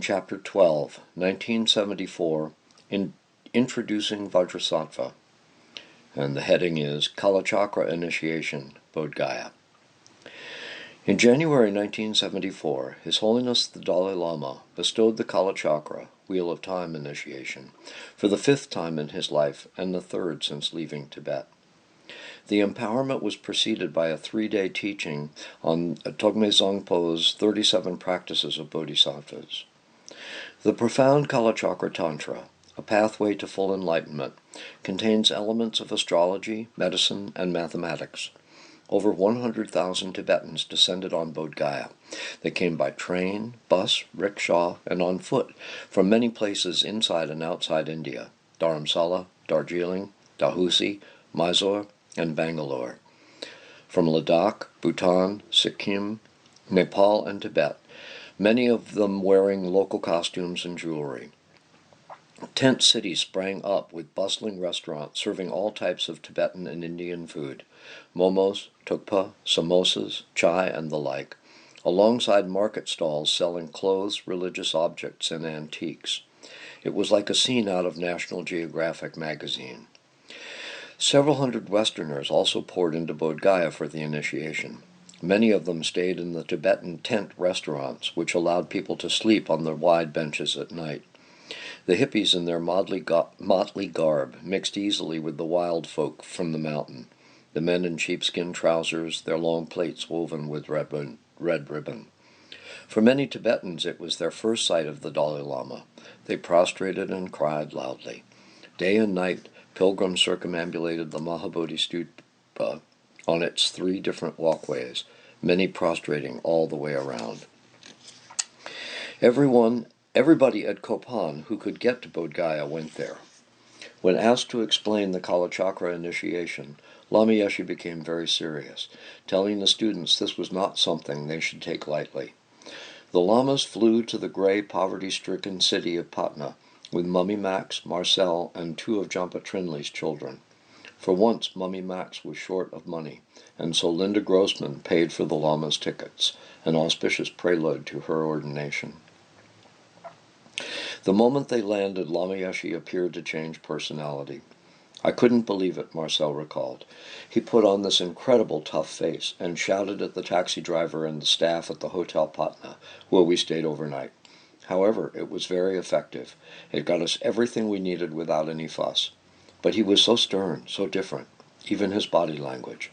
Chapter 12, 1974, Introducing Vajrasattva, and the heading is Kalachakra Initiation, Bodh Gaya. In January 1974, His Holiness the Dalai Lama bestowed the Kalachakra, Wheel of Time initiation, for the 5th time in his life and the 3rd since leaving Tibet. The empowerment was preceded by a 3-day teaching on Togme Zangpo's 37 practices of bodhisattvas. The profound Kalachakra Tantra, a pathway to full enlightenment, contains elements of astrology, medicine, and mathematics. Over 100,000 Tibetans descended on Bodh Gaya. They came by train, bus, rickshaw, and on foot from many places inside and outside India: Dharamsala, Darjeeling, Dahusi, Mysore, and Bangalore. From Ladakh, Bhutan, Sikkim, Nepal, and Tibet, many of them wearing local costumes and jewelry. Tent cities sprang up with bustling restaurants serving all types of Tibetan and Indian food: momos, tukpa, samosas, chai, and the like, alongside market stalls selling clothes, religious objects, and antiques. It was like a scene out of National Geographic magazine. Several hundred Westerners also poured into Bodh Gaya for the initiation. Many of them stayed in the Tibetan tent restaurants, which allowed people to sleep on the wide benches at night. The hippies in their motley garb mixed easily with the wild folk from the mountain, the men in sheepskin trousers, their long plaits woven with red ribbon. For many Tibetans it was their first sight of the Dalai Lama. They prostrated and cried loudly. Day and night, pilgrims circumambulated the Mahabodhi Stupa on its 3 different walkways, many prostrating all the way around. Everybody at Kopan who could get to Bodh Gaya went there. When asked to explain the Kalachakra initiation, Lama Yeshe became very serious, telling the students this was not something they should take lightly. The Lamas flew to the gray, poverty-stricken city of Patna with Mummy Max, Marcel, and 2 of Jampa Trinley's children. For once, Mummy Max was short of money, and so Linda Grossman paid for the Lama's tickets, an auspicious prelude to her ordination. The moment they landed, Lama Yeshe appeared to change personality. I couldn't believe it, Marcel recalled. He put on this incredible tough face and shouted at the taxi driver and the staff at the Hotel Patna, where we stayed overnight. However, it was very effective. It got us everything we needed without any fuss. But he was so stern, so different, even his body language.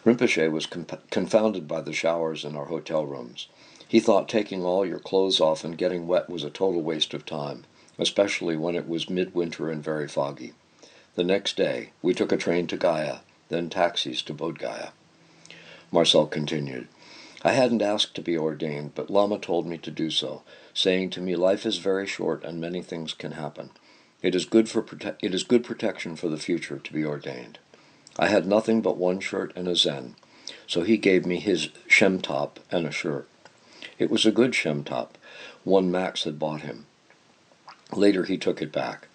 Rinpoche was confounded by the showers in our hotel rooms. He thought taking all your clothes off and getting wet was a total waste of time, especially when it was midwinter and very foggy. The next day, we took a train to Gaya, then taxis to Bodh Gaya. Marcel continued. I hadn't asked to be ordained, but Lama told me to do so, saying to me, life is very short and many things can happen. It is good protection for the future to be ordained. I had nothing but one shirt and a zen, so he gave me his shem top and a shirt. It was a good shem top, one Max had bought him. Later he took it back.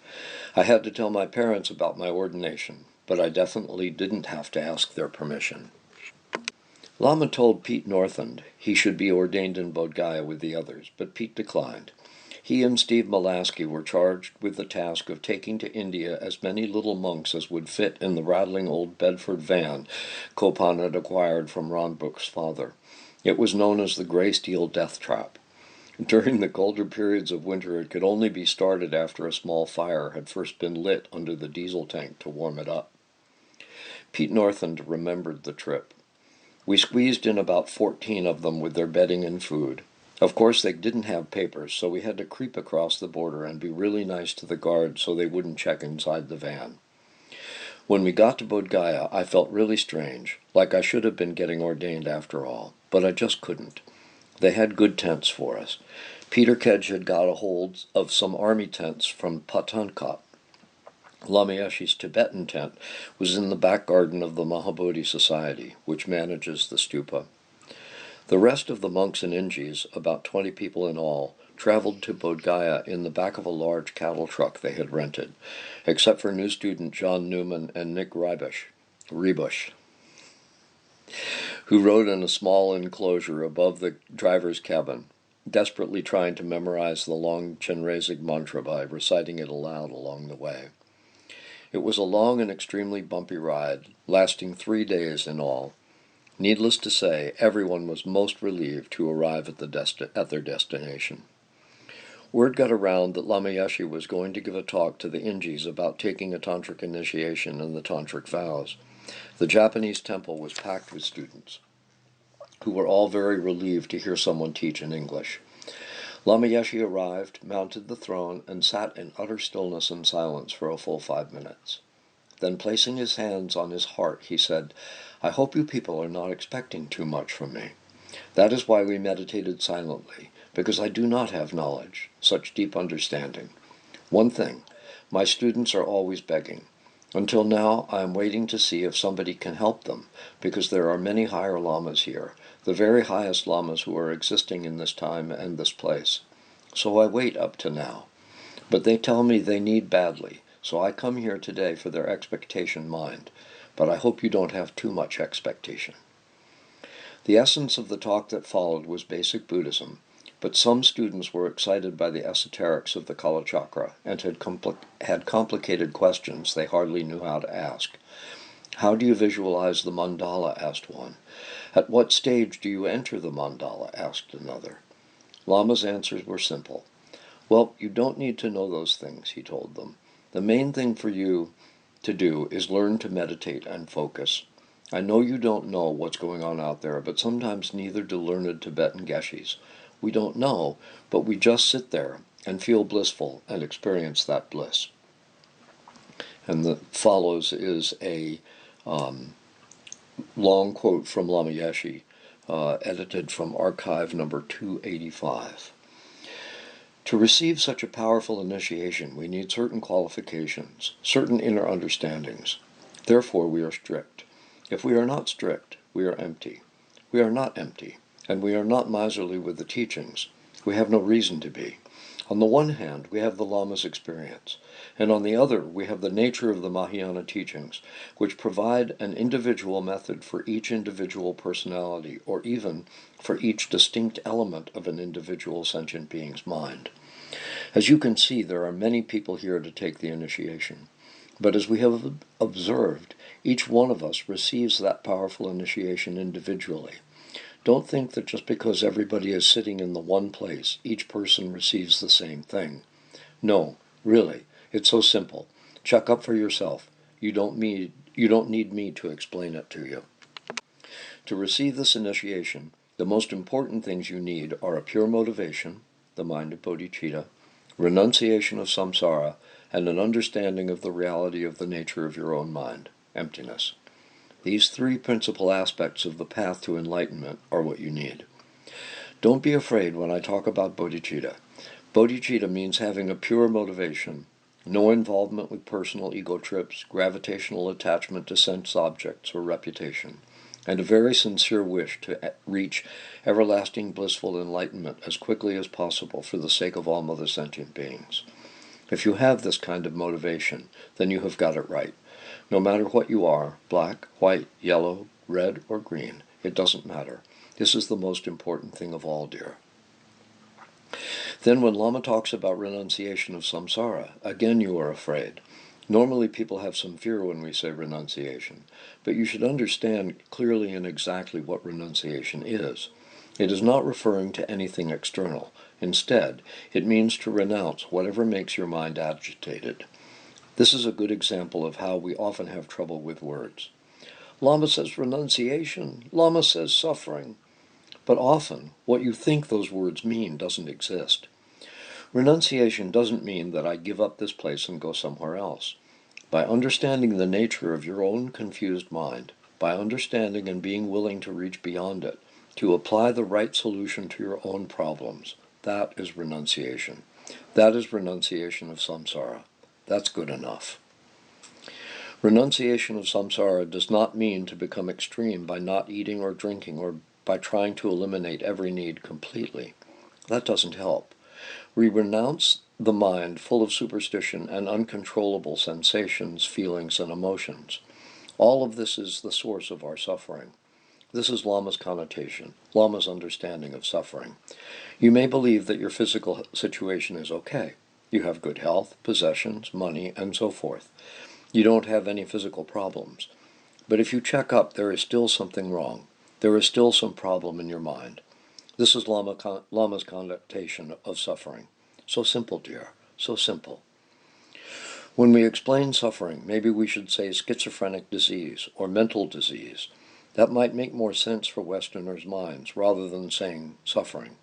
I had to tell my parents about my ordination, but I definitely didn't have to ask their permission. Lama told Pete Northand he should be ordained in Bodh Gaya with the others, but Pete declined. He and Steve Molaski were charged with the task of taking to India as many little monks as would fit in the rattling old Bedford van Kopan had acquired from Ron Brooks' father. It was known as the Grey Steel Death Trap. During the colder periods of winter, it could only be started after a small fire had first been lit under the diesel tank to warm it up. Pete Northand remembered the trip. We squeezed in about 14 of them with their bedding and food. Of course, they didn't have papers, so we had to creep across the border and be really nice to the guards so they wouldn't check inside the van. When we got to Bodh Gaya, I felt really strange, like I should have been getting ordained after all, but I just couldn't. They had good tents for us. Peter Kedge had got a hold of some army tents from Patankot. Lama Yeshe's Tibetan tent was in the back garden of the Mahabodhi Society, which manages the stupa. The rest of the monks and Ingis, about 20 people in all, traveled to Bodh Gaya in the back of a large cattle truck they had rented, except for new student John Newman and Nick Rebush, who rode in a small enclosure above the driver's cabin, desperately trying to memorize the long Chenrezig mantra by reciting it aloud along the way. It was a long and extremely bumpy ride, lasting 3 days in all. Needless to say, everyone was most relieved to arrive at their destination. Word got around that Lama Yeshe was going to give a talk to the Ingis about taking a tantric initiation and the tantric vows. The Japanese temple was packed with students, who were all very relieved to hear someone teach in English. Lama Yeshe arrived, mounted the throne, and sat in utter stillness and silence for a full 5 minutes. Then, placing his hands on his heart, he said, "I hope you people are not expecting too much from me. That is why we meditated silently, because I do not have knowledge, such deep understanding. One thing, my students are always begging. Until now, I am waiting to see if somebody can help them, because there are many higher lamas here, the very highest lamas who are existing in this time and this place. So I wait up to now. But they tell me they need badly, so I come here today for their expectation mind. But I hope you don't have too much expectation." The essence of the talk that followed was basic Buddhism, but some students were excited by the esoterics of the Kalachakra and had complicated questions they hardly knew how to ask. "How do you visualize the mandala?" asked one. "At what stage do you enter the mandala?" asked another. Lama's answers were simple. "Well, you don't need to know those things," he told them. "The main thing for you to do is learn to meditate and focus. I know you don't know what's going on out there, but sometimes neither do learned Tibetan Geshis. We don't know, but we just sit there and feel blissful and experience that bliss." And the follows is a long quote from Lama Yeshe, edited from archive number 285. To receive such a powerful initiation, we need certain qualifications, certain inner understandings. Therefore, we are strict. If we are not strict, we are empty. We are not empty, and we are not miserly with the teachings. We have no reason to be. On the one hand, we have the Lama's experience, and on the other, we have the nature of the Mahayana teachings, which provide an individual method for each individual personality, or even for each distinct element of an individual sentient being's mind. As you can see, there are many people here to take the initiation. But as we have observed, each one of us receives that powerful initiation individually. Don't think that just because everybody is sitting in the one place, each person receives the same thing. No, really, it's so simple. Check up for yourself. You don't need me to explain it to you. To receive this initiation, the most important things you need are a pure motivation, the mind of bodhicitta, renunciation of samsara, and an understanding of the reality of the nature of your own mind, emptiness. These 3 principal aspects of the path to enlightenment are what you need. Don't be afraid when I talk about bodhicitta. Bodhicitta means having a pure motivation, no involvement with personal ego trips, gravitational attachment to sense objects or reputation, and a very sincere wish to reach everlasting blissful enlightenment as quickly as possible for the sake of all mother sentient beings. If you have this kind of motivation, then you have got it right. No matter what you are, black, white, yellow, red, or green, it doesn't matter. This is the most important thing of all, dear. Then when Lama talks about renunciation of samsara, again you are afraid. Normally people have some fear when we say renunciation, but you should understand clearly and exactly what renunciation is. It is not referring to anything external. Instead, it means to renounce whatever makes your mind agitated. This is a good example of how we often have trouble with words. Lama says renunciation. Lama says suffering. But often, what you think those words mean doesn't exist. Renunciation doesn't mean that I give up this place and go somewhere else. By understanding the nature of your own confused mind, by understanding and being willing to reach beyond it, to apply the right solution to your own problems, that is renunciation. That is renunciation of samsara. That's good enough. Renunciation of samsara does not mean to become extreme by not eating or drinking or by trying to eliminate every need completely. That doesn't help. We renounce the mind full of superstition and uncontrollable sensations, feelings, and emotions. All of this is the source of our suffering. This is Lama's connotation, Lama's understanding of suffering. You may believe that your physical situation is okay. You have good health, possessions, money, and so forth. You don't have any physical problems. But if you check up, there is still something wrong. There is still some problem in your mind. This is Lama's connotation of suffering. So simple, dear, so simple. When we explain suffering, maybe we should say schizophrenic disease or mental disease. That might make more sense for Westerners' minds rather than saying suffering.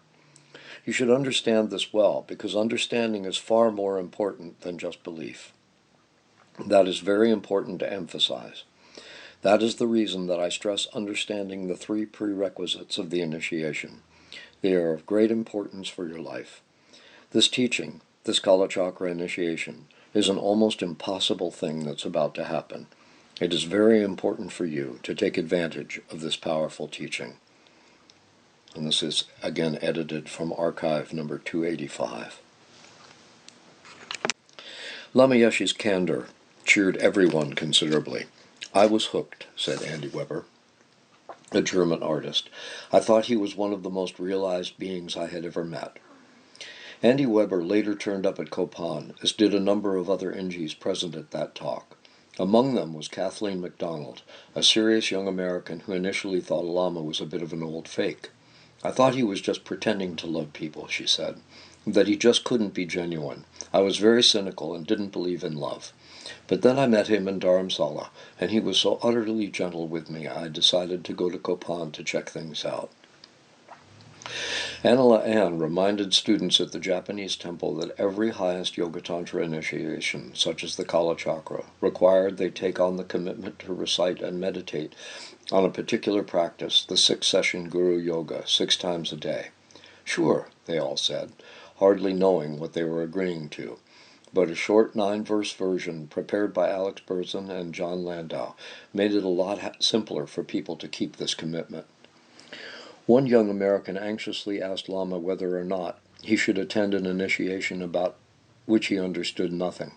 You should understand this well, because understanding is far more important than just belief. That is very important to emphasize. That is the reason that I stress understanding the 3 prerequisites of the initiation. They are of great importance for your life. This teaching, this Kalachakra initiation, is an almost impossible thing that's about to happen. It is very important for you to take advantage of this powerful teaching. And this is again edited from archive number 285. Lama Yeshe's candor cheered everyone considerably. I was hooked, said Andy Weber, a German artist. I thought he was one of the most realized beings I had ever met. Andy Weber later turned up at Copan, as did a number of other NGs present at that talk. Among them was Kathleen MacDonald, a serious young American who initially thought Lama was a bit of an old fake. I thought he was just pretending to love people, she said, that he just couldn't be genuine. I was very cynical and didn't believe in love. But then I met him in Dharamsala, and he was so utterly gentle with me I decided to go to Copan to check things out. Anila Ann reminded students at the Japanese temple that every highest Yoga Tantra initiation, such as the Kalachakra, required they take on the commitment to recite and meditate on a particular practice, the 6-session Guru Yoga, 6 times a day. Sure, they all said, hardly knowing what they were agreeing to. But a short 9-verse version prepared by Alex Berzin and John Landau made it a lot simpler for people to keep this commitment. One young American anxiously asked Lama whether or not he should attend an initiation about which he understood nothing.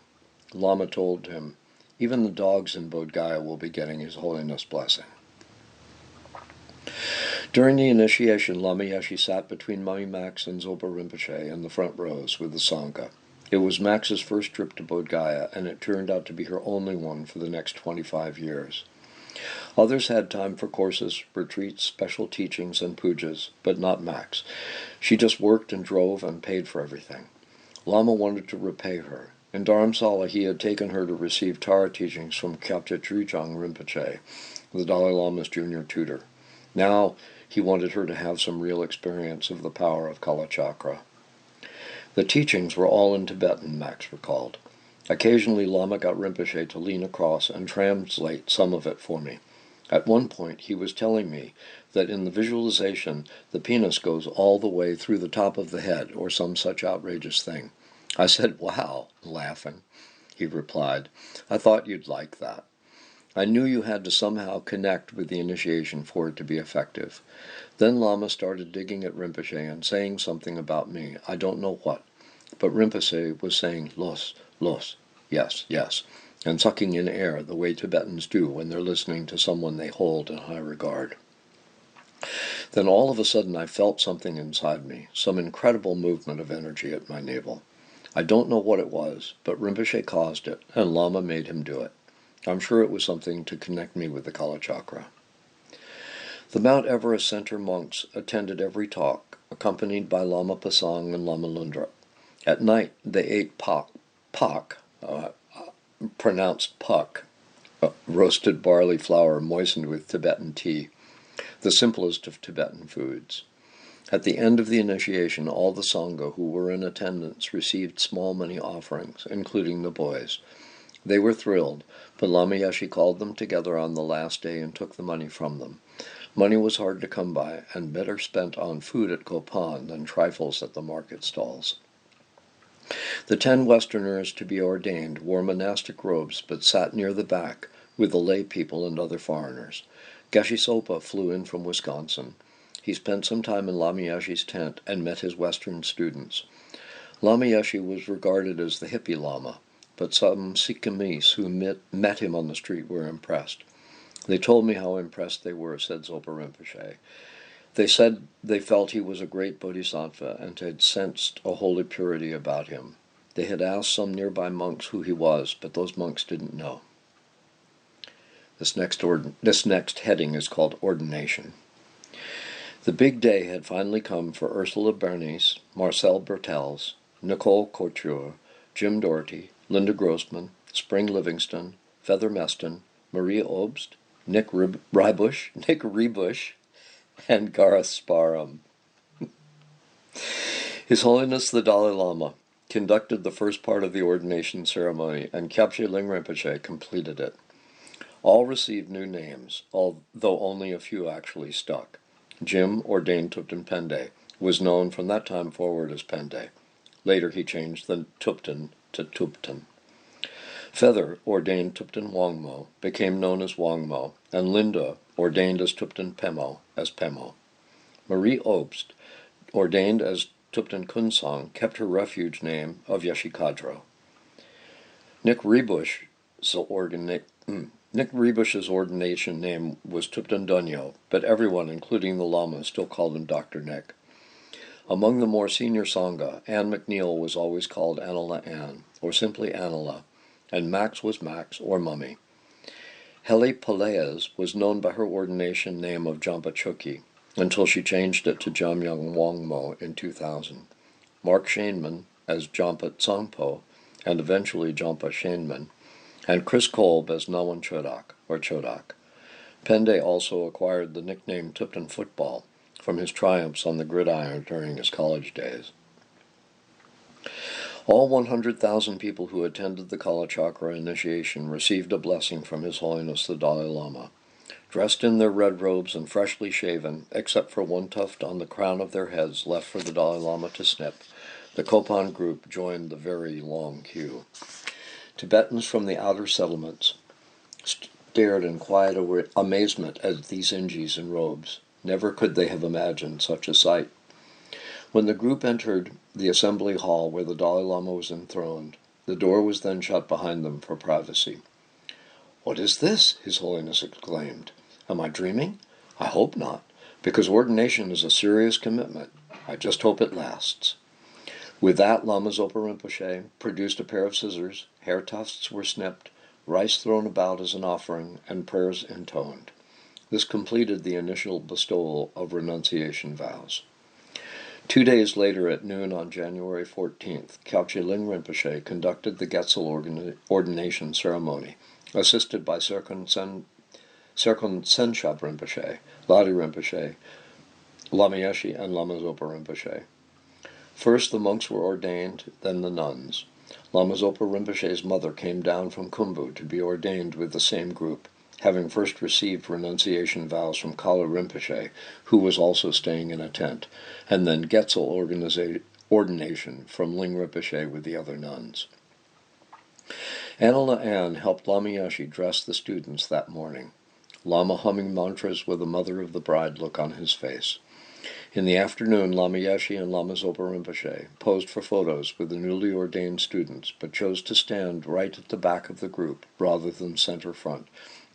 Lama told him, "Even the dogs in Bodh Gaya will be getting His Holiness' blessing." During the initiation, Lama Yeshe sat between Mummy Max and Zopa Rinpoche in the front rows with the Sangha. It was Max's first trip to Bodh Gaya, and it turned out to be her only one for the next 25 years. Others had time for courses, retreats, special teachings, and pujas, but not Max. She just worked and drove and paid for everything. Lama wanted to repay her. In Dharamsala, he had taken her to receive Tara teachings from Kyabje Trijang Rinpoche, the Dalai Lama's junior tutor. Now he wanted her to have some real experience of the power of Kalachakra. The teachings were all in Tibetan, Max recalled. Occasionally Lama got Rinpoche to lean across and translate some of it for me. At one point he was telling me that in the visualization the penis goes all the way through the top of the head, or some such outrageous thing. I said, "Wow," laughing. He replied, "I thought you'd like that." I knew you had to somehow connect with the initiation for it to be effective. Then Lama started digging at Rinpoche and saying something about me. I don't know what, but Rinpoche was saying los, los, yes, yes, and sucking in air the way Tibetans do when they're listening to someone they hold in high regard. Then all of a sudden I felt something inside me, some incredible movement of energy at my navel. I don't know what it was, but Rinpoche caused it, and Lama made him do it. I'm sure it was something to connect me with the Kalachakra. The Mount Everest Center monks attended every talk, accompanied by Lama Pasang and Lama Lundrup. At night, they ate pak, pronounced puck, roasted barley flour moistened with Tibetan tea, the simplest of Tibetan foods. At the end of the initiation, all the Sangha who were in attendance received small money offerings, including the boys. They were thrilled, but Lama Yeshe called them together on the last day and took the money from them. Money was hard to come by, and better spent on food at Copan than trifles at the market stalls. The 10 Westerners to be ordained wore monastic robes, but sat near the back with the lay people and other foreigners. Geshe Sopa flew in from Wisconsin. He spent some time in Lama Yeshe's tent and met his Western students. Lama Yeshe was regarded as the hippie Lama, but some Sikkimese who met him on the street were impressed. They told me how impressed they were, said Zopa Rinpoche. They said they felt he was a great bodhisattva and had sensed a holy purity about him. They had asked some nearby monks who he was, but those monks didn't know. This next heading is called Ordination. The big day had finally come for Ursula Bernice, Marcel Bertels, Nicole Couture, Jim Doherty, Linda Grossman, Spring Livingston, Feather Meston, Maria Obst, Nick Rebush, and Gareth Sparham. His Holiness the Dalai Lama conducted the first part of the ordination ceremony, and Kyabje Ling Rinpoche completed it. All received new names, although only a few actually stuck. Jim, ordained Thupten Pende, was known from that time forward as Pende. Later he changed the Thupten to Thupten. Feather, ordained Thupten Wangmo, became known as Wangmo, and Linda, ordained as Thupten Pemo, as Pemo. Marie Obst, ordained as Thupten Kunsong, kept her refuge name of Yeshikadro. Nick Rebush's ordination name was Thupten Dunyo, but everyone, including the Lama, still called him Dr. Nick. Among the more senior Sangha, Anne McNeil was always called Anala Ann, or simply Anala, and Max was Max, or Mummy. Heli Peleas was known by her ordination name of Jampa Chukyi, until she changed it to Jamyang Wangmo in 2000. Mark Shainman as Jampa Tsangpo, and eventually Jampa Shainman, and Chris Kolb as Nawan Chodak, or Chodak. Pende also acquired the nickname Thupten Football from his triumphs on the gridiron during his college days. All 100,000 people who attended the Kalachakra initiation received a blessing from His Holiness the Dalai Lama. Dressed in their red robes and freshly shaven, except for one tuft on the crown of their heads left for the Dalai Lama to snip, the Kopan group joined the very long queue. Tibetans from the outer settlements stared in quiet amazement at these Ingis in robes. Never could they have imagined such a sight. When the group entered the assembly hall where the Dalai Lama was enthroned, the door was then shut behind them for privacy. "What is this?" His Holiness exclaimed. "Am I dreaming? I hope not, because ordination is a serious commitment. I just hope it lasts." With that, Lama Zopa Rinpoche produced a pair of scissors, hair tufts were snipped, rice thrown about as an offering, and prayers intoned. This completed the initial bestowal of renunciation vows. 2 days later, at noon on January 14th, Kyabje Ling Rinpoche conducted the Getzel ordination ceremony, assisted by Serkon Senshab Rinpoche, Ladi Rinpoche, Lama Yeshe, and Lama Zopa Rinpoche. First the monks were ordained, then the nuns. Lama Zopa Rinpoche's mother came down from Khumbu to be ordained with the same group, having first received renunciation vows from Kala Rinpoche, who was also staying in a tent, and then Getzel ordination from Ling Rinpoche with the other nuns. Anala Ann helped Lama Yeshe dress the students that morning, Lama humming mantras with the mother of the bride look on his face. In the afternoon, Lama Yeshe and Lama Zopa Rinpoche posed for photos with the newly ordained students, but chose to stand right at the back of the group rather than center front,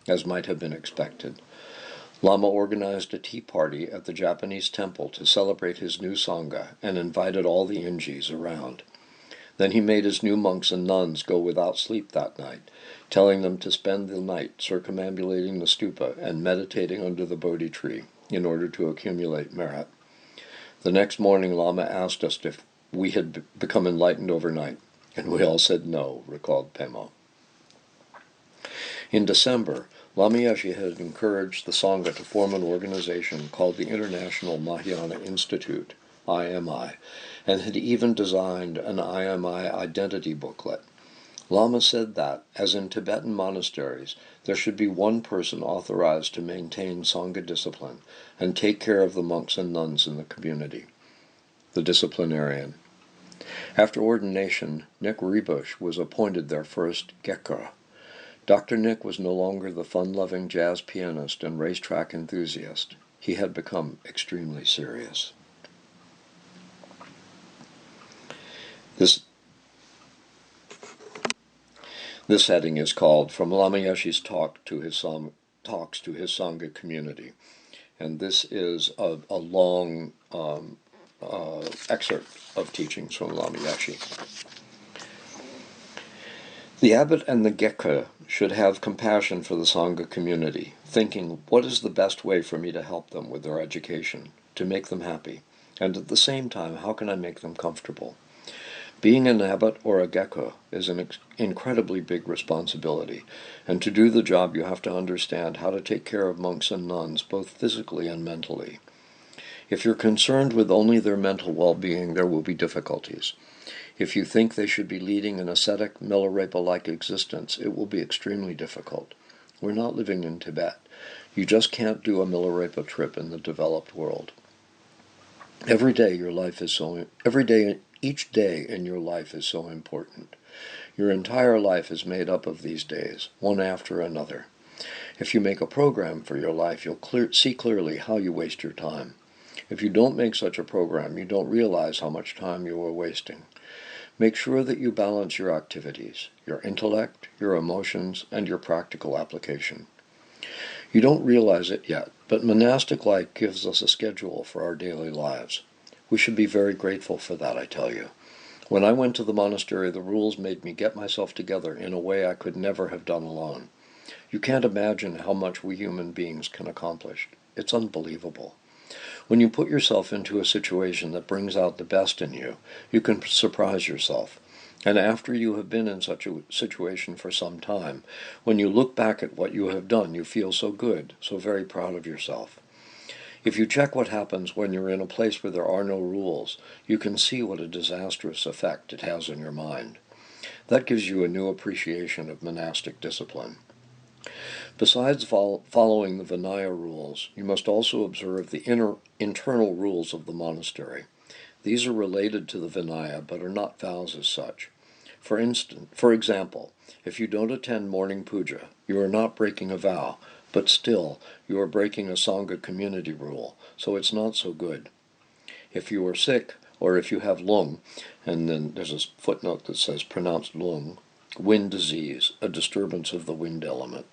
as might have been expected. Lama organized a tea party at the Japanese temple to celebrate his new Sangha and invited all the Ingis around. Then he made his new monks and nuns go without sleep that night, telling them to spend the night circumambulating the stupa and meditating under the Bodhi tree in order to accumulate merit. The next morning, Lama asked us if we had become enlightened overnight, and we all said no, recalled Pemo. In December, Lama Yeshe had encouraged the Sangha to form an organization called the International Mahayana Institute, IMI, and had even designed an IMI identity booklet. Lama said that, as in Tibetan monasteries, there should be one person authorized to maintain Sangha discipline and take care of the monks and nuns in the community, the disciplinarian. After ordination, Nick Rebush was appointed their first Gekara. Dr. Nick was no longer the fun-loving jazz pianist and racetrack enthusiast. He had become extremely serious. This heading is called From Lama Yeshe's Talks to His Sangha Community. And this is a long excerpt of teachings from Lama Yeshe. The abbot and the Gekhe should have compassion for the Sangha community, thinking, what is the best way for me to help them with their education, to make them happy, and at the same time, how can I make them comfortable? Being an abbot or a Gekhe is an incredibly big responsibility, and to do the job you have to understand how to take care of monks and nuns, both physically and mentally. If you're concerned with only their mental well-being, there will be difficulties. If you think they should be leading an ascetic, Milarepa-like existence, it will be extremely difficult. We're not living in Tibet. You just can't do a Milarepa trip in the developed world. Each day in your life is so important. Your entire life is made up of these days, one after another. If you make a program for your life, you'll see clearly how you waste your time. If you don't make such a program, you don't realize how much time you are wasting. Make sure that you balance your activities, your intellect, your emotions, and your practical application. You don't realize it yet, but monastic life gives us a schedule for our daily lives. We should be very grateful for that, I tell you. When I went to the monastery, the rules made me get myself together in a way I could never have done alone. You can't imagine how much we human beings can accomplish. It's unbelievable. When you put yourself into a situation that brings out the best in you, you can surprise yourself. And after you have been in such a situation for some time, when you look back at what you have done, you feel so good, so very proud of yourself. If you check what happens when you're in a place where there are no rules, you can see what a disastrous effect it has on your mind. That gives you a new appreciation of monastic discipline. Besides following the Vinaya rules, you must also observe the internal rules of the monastery. These are related to the Vinaya, but are not vows as such. For example, if you don't attend morning puja, you are not breaking a vow, but still, you are breaking a Sangha community rule, so it's not so good. If you are sick, or if you have lung, and then there's a footnote that says pronounced lung, wind disease, a disturbance of the wind element.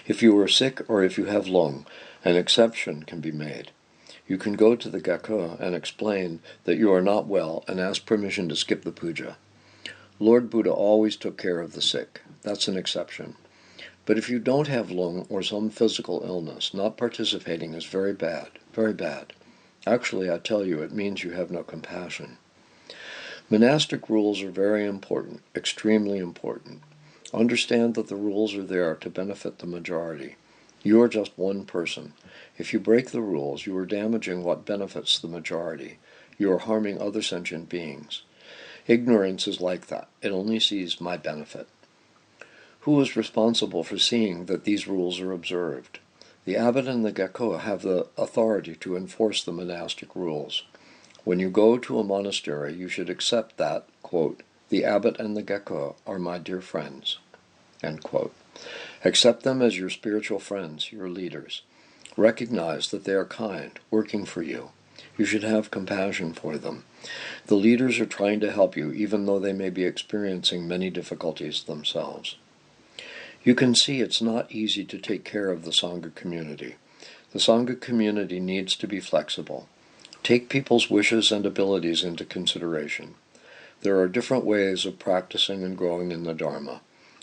If you are sick or if you have lung, an exception can be made. You can go to the Gekhe and explain that you are not well and ask permission to skip the puja. Lord Buddha always took care of the sick. That's an exception. But if you don't have lung or some physical illness, not participating is very bad, very bad. Actually, I tell you, it means you have no compassion. Monastic rules are very important, extremely important. Understand that the rules are there to benefit the majority. You are just one person. If you break the rules, you are damaging what benefits the majority. You are harming other sentient beings. Ignorance is like that. It only sees my benefit. Who is responsible for seeing that these rules are observed? The abbot and the Gekhe have the authority to enforce the monastic rules. When you go to a monastery, you should accept that, quote, the abbot and the Gekhe are my dear friends, end quote. Accept them as your spiritual friends, your leaders. Recognize that they are kind, working for you. You should have compassion for them. The leaders are trying to help you, even though they may be experiencing many difficulties themselves. You can see it's not easy to take care of the Sangha community. The Sangha community needs to be flexible. Take people's wishes and abilities into consideration. There are different ways of practicing and growing in the Dharma.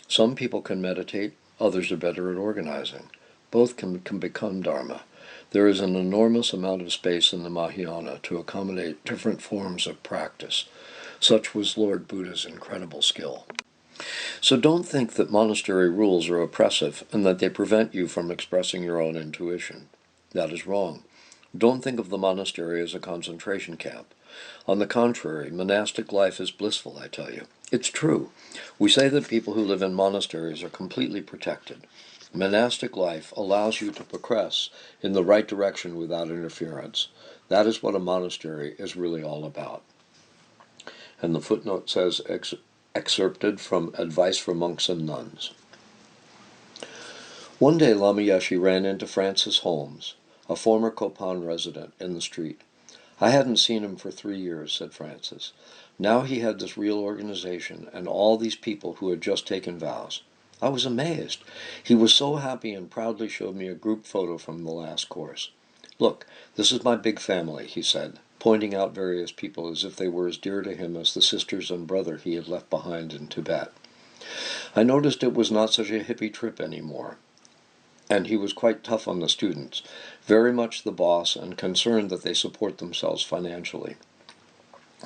Some people can meditate, others are better at organizing. Both can become Dharma. There is an enormous amount of space in the Mahayana to accommodate different forms of practice. Such was Lord Buddha's incredible skill. So don't think that monastery rules are oppressive and that they prevent you from expressing your own intuition. That is wrong. Don't think of the monastery as a concentration camp. On the contrary, monastic life is blissful, I tell you. It's true. We say that people who live in monasteries are completely protected. Monastic life allows you to progress in the right direction without interference. That is what a monastery is really all about. And the footnote says, excerpted from Advice for Monks and Nuns. One day Lama Yeshe ran into Francis Holmes, a former Kopan resident, in the street. I hadn't seen him for 3 years, said Francis. Now he had this real organization and all these people who had just taken vows. I was amazed. He was so happy and proudly showed me a group photo from the last course. Look, this is my big family, he said, pointing out various people as if they were as dear to him as the sisters and brother he had left behind in Tibet. I noticed it was not such a hippie trip anymore, and he was quite tough on the students, very much the boss and concerned that they support themselves financially.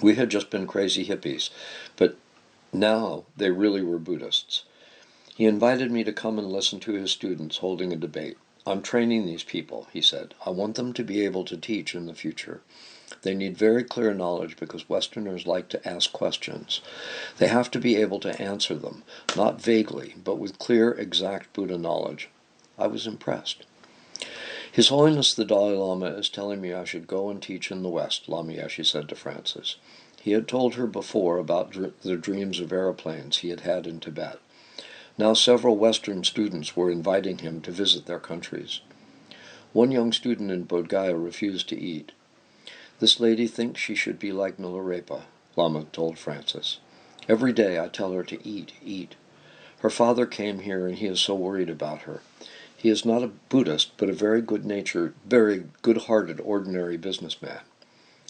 We had just been crazy hippies, but now they really were Buddhists. He invited me to come and listen to his students holding a debate. I'm training these people, he said. I want them to be able to teach in the future. They need very clear knowledge because Westerners like to ask questions. They have to be able to answer them, not vaguely, but with clear, exact Buddha knowledge. I was impressed. His Holiness the Dalai Lama is telling me I should go and teach in the West, Lama Yeshe said to Francis. He had told her before about the dreams of aeroplanes he had had in Tibet. Now several Western students were inviting him to visit their countries. One young student in Bodh Gaya refused to eat. This lady thinks she should be like Milarepa, Lama told Francis. Every day I tell her to eat, eat. Her father came here and he is so worried about her. He is not a Buddhist, but a very good-natured, very good-hearted, ordinary businessman.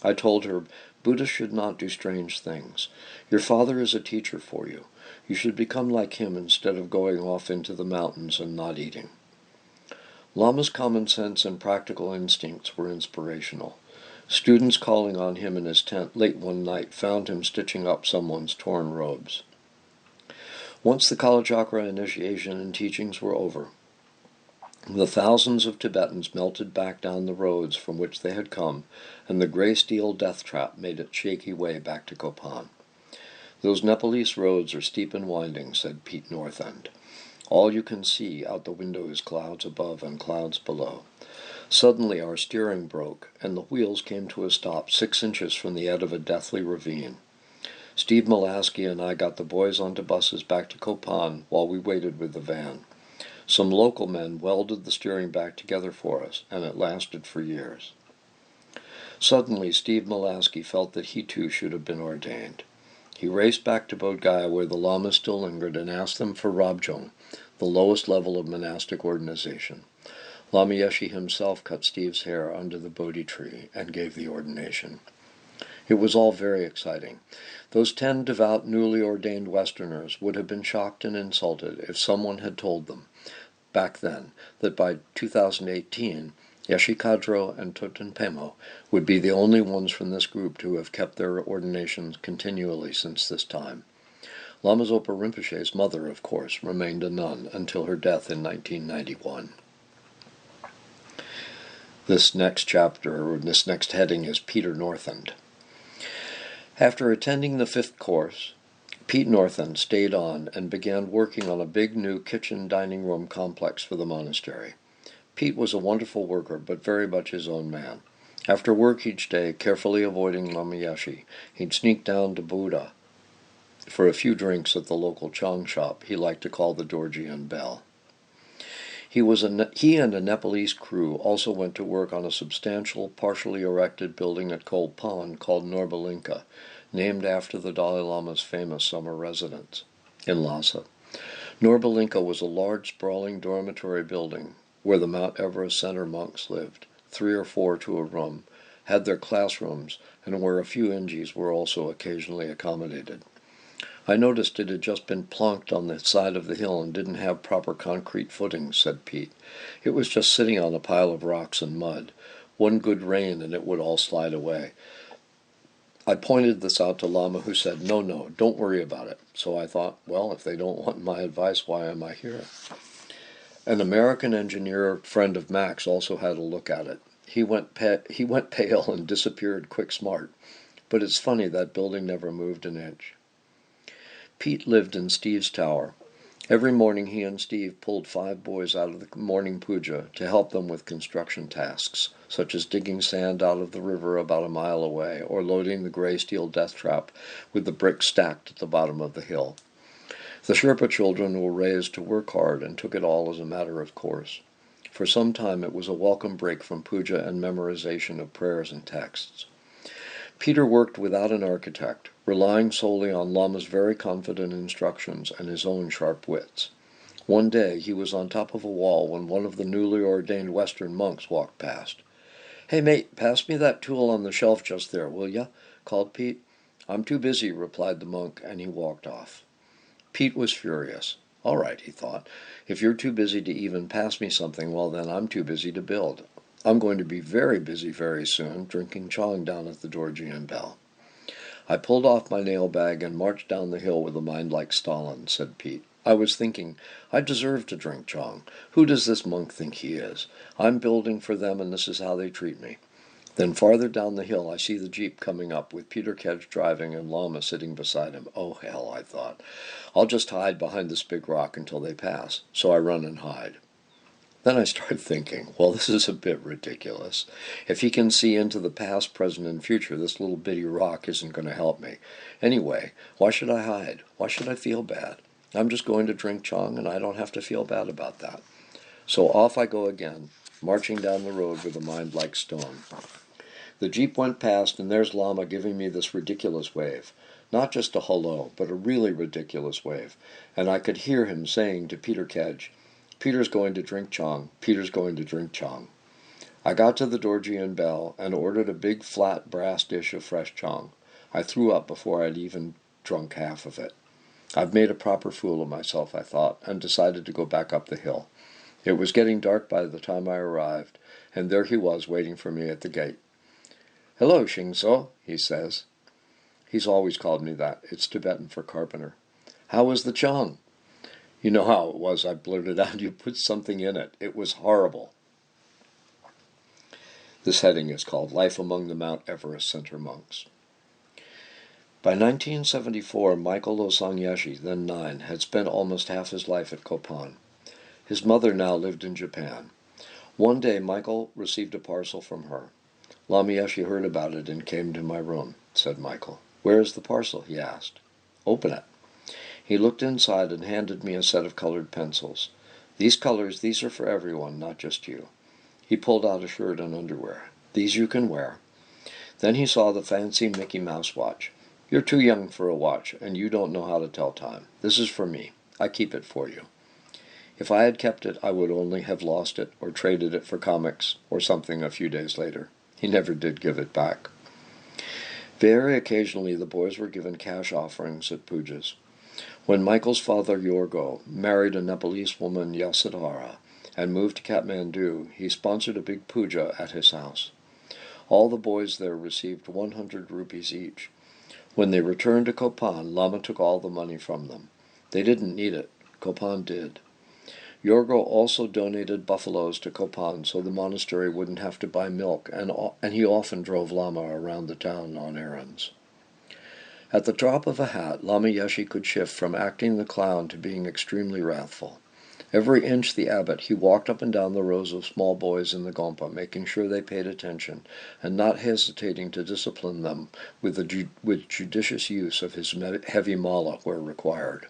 I told her, Buddha should not do strange things. Your father is a teacher for you. You should become like him instead of going off into the mountains and not eating. Lama's common sense and practical instincts were inspirational. Students calling on him in his tent late one night found him stitching up someone's torn robes. Once the Kalachakra initiation and teachings were over, the thousands of Tibetans melted back down the roads from which they had come, and the gray steel death trap made its shaky way back to Kopan. Those Nepalese roads are steep and winding, said Pete Northend. All you can see out the window is clouds above and clouds below. Suddenly our steering broke, and the wheels came to a stop 6 inches from the edge of a deathly ravine. Steve Molaski and I got the boys onto buses back to Kopan while we waited with the van. Some local men welded the steering back together for us, and it lasted for years. Suddenly Steve Molaski felt that he too should have been ordained. He raced back to Bodh Gaya where the lamas still lingered and asked them for Rabjong, the lowest level of monastic organization. Lama Yeshe himself cut Steve's hair under the Bodhi tree and gave the ordination. It was all very exciting. Those 10 devout, newly ordained Westerners would have been shocked and insulted if someone had told them, back then, that by 2018, Yeshe Kadro and Toten Pemo would be the only ones from this group to have kept their ordinations continually since this time. Lama Zopa Rinpoche's mother, of course, remained a nun until her death in 1991. This next chapter, or this next heading, is Peter Northend. After attending the 5th course, Pete Northend stayed on and began working on a big new kitchen dining room complex for the monastery. Pete was a wonderful worker, but very much his own man. After work each day, carefully avoiding Lama Yeshe, he'd sneak down to Buddha for a few drinks at the local Chang shop he liked to call the Dorjian Bell. He and a Nepalese crew also went to work on a substantial, partially erected building at Koh Pon called Norbalinka, named after the Dalai Lama's famous summer residence in Lhasa. Norbalinka was a large, sprawling dormitory building where the Mount Everest Center monks lived, 3 or 4 to a room, had their classrooms, and where a few Ingis were also occasionally accommodated. I noticed it had just been plonked on the side of the hill and didn't have proper concrete footings, said Pete. It was just sitting on a pile of rocks and mud. One good rain and it would all slide away. I pointed this out to Lama, who said, no, don't worry about it. So I thought, well, if they don't want my advice, why am I here? An American engineer friend of Max also had a look at it. He went pale and disappeared quick smart. But it's funny, that building never moved an inch. Pete lived in Steve's tower. Every morning he and Steve pulled 5 boys out of the morning puja to help them with construction tasks, such as digging sand out of the river about a mile away or loading the gray steel death trap with the bricks stacked at the bottom of the hill. The Sherpa children were raised to work hard and took it all as a matter of course. For some time it was a welcome break from puja and memorization of prayers and texts. Peter worked without an architect, relying solely on Lama's very confident instructions and his own sharp wits. One day he was on top of a wall when one of the newly ordained Western monks walked past. "Hey, mate, pass me that tool on the shelf just there, will ya?" called Pete. "I'm too busy," replied the monk, and he walked off. Pete was furious. "All right," he thought, "if you're too busy to even pass me something, well then I'm too busy to build. I'm going to be very busy very soon, drinking Chong down at the Dorji and Bell." "I pulled off my nail bag and marched down the hill with a mind like Stalin," said Pete. "I was thinking, I deserve to drink Chong. Who does this monk think he is? I'm building for them, and this is how they treat me." Then farther down the hill I see the jeep coming up, with Peter Kedge driving and Lama sitting beside him. "Oh, hell," I thought. "I'll just hide behind this big rock until they pass." So I run and hide. Then I start thinking, well, this is a bit ridiculous. If he can see into the past, present, and future, this little bitty rock isn't going to help me. Anyway, why should I hide? Why should I feel bad? I'm just going to drink Chong, and I don't have to feel bad about that. So off I go again, marching down the road with a mind like stone. The jeep went past, and there's Lama giving me this ridiculous wave. Not just a hello, but a really ridiculous wave. And I could hear him saying to Peter Kedge, "Peter's going to drink Chong. Peter's going to drink Chong." I got to the Dorji and Bell and ordered a big flat brass dish of fresh Chong. I threw up before I'd even drunk half of it. I've made a proper fool of myself, I thought, and decided to go back up the hill. It was getting dark by the time I arrived, and there he was waiting for me at the gate. "Hello, Shingso," he says. He's always called me that. It's Tibetan for carpenter. "How was the Chong?" "You know how it was," I blurted out. "You put something in it. It was horrible." This heading is called Life Among the Mount Everest Center Monks. By 1974, Michael Losang-Yeshi, then 9, had spent almost half his life at Kopan. His mother now lived in Japan. One day, Michael received a parcel from her. "Lama Yeshe heard about it and came to my room," said Michael. "Where is the parcel?" he asked. "Open it." He looked inside and handed me a set of colored pencils. "These colors, these are for everyone, not just you." He pulled out a shirt and underwear. "These you can wear." Then he saw the fancy Mickey Mouse watch. "You're too young for a watch, and you don't know how to tell time. This is for me. I keep it for you." If I had kept it, I would only have lost it or traded it for comics or something a few days later. He never did give it back. Very occasionally the boys were given cash offerings at pujas. When Michael's father, Yorgo, married a Nepalese woman, Yasodhara, and moved to Kathmandu, he sponsored a big puja at his house. All the boys there received 100 rupees each. When they returned to Kopan, Lama took all the money from them. They didn't need it. Kopan did. Yorgo also donated buffaloes to Kopan so the monastery wouldn't have to buy milk, and he often drove Lama around the town on errands. At the drop of a hat, Lama Yeshe could shift from acting the clown to being extremely wrathful. Every inch the abbot, he walked up and down the rows of small boys in the gompa, making sure they paid attention, and not hesitating to discipline them with judicious use of his heavy mala where required.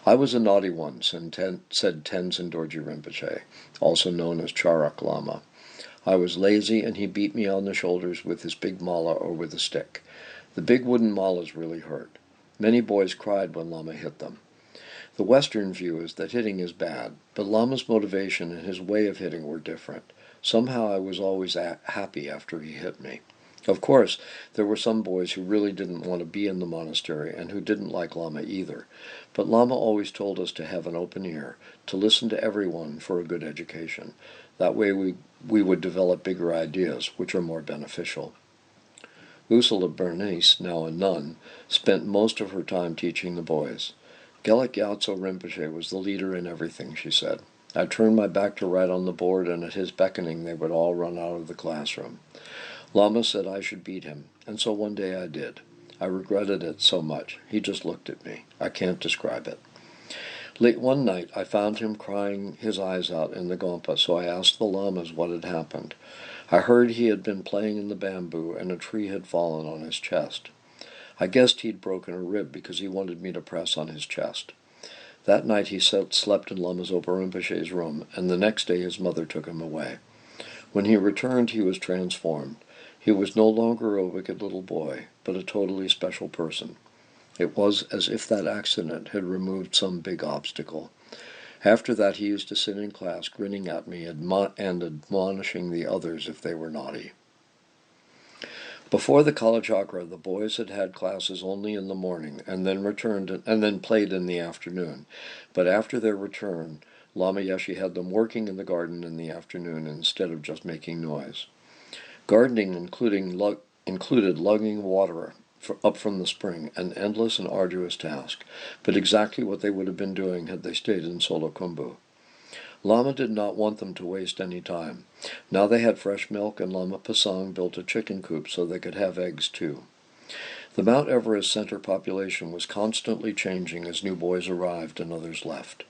"I was a naughty one," said Tenzin Dorji Rinpoche, also known as Charak Lama. "I was lazy, and he beat me on the shoulders with his big mala or with a stick. The big wooden malas really hurt. Many boys cried when Lama hit them. The Western view is that hitting is bad, but Lama's motivation and his way of hitting were different. Somehow I was always happy after he hit me. Of course, there were some boys who really didn't want to be in the monastery and who didn't like Lama either, but Lama always told us to have an open ear, to listen to everyone for a good education. That way we would develop bigger ideas, which are more beneficial." Ursula Bernice, now a nun, spent most of her time teaching the boys. "Gelek Gyatso Rinpoche was the leader in everything," she said. "I turned my back to write on the board, and at his beckoning they would all run out of the classroom. Lama said I should beat him, and so one day I did. I regretted it so much. He just looked at me. I can't describe it. Late one night I found him crying his eyes out in the gompa, so I asked the lamas what had happened. I heard he had been playing in the bamboo, and a tree had fallen on his chest. I guessed he'd broken a rib because he wanted me to press on his chest. That night he slept in Lama Zopa Rinpoche's room, and the next day his mother took him away. When he returned, he was transformed. He was no longer a wicked little boy, but a totally special person. It was as if that accident had removed some big obstacle. After that he used to sit in class grinning at me and admonishing the others if they were naughty. Before the college opera, the boys had had classes only in the morning and then played in the afternoon. But after their return, Lama Yeshe had them working in the garden in the afternoon instead of just making noise. Gardening included lugging water up from the spring, an endless and arduous task, but exactly what they would have been doing had they stayed in Solokhumbu. Lama did not want them to waste any time. Now they had fresh milk, and Lama Pasang built a chicken coop so they could have eggs too. The Mount Everest center population was constantly changing as new boys arrived and others left.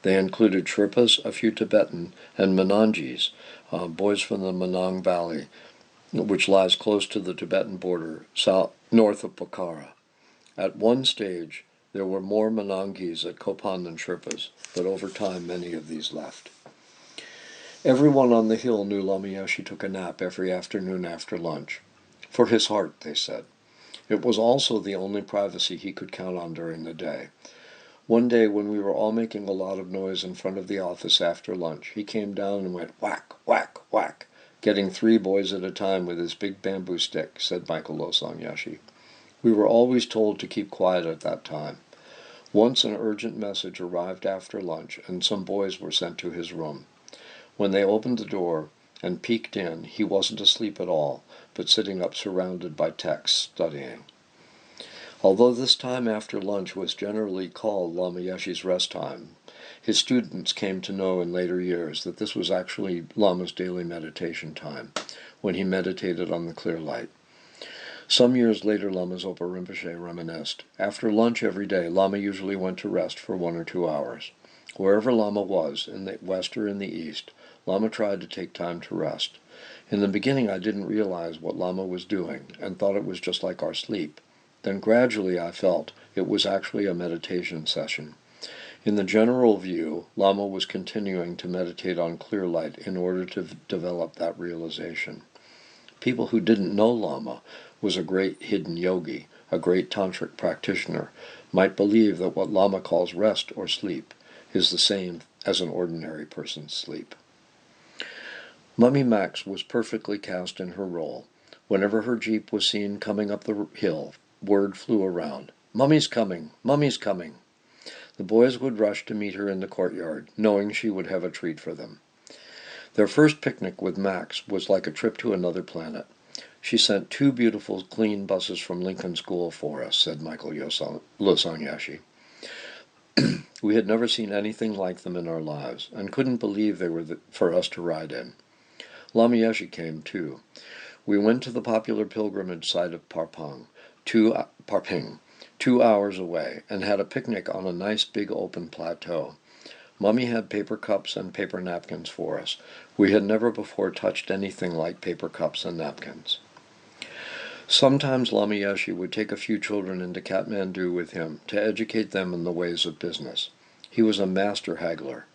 They included Sherpas, a few Tibetan, and Menangees, boys from the Manang Valley, which lies close to the Tibetan border, north of Pokhara. At one stage, there were more Menangees at Kopan than Sherpas, but over time many of these left. Everyone on the hill knew Lama Yeshe took a nap every afternoon after lunch. For his heart, they said. It was also the only privacy he could count on during the day. One day, when we were all making a lot of noise in front of the office after lunch, he came down and went whack, whack, whack, getting 3 boys at a time with his big bamboo stick, said Michael Losang Yeshe. We were always told to keep quiet at that time. Once an urgent message arrived after lunch, and some boys were sent to his room. When they opened the door and peeked in, he wasn't asleep at all, but sitting up surrounded by texts, studying. Although this time after lunch was generally called Lama Yeshe's rest time, his students came to know in later years that this was actually Lama's daily meditation time, when he meditated on the clear light. Some years later, Lama Zopa Rinpoche reminisced. After lunch every day, Lama usually went to rest for 1 or 2 hours. Wherever Lama was, in the west or in the east, Lama tried to take time to rest. In the beginning, I didn't realize what Lama was doing and thought it was just like our sleep. Then gradually I felt it was actually a meditation session. In the general view, Lama was continuing to meditate on clear light in order to develop that realization. People who didn't know Lama was a great hidden yogi, a great tantric practitioner, might believe that what Lama calls rest or sleep is the same as an ordinary person's sleep. Mummy Max was perfectly cast in her role. Whenever her jeep was seen coming up the hill, word flew around, "Mummy's coming! Mummy's coming!" The boys would rush to meet her in the courtyard, knowing she would have a treat for them. Their first picnic with Max was like a trip to another planet. She sent 2 beautiful, clean buses from Lincoln School for us, said Michael Losang Yeshe. We had never seen anything like them in our lives, and couldn't believe they were for us to ride in. Lama Yeshe came, too. We went to the popular pilgrimage site of Parping, 2 hours away, and had a picnic on a nice big open plateau. Mummy had paper cups and paper napkins for us. We had never before touched anything like paper cups and napkins. Sometimes Lama Yeshe would take a few children into Kathmandu with him to educate them in the ways of business. He was a master haggler.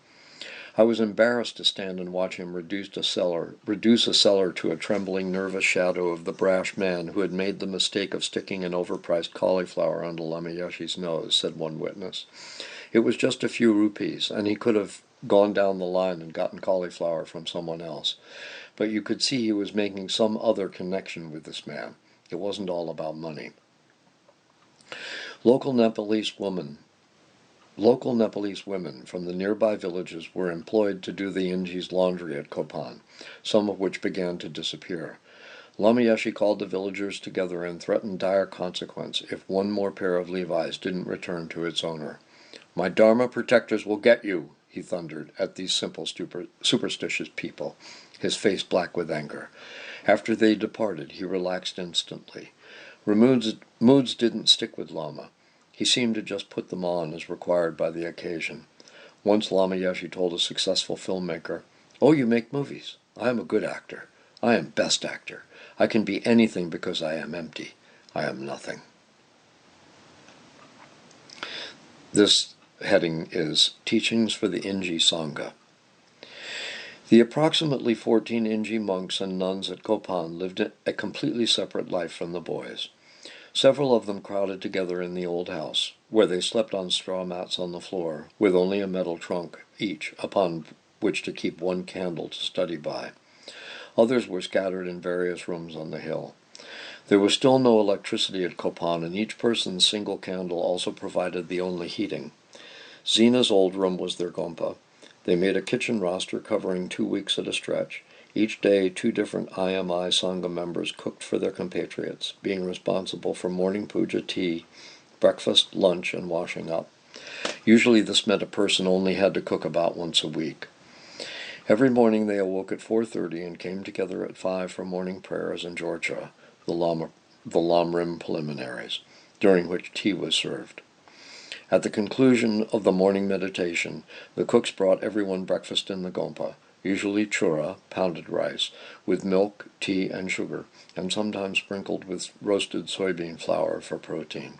I was embarrassed to stand and watch him reduce a seller to a trembling, nervous shadow of the brash man who had made the mistake of sticking an overpriced cauliflower under Lama Yeshe's nose, said one witness. It was just a few rupees, and he could have gone down the line and gotten cauliflower from someone else. But you could see he was making some other connection with this man. It wasn't all about money. Local Nepalese women from the nearby villages were employed to do the Inji's laundry at Kopan, some of which began to disappear. Lama Yeshe called the villagers together and threatened dire consequence if one more pair of Levi's didn't return to its owner. "My Dharma protectors will get you," he thundered at these simple, superstitious people, his face black with anger. After they departed, he relaxed instantly. Moods didn't stick with Lama. He seemed to just put them on as required by the occasion. Once Lama Yeshe told a successful filmmaker, "Oh, you make movies. I am a good actor. I am best actor. I can be anything because I am empty. I am nothing." This heading is Teachings for the Inji Sangha. The approximately 14 Inji monks and nuns at Kopan lived a completely separate life from the boys. Several of them crowded together in the old house, where they slept on straw mats on the floor, with only a metal trunk each upon which to keep one candle to study by. Others were scattered in various rooms on the hill. There was still no electricity at Kopan, and each person's single candle also provided the only heating. Zena's old room was their gompa. They made a kitchen roster covering 2 weeks at a stretch. Each day, 2 different IMI Sangha members cooked for their compatriots, being responsible for morning puja tea, breakfast, lunch, and washing up. Usually this meant a person only had to cook about once a week. Every morning they awoke at 4:30 and came together at 5 for morning prayers and jorcha, the lamrim preliminaries, during which tea was served. At the conclusion of the morning meditation, the cooks brought everyone breakfast in the gompa, usually chura, pounded rice, with milk, tea, and sugar, and sometimes sprinkled with roasted soybean flour for protein.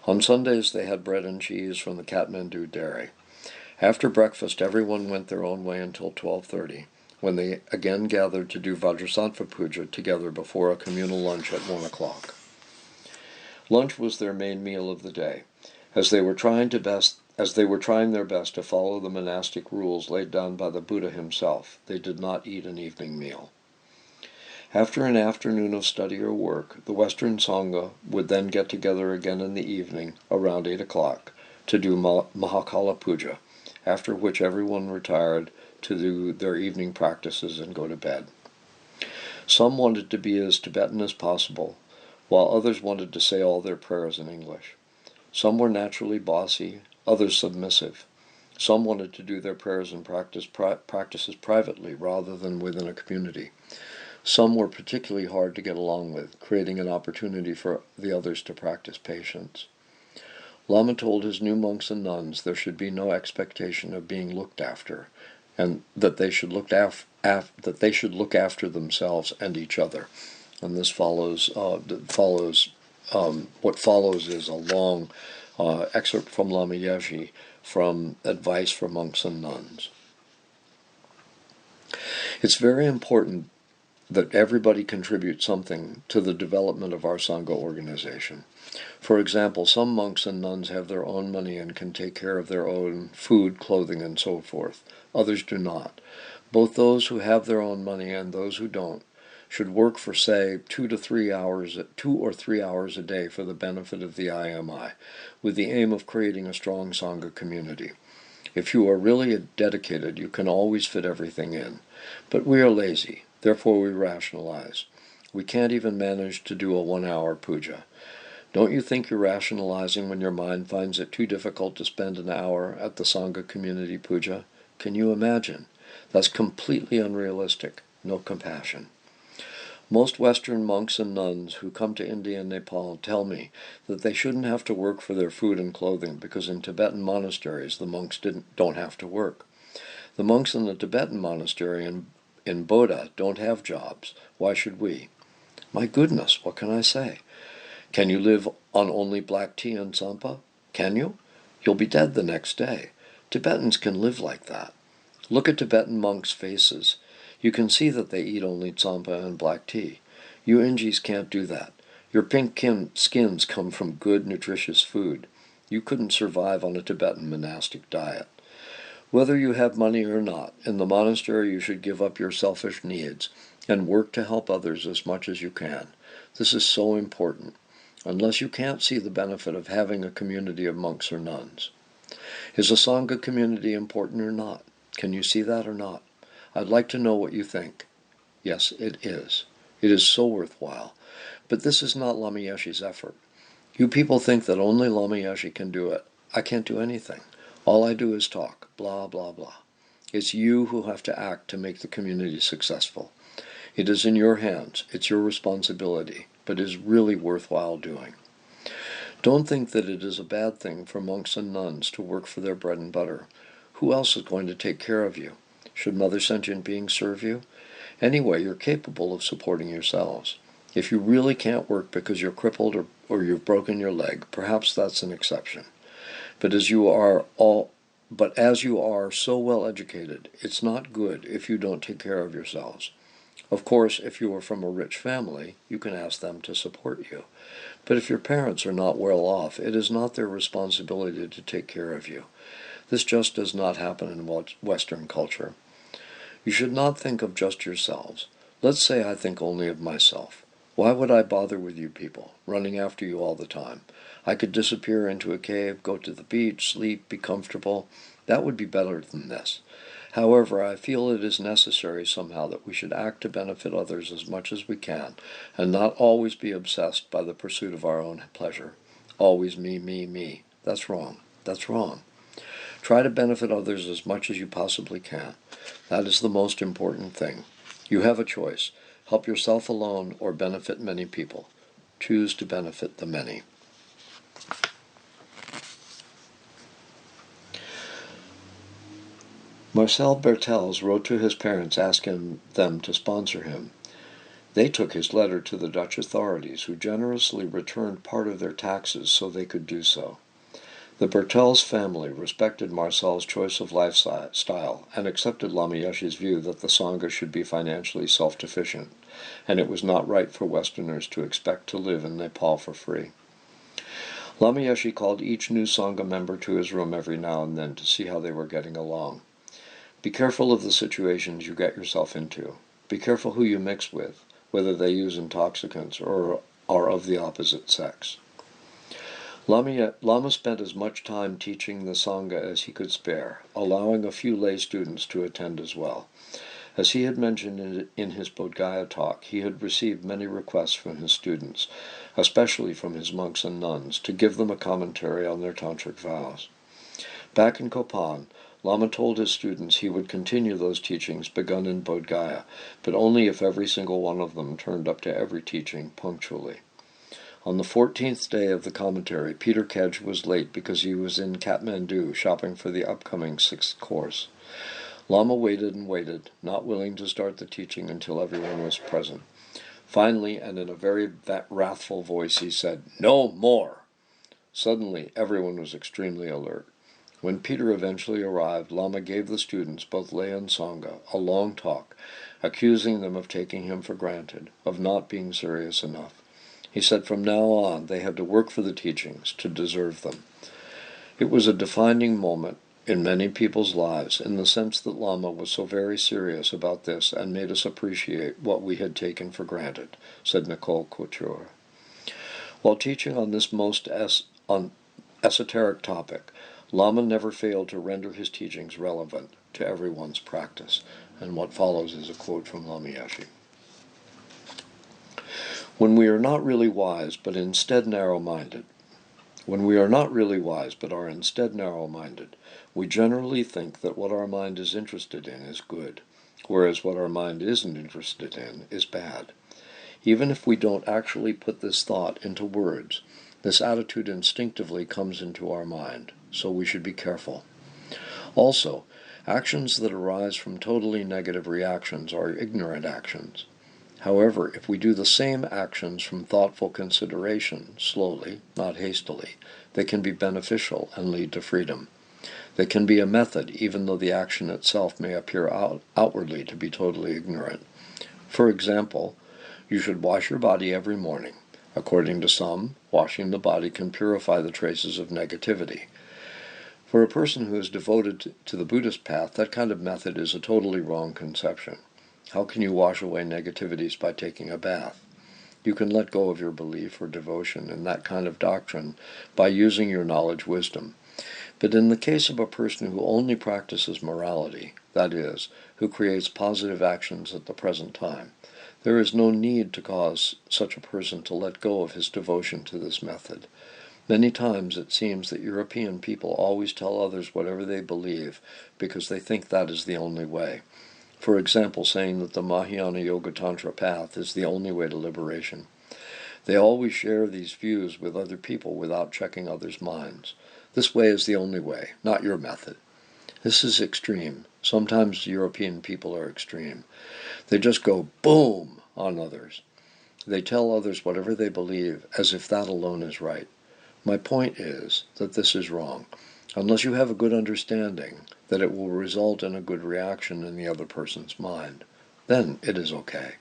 On Sundays they had bread and cheese from the Kathmandu dairy. After breakfast, everyone went their own way until 12:30, when they again gathered to do Vajrasattva Puja together before a communal lunch at 1 o'clock. Lunch was their main meal of the day, as they were trying their best to follow the monastic rules laid down by the Buddha himself. They did not eat an evening meal. After an afternoon of study or work, the Western Sangha would then get together again in the evening, around 8 o'clock, to do Mahakala Puja, after which everyone retired to do their evening practices and go to bed. Some wanted to be as Tibetan as possible, while others wanted to say all their prayers in English. Some were naturally bossy, others submissive. Some wanted to do their prayers and practices privately rather than within a community. Some were particularly hard to get along with, creating an opportunity for the others to practice patience. Lama told his new monks and nuns there should be no expectation of being looked after, and that they should look after themselves and each other. And this follows. What follows is a long excerpt from Lama Yeshe from Advice for Monks and Nuns. It's very important that everybody contribute something to the development of our Sangha organization. For example, some monks and nuns have their own money and can take care of their own food, clothing, and so forth. Others do not. Both those who have their own money and those who don't should work for, say, 2 or 3 hours a day for the benefit of the IMI, with the aim of creating a strong Sangha community. If you are really dedicated, you can always fit everything in. But we are lazy, therefore we rationalize. We can't even manage to do a 1-hour puja. Don't you think you're rationalizing when your mind finds it too difficult to spend an hour at the Sangha community puja? Can you imagine? That's completely unrealistic. No compassion. Most Western monks and nuns who come to India and Nepal tell me that they shouldn't have to work for their food and clothing because in Tibetan monasteries the monks don't have to work. The monks in the Tibetan monastery in Bodha don't have jobs. Why should we? My goodness, what can I say? Can you live on only black tea and tsampa? Can you? You'll be dead the next day. Tibetans can live like that. Look at Tibetan monks' faces. You can see that they eat only tsampa and black tea. You Injis can't do that. Your pink skins come from good, nutritious food. You couldn't survive on a Tibetan monastic diet. Whether you have money or not, in the monastery you should give up your selfish needs and work to help others as much as you can. This is so important, unless you can't see the benefit of having a community of monks or nuns. Is a Sangha community important or not? Can you see that or not? I'd like to know what you think. Yes, it is. It is so worthwhile. But this is not Lama Yeshe's effort. You people think that only Lama Yeshe can do it. I can't do anything. All I do is talk, blah, blah, blah. It's you who have to act to make the community successful. It is in your hands. It's your responsibility, but it is really worthwhile doing. Don't think that it is a bad thing for monks and nuns to work for their bread and butter. Who else is going to take care of you? Should Mother Sentient Beings serve you? Anyway, you're capable of supporting yourselves. If you really can't work because you're crippled or you've broken your leg, perhaps that's an exception. But as you are all But as you are so well educated, it's not good if you don't take care of yourselves. Of course, if you are from a rich family, you can ask them to support you. But if your parents are not well off, it is not their responsibility to take care of you. This just does not happen in Western culture. You should not think of just yourselves. Let's say I think only of myself. Why would I bother with you people, running after you all the time? I could disappear into a cave, go to the beach, sleep, be comfortable. That would be better than this. However, I feel it is necessary somehow that we should act to benefit others as much as we can, and not always be obsessed by the pursuit of our own pleasure. Always me, me, me. That's wrong. That's wrong. Try to benefit others as much as you possibly can. That is the most important thing. You have a choice. Help yourself alone or benefit many people. Choose to benefit the many. Marcel Bertels wrote to his parents asking them to sponsor him. They took his letter to the Dutch authorities, who generously returned part of their taxes so they could do so. The Bertels family respected Marcel's choice of lifestyle and accepted Lama Yeshe's view that the Sangha should be financially self-sufficient, and it was not right for Westerners to expect to live in Nepal for free. Lama Yeshe called each new Sangha member to his room every now and then to see how they were getting along. Be careful of the situations you get yourself into. Be careful who you mix with, whether they use intoxicants or are of the opposite sex. Lama spent as much time teaching the Sangha as he could spare, allowing a few lay students to attend as well. As he had mentioned in his Bodh Gaya talk, he had received many requests from his students, especially from his monks and nuns, to give them a commentary on their tantric vows. Back in Kopan, Lama told his students he would continue those teachings begun in Bodh Gaya, but only if every single one of them turned up to every teaching punctually. On the 14th day of the commentary, Peter Kedge was late because he was in Kathmandu shopping for the upcoming 6th course. Lama waited and waited, not willing to start the teaching until everyone was present. Finally, and in a very wrathful voice, he said, "No more!" Suddenly, everyone was extremely alert. When Peter eventually arrived, Lama gave the students, both lay and Sangha, a long talk, accusing them of taking him for granted, of not being serious enough. He said from now on they had to work for the teachings, to deserve them. It was a defining moment in many people's lives, in the sense that Lama was so very serious about this and made us appreciate what we had taken for granted, said Nicole Couture. While teaching on this most esoteric topic, Lama never failed to render his teachings relevant to everyone's practice. And what follows is a quote from Lama Yeshe. When we are not really wise, but instead narrow-minded, we generally think that what our mind is interested in is good, whereas what our mind isn't interested in is bad. Even if we don't actually put this thought into words, this attitude instinctively comes into our mind, so we should be careful. Also, actions that arise from totally negative reactions are ignorant actions. However, if we do the same actions from thoughtful consideration, slowly, not hastily, they can be beneficial and lead to freedom. They can be a method, even though the action itself may appear outwardly to be totally ignorant. For example, you should wash your body every morning. According to some, washing the body can purify the traces of negativity. For a person who is devoted to the Buddhist path, that kind of method is a totally wrong conception. How can you wash away negativities by taking a bath? You can let go of your belief or devotion in that kind of doctrine by using your knowledge wisdom. But in the case of a person who only practices morality, that is, who creates positive actions at the present time, there is no need to cause such a person to let go of his devotion to this method. Many times it seems that European people always tell others whatever they believe because they think that is the only way. For example, saying that the Mahayana Yoga Tantra path is the only way to liberation. They always share these views with other people without checking others' minds. This way is the only way, not your method. This is extreme. Sometimes European people are extreme. They just go boom on others. They tell others whatever they believe as if that alone is right. My point is that this is wrong. unless you have a good understanding that it will result in a good reaction in the other person's mind. Then it is okay.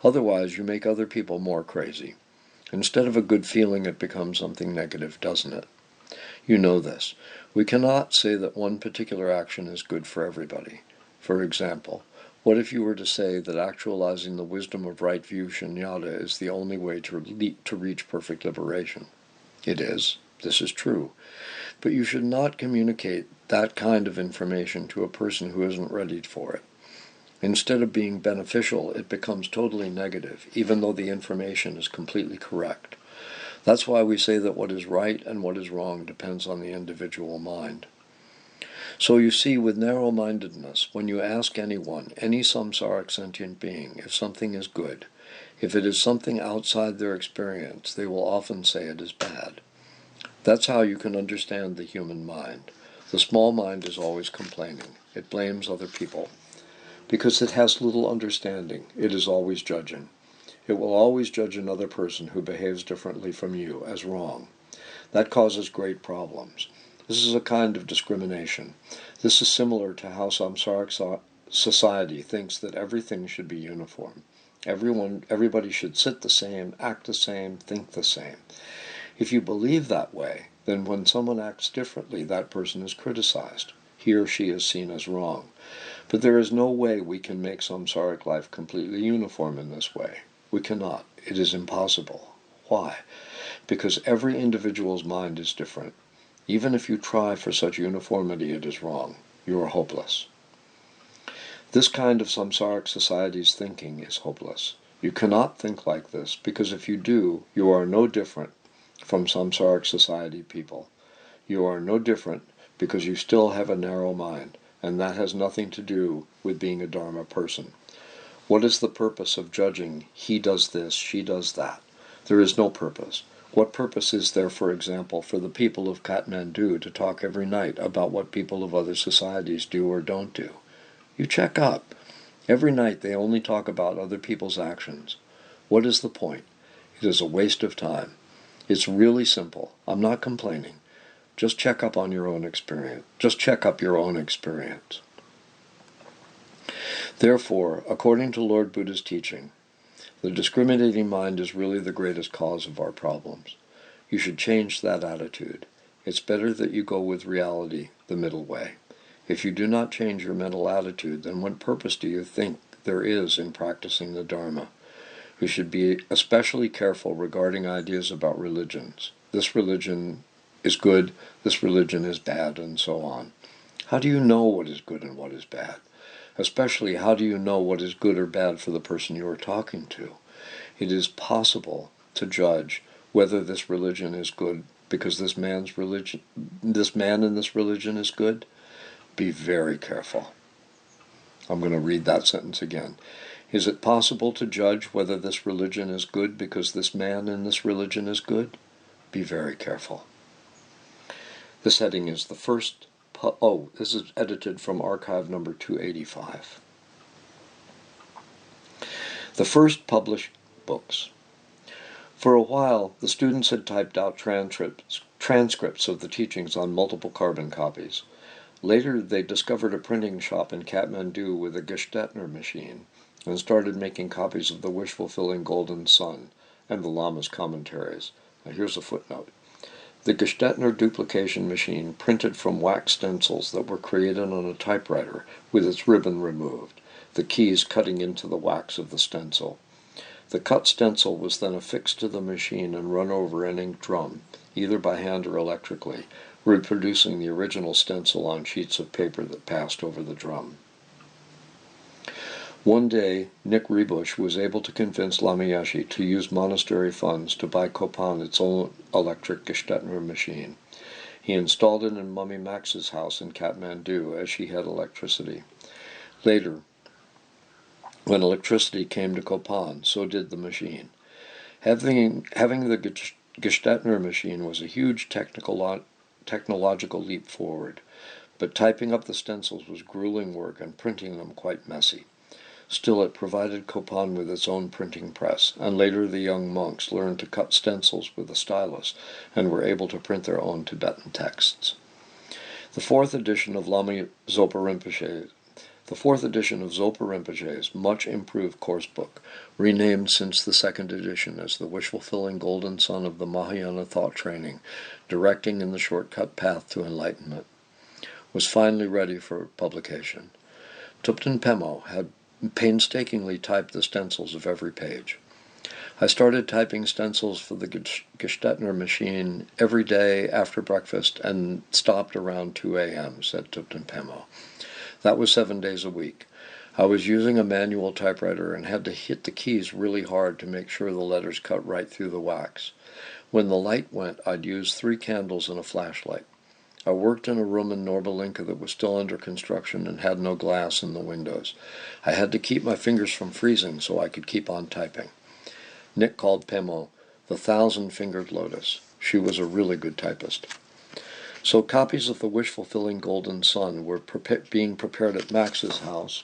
Otherwise, you make other people more crazy. Instead of a good feeling, it becomes something negative, doesn't it? You know this. We cannot say that one particular action is good for everybody. For example, what if you were to say that actualizing the wisdom of right view shunyata is the only way to reach perfect liberation? It is. This is true. But you should not communicate that kind of information to a person who isn't ready for it. Instead of being beneficial, it becomes totally negative, even though the information is completely correct. That's why we say that what is right and what is wrong depends on the individual mind. So you see, with narrow-mindedness, when you ask anyone, any samsaric sentient being, if something is good, if it is something outside their experience, they will often say it is bad. That's how you can understand the human mind. The small mind is always complaining. It blames other people. Because it has little understanding, it is always judging. It will always judge another person who behaves differently from you as wrong. That causes great problems. This is a kind of discrimination. This is similar to how samsaric society thinks that everything should be uniform. Everybody should sit the same, act the same, think the same. If you believe that way, then when someone acts differently, that person is criticized. He or she is seen as wrong. But there is no way we can make samsaric life completely uniform in this way. We cannot. It is impossible. Why? Because every individual's mind is different. Even if you try for such uniformity, it is wrong. You are hopeless. This kind of samsaric society's thinking is hopeless. You cannot think like this, because if you do, you are no different from samsaric society people. You are no different because you still have a narrow mind, and that has nothing to do with being a Dharma person. What is the purpose of judging, he does this, she does that? There is no purpose. What purpose is there, for example, for the people of Kathmandu to talk every night about what people of other societies do or don't do? You check up. Every night they only talk about other people's actions. What is the point? It is a waste of time. It's really simple. I'm not complaining. Just check up on your own experience. Just check up your own experience. Therefore, according to Lord Buddha's teaching, the discriminating mind is really the greatest cause of our problems. You should change that attitude. It's better that you go with reality, the middle way. If you do not change your mental attitude, then what purpose do you think there is in practicing the Dharma? We should be especially careful regarding ideas about religions. This religion is good, this religion is bad, and so on. How do you know what is good and what is bad? Especially, how do you know what is good or bad for the person you are talking to? It is possible to judge whether this religion is good because this man in this religion is good. Be very careful. I'm going to read that sentence again. Is it possible to judge whether this religion is good because this man in this religion is good? Be very careful. This heading is the first. This is edited from archive number 285. The first published books. For a while, the students had typed out transcripts of the teachings on multiple carbon copies. Later, they discovered a printing shop in Kathmandu with a Gestetner machine and started making copies of the wish-fulfilling Golden Sun and the Lama's commentaries. Now here's a footnote. The Gestetner duplication machine printed from wax stencils that were created on a typewriter with its ribbon removed, the keys cutting into the wax of the stencil. The cut stencil was then affixed to the machine and run over an ink drum, either by hand or electrically, reproducing the original stencil on sheets of paper that passed over the drum. One day, Nick Rebush was able to convince Lama Yeshe to use monastery funds to buy Kopan its own electric Gestetner machine. He installed it in Mummy Max's house in Kathmandu as she had electricity. Later, when electricity came to Kopan, so did the machine. Having the Gestetner machine was a huge technological leap forward, but typing up the stencils was grueling work and printing them quite messy. Still, it provided Kopan with its own printing press, and later the young monks learned to cut stencils with a stylus and were able to print their own Tibetan texts. The fourth edition of Lama Zopa Rinpoche The fourth edition of Zopa Rinpoche's much improved course book, renamed since the second edition as the wish-fulfilling golden sun of the Mahayana thought training, directing in the shortcut path to enlightenment, was finally ready for publication. Thupten Pemo had painstakingly typed the stencils of every page. I started typing stencils for the Gestetner machine every day after breakfast and stopped around 2 a.m., said Thupten Pemo. That was 7 days a week. I was using a manual typewriter and had to hit the keys really hard to make sure the letters cut right through the wax. When the light went, I'd use 3 candles and a flashlight. I worked in a room in Norbalinka that was still under construction and had no glass in the windows. I had to keep my fingers from freezing so I could keep on typing. Nick called Pemo the 1,000-fingered lotus. She was a really good typist. So copies of the wish-fulfilling golden sun were being prepared at Max's house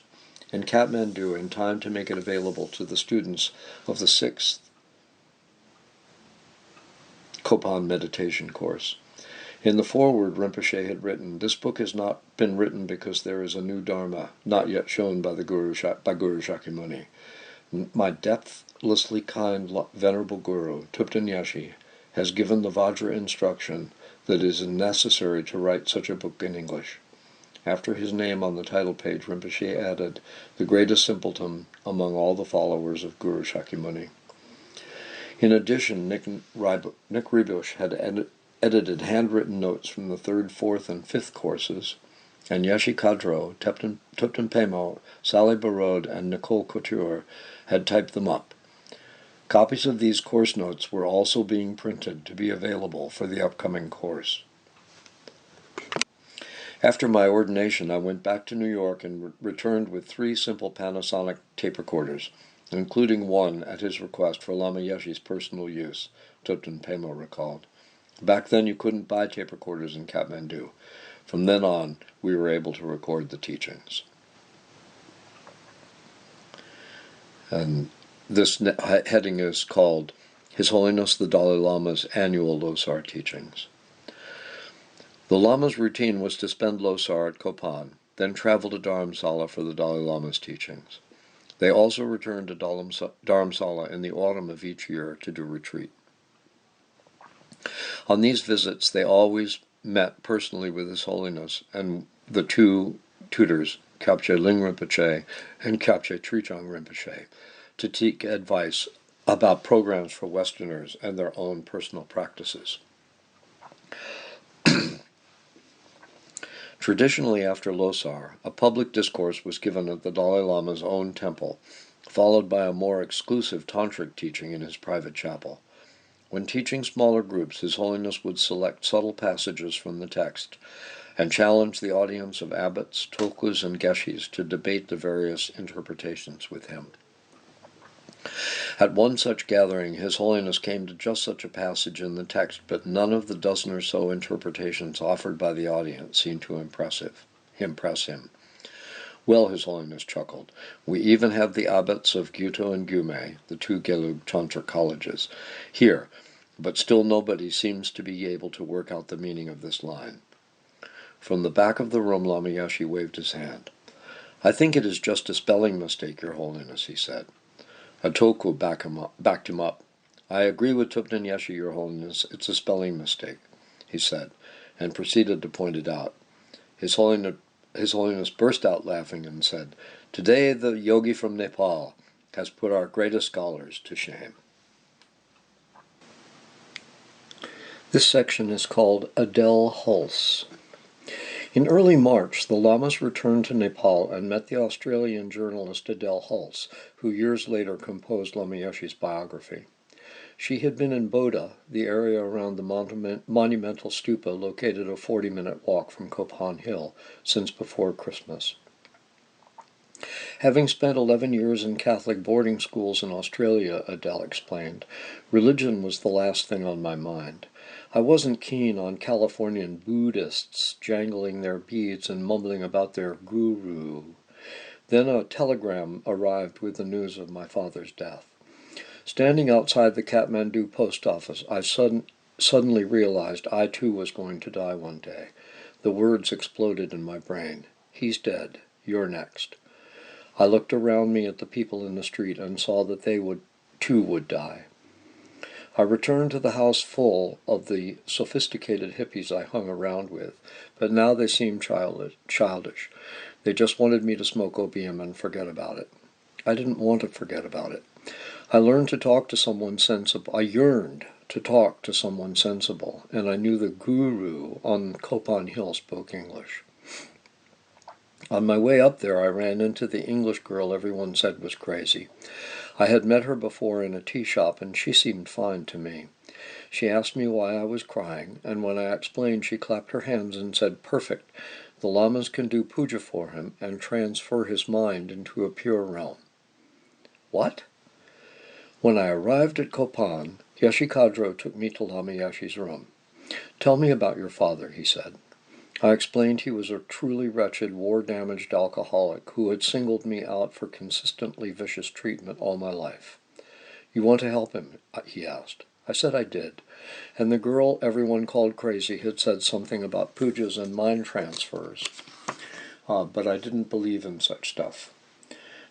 in Kathmandu in time to make it available to the students of the 6th Kopan meditation course. In the foreword, Rinpoche had written, "This book has not been written because there is a new Dharma, not yet shown by Guru Shakyamuni. My depthlessly kind, venerable Guru, Thupten Yeshe, has given the Vajra instruction that it is necessary to write such a book in English." After his name on the title page, Rinpoche added, "the greatest simpleton among all the followers of Guru Shakyamuni." In addition, Nick Ribush had edited handwritten notes from the 3rd, 4th, and 5th courses, and Yeshe Kadro, Thupten Pemo, Sally Barod, and Nicole Couture had typed them up. Copies of these course notes were also being printed to be available for the upcoming course. After my ordination, I went back to New York and returned with 3 simple Panasonic tape recorders, including one at his request for Lama Yeshe's personal use, Thupten Pemo recalled. Back then you couldn't buy tape recorders in Kathmandu. From then on, we were able to record the teachings. And this heading is called His Holiness the Dalai Lama's Annual Losar Teachings. The Lama's routine was to spend Losar at Kopan, then travel to Dharamsala for the Dalai Lama's teachings. They also returned to Dharamsala in the autumn of each year to do retreat. On these visits, they always met personally with His Holiness and the 2 tutors, Kyabche Ling Rinpoche and Kyabche Trichang Rinpoche, to seek advice about programs for Westerners and their own personal practices. Traditionally, after Losar, a public discourse was given at the Dalai Lama's own temple, followed by a more exclusive tantric teaching in his private chapel. When teaching smaller groups, His Holiness would select subtle passages from the text and challenge the audience of abbots, tulkus, and geshis to debate the various interpretations with him. At one such gathering, His Holiness came to just such a passage in the text, but none of the dozen or so interpretations offered by the audience seemed to impress him. "Well," His Holiness chuckled, "we even have the abbots of Gyuto and Gyume, the 2 Gelug Tantra colleges, here, but still nobody seems to be able to work out the meaning of this line." From the back of the room, Lama Yeshe waved his hand. "I think it is just a spelling mistake, Your Holiness," he said. A tulku backed him up. "I agree with Thupten Yeshe, Your Holiness, it's a spelling mistake," he said, and proceeded to point it out. His Holiness burst out laughing and said, "Today the yogi from Nepal has put our greatest scholars to shame." This section is called Adele Hulse. In early March, the Lamas returned to Nepal and met the Australian journalist Adele Hulse, who years later composed Lama Yeshe's biography. She had been in Bodha, the area around the monumental stupa located a 40-minute walk from Kopan Hill, since before Christmas. Having spent 11 years in Catholic boarding schools in Australia, Adele explained, religion was the last thing on my mind. I wasn't keen on Californian Buddhists jangling their beads and mumbling about their guru. Then a telegram arrived with the news of my father's death. Standing outside the Kathmandu post office, I suddenly realized I too was going to die one day. The words exploded in my brain. He's dead. You're next. I looked around me at the people in the street and saw that they too would die. I returned to the house full of the sophisticated hippies I hung around with, but now they seemed childish. They just wanted me to smoke opium and forget about it. I didn't want to forget about it. I yearned to talk to someone sensible, and I knew the guru on Copan Hill spoke English. On my way up there, I ran into the English girl everyone said was crazy. I had met her before in a tea shop, and she seemed fine to me. She asked me why I was crying, and when I explained, she clapped her hands and said, "Perfect. The lamas can do puja for him and transfer his mind into a pure realm." What? When I arrived at Copan, Yeshikadro took me to Lama Yeshe's room. "Tell me about your father," he said. I explained he was a truly wretched, war-damaged alcoholic who had singled me out for consistently vicious treatment all my life. "You want to help him?" he asked. I said I did, and the girl everyone called crazy had said something about pujas and mind transfers, but I didn't believe in such stuff.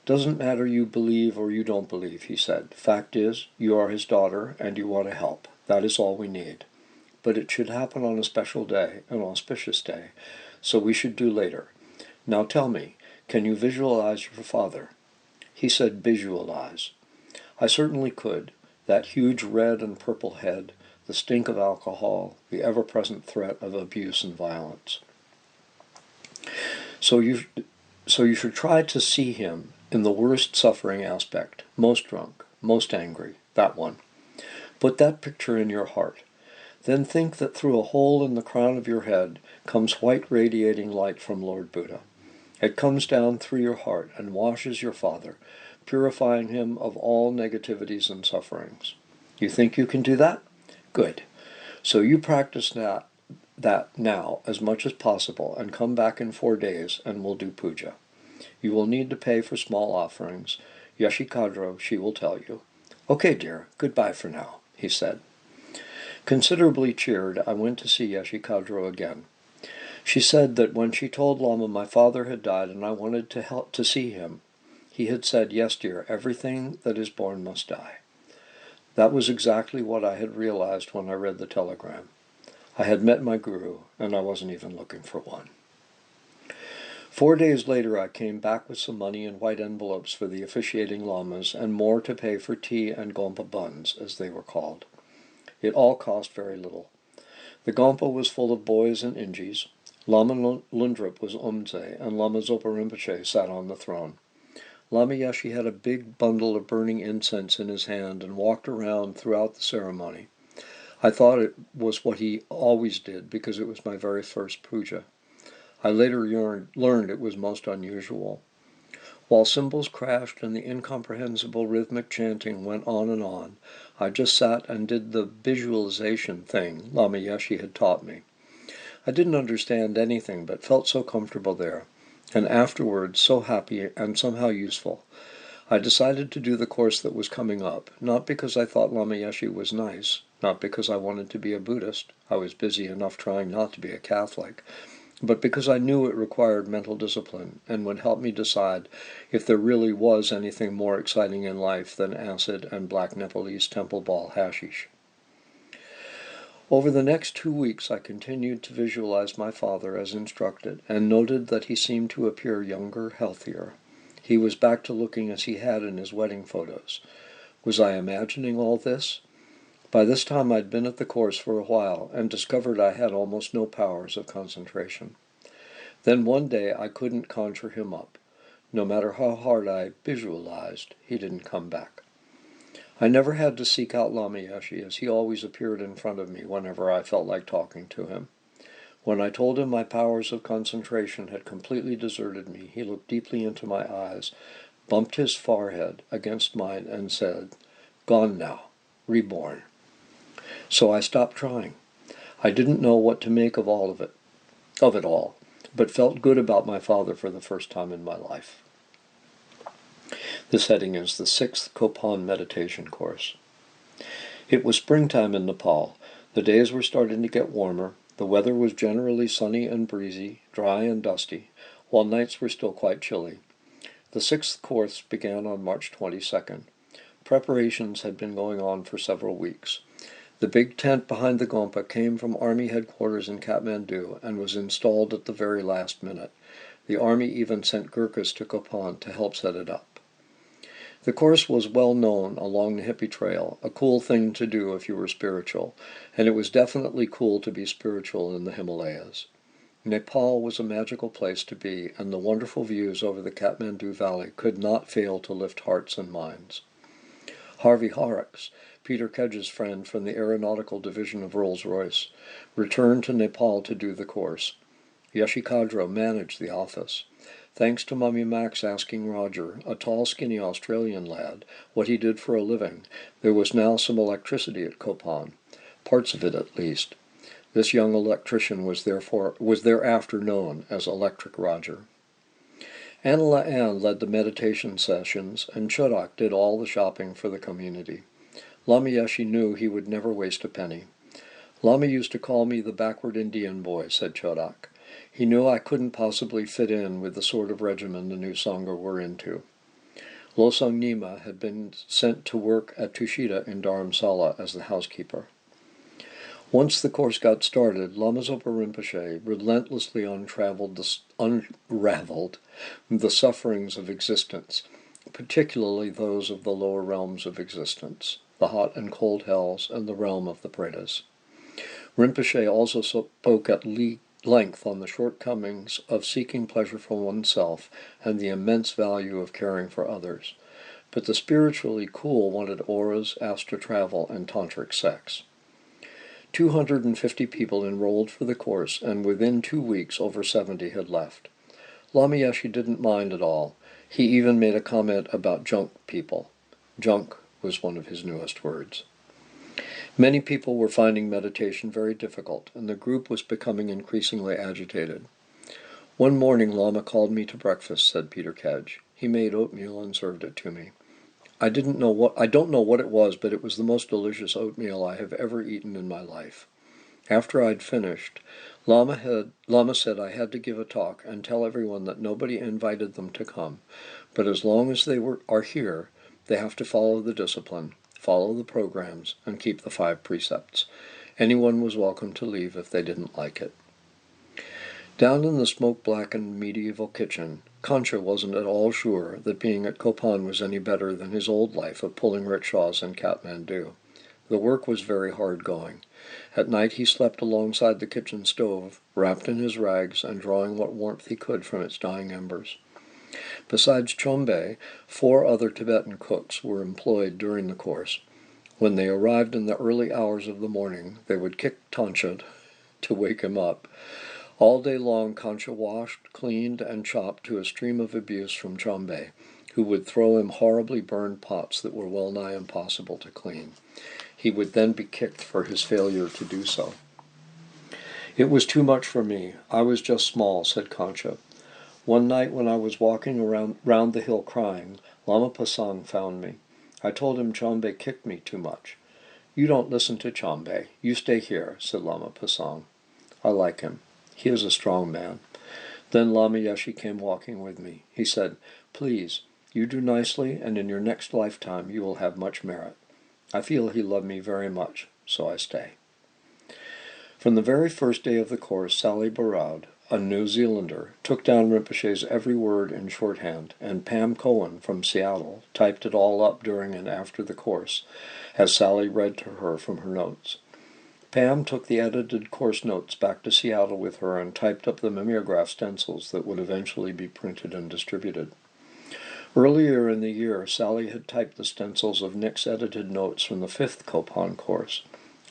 "Doesn't matter you believe or you don't believe," he said. "Fact is, you are his daughter, and you want to help. That is all we need. But it should happen on a special day, an auspicious day, so we should do later. Now tell me, can you visualize your father?" He said visualize. I certainly could. That huge red and purple head, the stink of alcohol, the ever-present threat of abuse and violence. So you should try to see him in the worst suffering aspect, most drunk, most angry, that one. Put that picture in your heart. Then think that through a hole in the crown of your head comes white radiating light from Lord Buddha. It comes down through your heart and washes your father, purifying him of all negativities and sufferings. You think you can do that? Good. So you practice that now as much as possible and come back in 4 days and we'll do puja. You will need to pay for small offerings. Yeshikadro, she will tell you. "Okay, dear, goodbye for now," he said. Considerably cheered, I went to see Yeshikadro again. She said that when she told Lama my father had died and I wanted to see him, he had said, "Yes, dear, everything that is born must die." That was exactly what I had realized when I read the telegram. I had met my guru, and I wasn't even looking for one. 4 days later, I came back with some money in white envelopes for the officiating lamas and more to pay for tea and gompa buns, as they were called. It all cost very little. The gompa was full of boys and injis. Lama Lundrup was Umze, and Lama Zopa Rinpoche sat on the throne. Lama Yeshe had a big bundle of burning incense in his hand and walked around throughout the ceremony. I thought it was what he always did because it was my very first puja. I later learned it was most unusual. While cymbals crashed and the incomprehensible rhythmic chanting went on and on, I just sat and did the visualization thing Lama Yeshe had taught me. I didn't understand anything, but felt so comfortable there, and afterwards so happy and somehow useful. I decided to do the course that was coming up, not because I thought Lama Yeshe was nice, not because I wanted to be a Buddhist, I was busy enough trying not to be a Catholic, but because I knew it required mental discipline and would help me decide if there really was anything more exciting in life than acid and black Nepalese temple ball hashish. Over the next 2 weeks, I continued to visualize my father as instructed and noted that he seemed to appear younger, healthier. He was back to looking as he had in his wedding photos. Was I imagining all this? By this time I'd been at the course for a while and discovered I had almost no powers of concentration. Then one day I couldn't conjure him up. No matter how hard I visualized, he didn't come back. I never had to seek out Lama Yeshe, as he always appeared in front of me whenever I felt like talking to him. When I told him my powers of concentration had completely deserted me, he looked deeply into my eyes, bumped his forehead against mine, and said, "Gone now, reborn." So I stopped trying. I didn't know what to make of it all, but felt good about my father for the first time in my life. This heading is the 6th Copan Meditation Course. It was springtime in Nepal. The days were starting to get warmer. The weather was generally sunny and breezy, dry and dusty, while nights were still quite chilly. The sixth course began on March 22nd. Preparations had been going on for several weeks. The big tent behind the Gompa came from Army headquarters in Kathmandu and was installed at the very last minute. The Army even sent Gurkhas to Kopan to help set it up. The course was well known along the hippie trail, a cool thing to do if you were spiritual, and it was definitely cool to be spiritual in the Himalayas. Nepal was a magical place to be, and the wonderful views over the Kathmandu Valley could not fail to lift hearts and minds. Harvey Horrocks, Peter Kedge's friend from the Aeronautical Division of Rolls-Royce, returned to Nepal to do the course. Yeshi Kadra managed the office. Thanks to Mummy Max asking Roger, a tall, skinny Australian lad, what he did for a living, there was now some electricity at Kopan, parts of it at least. This young electrician was thereafter known as Electric Roger. Anila Ann led the meditation sessions, and Chodak did all the shopping for the community. Lama Yeshi knew he would never waste a penny. Lama used to call me the backward Indian boy, said Chodak. He knew I couldn't possibly fit in with the sort of regimen the new Sangha were into. Losang Nima had been sent to work at Tushita in Dharamsala as the housekeeper. Once the course got started, Lama Zopa Rinpoche relentlessly unraveled the sufferings of existence, particularly those of the lower realms of existence, the hot and cold hells, and the realm of the Pretas. Rinpoche also spoke at length on the shortcomings of seeking pleasure for oneself and the immense value of caring for others. But the spiritually cool wanted auras, astral travel, and tantric sex. 250 people enrolled for the course, and within 2 weeks over 70 had left. Lama Yeshi didn't mind at all. He even made a comment about junk people. Junk was one of his newest words. Many people were finding meditation very difficult, and the group was becoming increasingly agitated. One morning Lama called me to breakfast, said Peter Kedge. He made oatmeal and served it to me. I don't know what it was, but it was the most delicious oatmeal I have ever eaten in my life. After I'd finished, Lama said I had to give a talk and tell everyone that nobody invited them to come, but as long as they are here, they have to follow the discipline, follow the programs, and keep the 5 precepts. Anyone was welcome to leave if they didn't like it. Down in the smoke-blackened medieval kitchen, Concha wasn't at all sure that being at Kopan was any better than his old life of pulling rickshaws in Kathmandu. The work was very hard going. At night he slept alongside the kitchen stove, wrapped in his rags and drawing what warmth he could from its dying embers. Besides Chombe, 4 other Tibetan cooks were employed during the course. When they arrived in the early hours of the morning, they would kick Tancha to wake him up. All day long, Concha washed, cleaned, and chopped to a stream of abuse from Chombe, who would throw him horribly burned pots that were well nigh impossible to clean. He would then be kicked for his failure to do so. It was too much for me. I was just small, said Concha. One night when I was walking round the hill crying, Lama Pasang found me. I told him Chombe kicked me too much. You don't listen to Chombe. You stay here, said Lama Pasang. I like him. He is a strong man. Then Lama Yeshi came walking with me. He said, Please, you do nicely, and in your next lifetime you will have much merit. I feel he loved me very much, so I stay. From the very first day of the course, Sally Barad, a New Zealander, took down Rinpoche's every word in shorthand, and Pam Cohen from Seattle typed it all up during and after the course, as Sally read to her from her notes. Pam took the edited course notes back to Seattle with her and typed up the mimeograph stencils that would eventually be printed and distributed. Earlier in the year, Sally had typed the stencils of Nick's edited notes from the 5th Kopan course.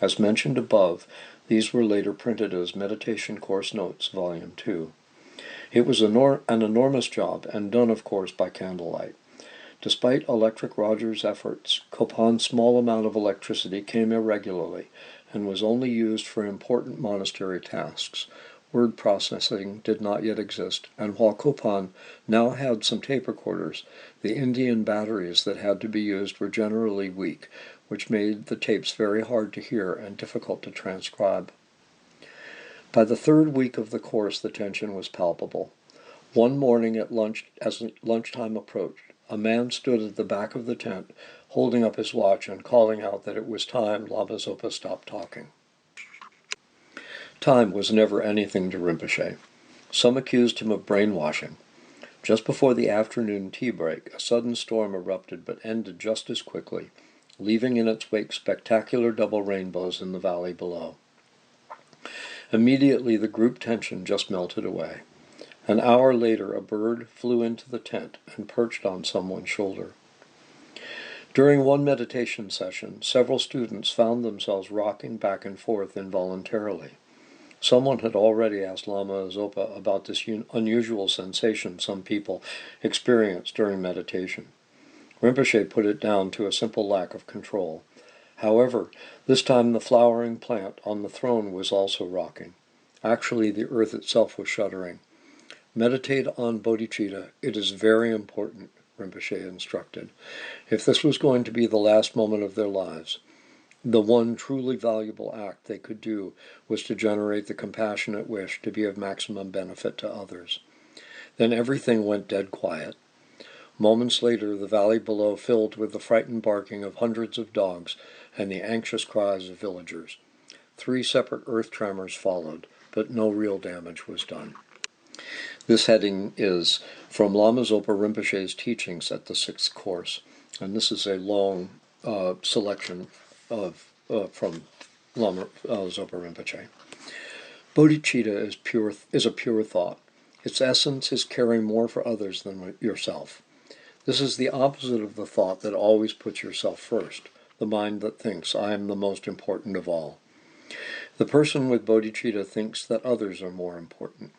As mentioned above, these were later printed as Meditation Course Notes, Volume 2. It was an enormous job, and done, of course, by candlelight. Despite Electric Roger's efforts, Kopan's small amount of electricity came irregularly, and was only used for important monastery tasks. Word processing did not yet exist, and while Kopan now had some tape recorders, the Indian batteries that had to be used were generally weak, which made the tapes very hard to hear and difficult to transcribe. By the third week of the course, the tension was palpable. One morning at lunch, as lunchtime approached, a man stood at the back of the tent, holding up his watch and calling out that it was time Lama Zopa stopped talking. Time was never anything to Rinpoche. Some accused him of brainwashing. Just before the afternoon tea break, a sudden storm erupted but ended just as quickly, leaving in its wake spectacular double rainbows in the valley below. Immediately the group tension just melted away. An hour later a bird flew into the tent and perched on someone's shoulder. During one meditation session, several students found themselves rocking back and forth involuntarily. Someone had already asked Lama Zopa about this unusual sensation some people experience during meditation. Rinpoche put it down to a simple lack of control. However, this time the flowering plant on the throne was also rocking. Actually, the earth itself was shuddering. Meditate on bodhicitta. It is very important, Rinpoche instructed. If this was going to be the last moment of their lives, the one truly valuable act they could do was to generate the compassionate wish to be of maximum benefit to others. Then everything went dead quiet. Moments later, the valley below filled with the frightened barking of hundreds of dogs and the anxious cries of villagers. 3 separate earth tremors followed, but no real damage was done. This heading is from Lama Zopa Rinpoche's teachings at the 6th course, and this is a long selection from Lama Zopa Rinpoche. Bodhicitta is a pure thought. Its essence is caring more for others than yourself. This is the opposite of the thought that always puts yourself first, the mind that thinks, I am the most important of all. The person with bodhicitta thinks that others are more important.